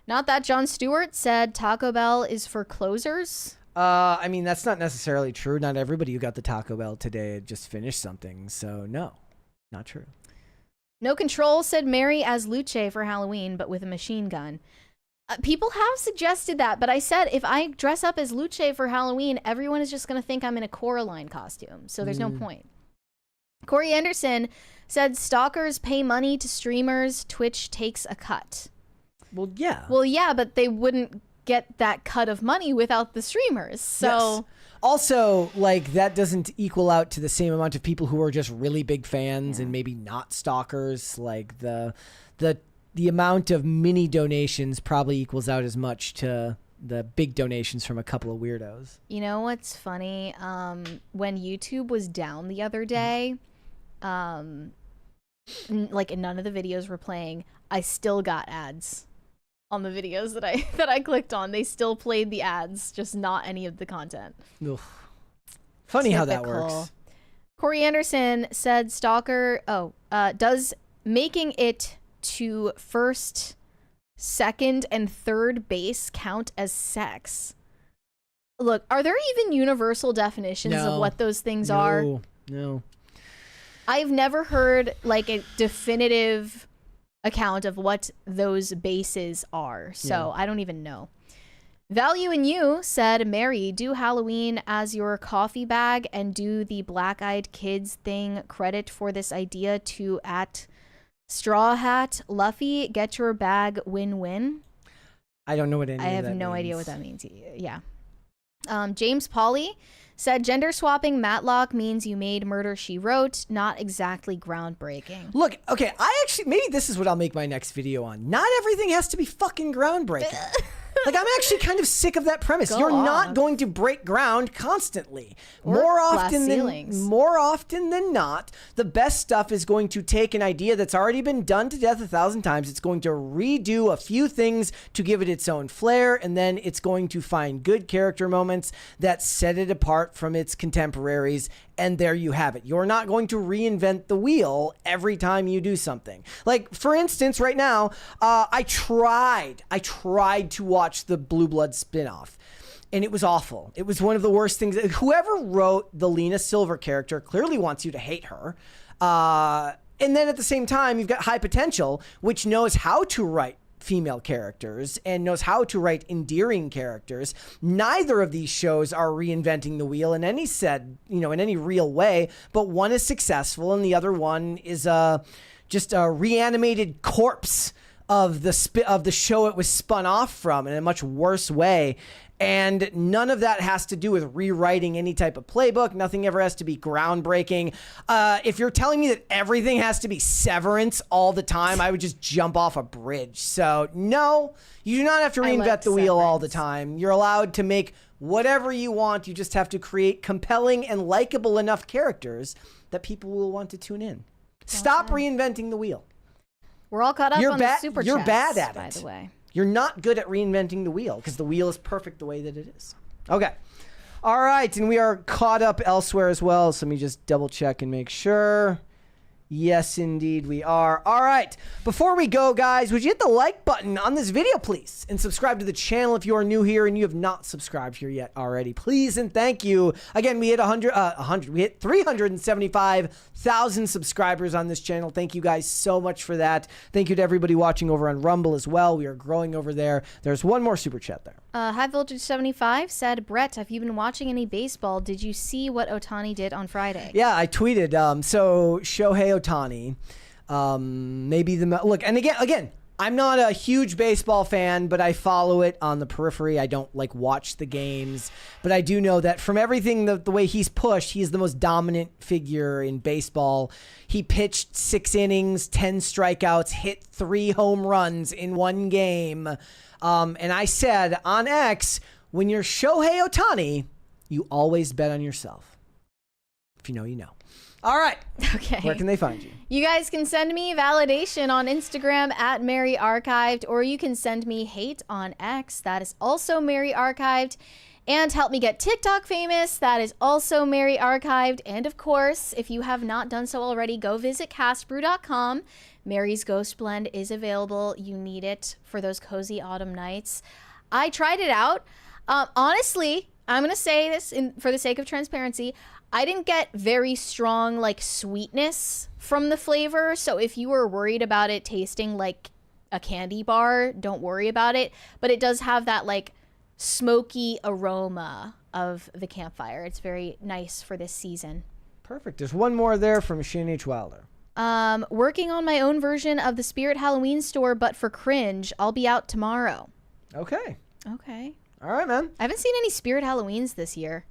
Not that Jon Stewart said Taco Bell is for closers. I mean, that's not necessarily true. Not everybody who got the Taco Bell today just finished something. So no, not true. No Control said marry as Luce for Halloween, but with a machine gun. People have suggested that, but I said if I dress up as Luce for Halloween, everyone is just going to think I'm in a Coraline costume, so there's no point. Corey Anderson said stalkers pay money to streamers, Twitch takes a cut. Well, yeah. Well, yeah, but they wouldn't get that cut of money without the streamers, so... Yes. Also, like, that doesn't equal out to the same amount of people who are just really big fans and maybe not stalkers. Like, the amount of mini donations probably equals out as much to the big donations from a couple of weirdos. You know what's funny? When YouTube was down the other day, like none of the videos were playing, I still got ads on the videos that I clicked on. They still played the ads, just not any of the content. Ugh. Funny how that Typical. works. Corey Anderson said stalker does making it to first, second, and third base count as sex? Look, are there even universal definitions of what those things are? No. I've never heard like a definitive account of what those bases are, so I don't even know. Value in You said, Mary, do Halloween as your coffee bag and do the black-eyed kids thing. Credit for this idea to at Straw Hat Luffy, get your bag, win-win. I don't know what any of that I have means. no idea what that means. Yeah. James Polly said gender swapping Matlock means you made Murder, She Wrote. Not exactly groundbreaking. Look, okay, maybe this is what I'll make my next video on. Not everything has to be fucking groundbreaking. Like, I'm actually kind of sick of that premise. You're not going to break ground constantly. More often than not, the best stuff is going to take an idea that's already been done to death 1,000 times. It's going to redo a few things to give it its own flair, and then it's going to find good character moments that set it apart from its contemporaries. And there you have it. You're not going to reinvent the wheel every time you do something. Like, for instance, right now, I tried to watch the Blue Blood spinoff, and it was awful. It was one of the worst things. Whoever wrote the Lena Silver character clearly wants you to hate her. And then at the same time, you've got High Potential, which knows how to write female characters and knows how to write endearing characters. Neither of these shows are reinventing the wheel in any real way, but one is successful and the other one is just a reanimated corpse of the show it was spun off from in a much worse way. And none of that has to do with rewriting any type of playbook. Nothing ever has to be groundbreaking. If you're telling me that everything has to be Severance all the time, I would just jump off a bridge. So no, you do not have to reinvent the wheel all the time. You're allowed to make whatever you want. You just have to create compelling and likable enough characters that people will want to tune in. Stop reinventing the wheel. We're all caught up on the Superchats, you're bad at it. by the way. You're not good at reinventing the wheel because the wheel is perfect the way that it is. Okay. All right. And we are caught up elsewhere as well. So let me just double check and make sure. Yes, indeed, we are. All right. Before we go, guys, would you hit the like button on this video, please? And subscribe to the channel if you are new here and you have not subscribed here yet already. Please and thank you. Again, we hit 375,000 subscribers on this channel. Thank you guys so much for that. Thank you to everybody watching over on Rumble as well. We are growing over there. There's one more super chat there. High Voltage 75 said, Brett, have you been watching any baseball? Did you see what Ohtani did on Friday? Yeah, I tweeted. So Shohei Ohtani, maybe look, and again, I'm not a huge baseball fan, but I follow it on the periphery. I don't watch the games, but I do know that from everything, the way he's pushed, he's the most dominant figure in baseball. He pitched 6 innings, 10 strikeouts, hit 3 home runs in one game. And I said on X, when you're Shohei Ohtani, you always bet on yourself. If you know, you know. All right. Okay. Where can they find you? You guys can send me validation on Instagram at Mary Archived, or you can send me hate on X. That is also Mary Archived. And help me get TikTok famous. That is also Mary Archived. And of course, if you have not done so already, go visit castbrew.com. Mary's Ghost Blend is available. You need it for those cozy autumn nights. I tried it out. Honestly, I'm going to say this for the sake of transparency. I didn't get very strong sweetness from the flavor. So if you were worried about it tasting like a candy bar, don't worry about it. But it does have that smoky aroma of the campfire. It's very nice for this season. Perfect. There's one more there from Shane H. Wilder. Working on my own version of the Spirit Halloween store, but for Cringe. I'll be out tomorrow. Okay. All right, man. I haven't seen any Spirit Halloweens this year.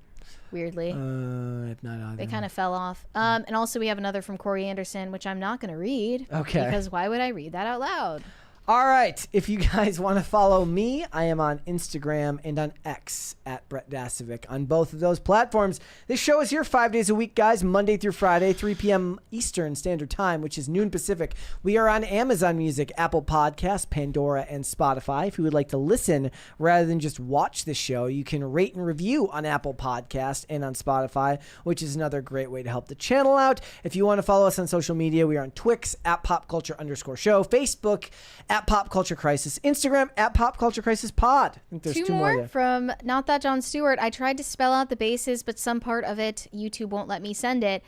Weirdly. If not either. They kind of fell off. And also we have another from Corey Anderson, which I'm not going to read. Okay. Because why would I read that out loud? All right. If you guys want to follow me, I am on Instagram and on X at Brett Dasovic on both of those platforms. This show is here 5 days a week, guys, Monday through Friday, 3 p.m. Eastern Standard Time, which is noon Pacific. We are on Amazon Music, Apple Podcasts, Pandora, and Spotify. If you would like to listen rather than just watch the show, you can rate and review on Apple Podcasts and on Spotify, which is another great way to help the channel out. If you want to follow us on social media, we are on Twix at PopCulture_show, Facebook at Pop Culture Crisis, Instagram at Pop Culture Crisis Pod. I think there's two more from Not That John Stewart. I tried to spell out the bases, but some part of it, YouTube won't let me send it.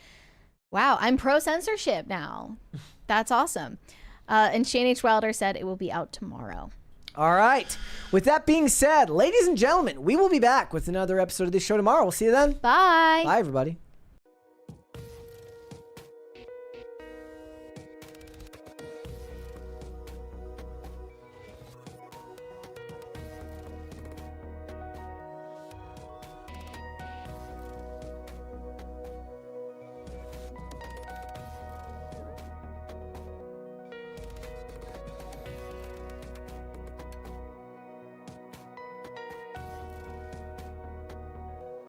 Wow, I'm pro censorship now. That's awesome. And Shane H. Wilder said it will be out tomorrow. All right. With that being said, ladies and gentlemen, we will be back with another episode of this show tomorrow. We'll see you then. Bye. Bye, everybody.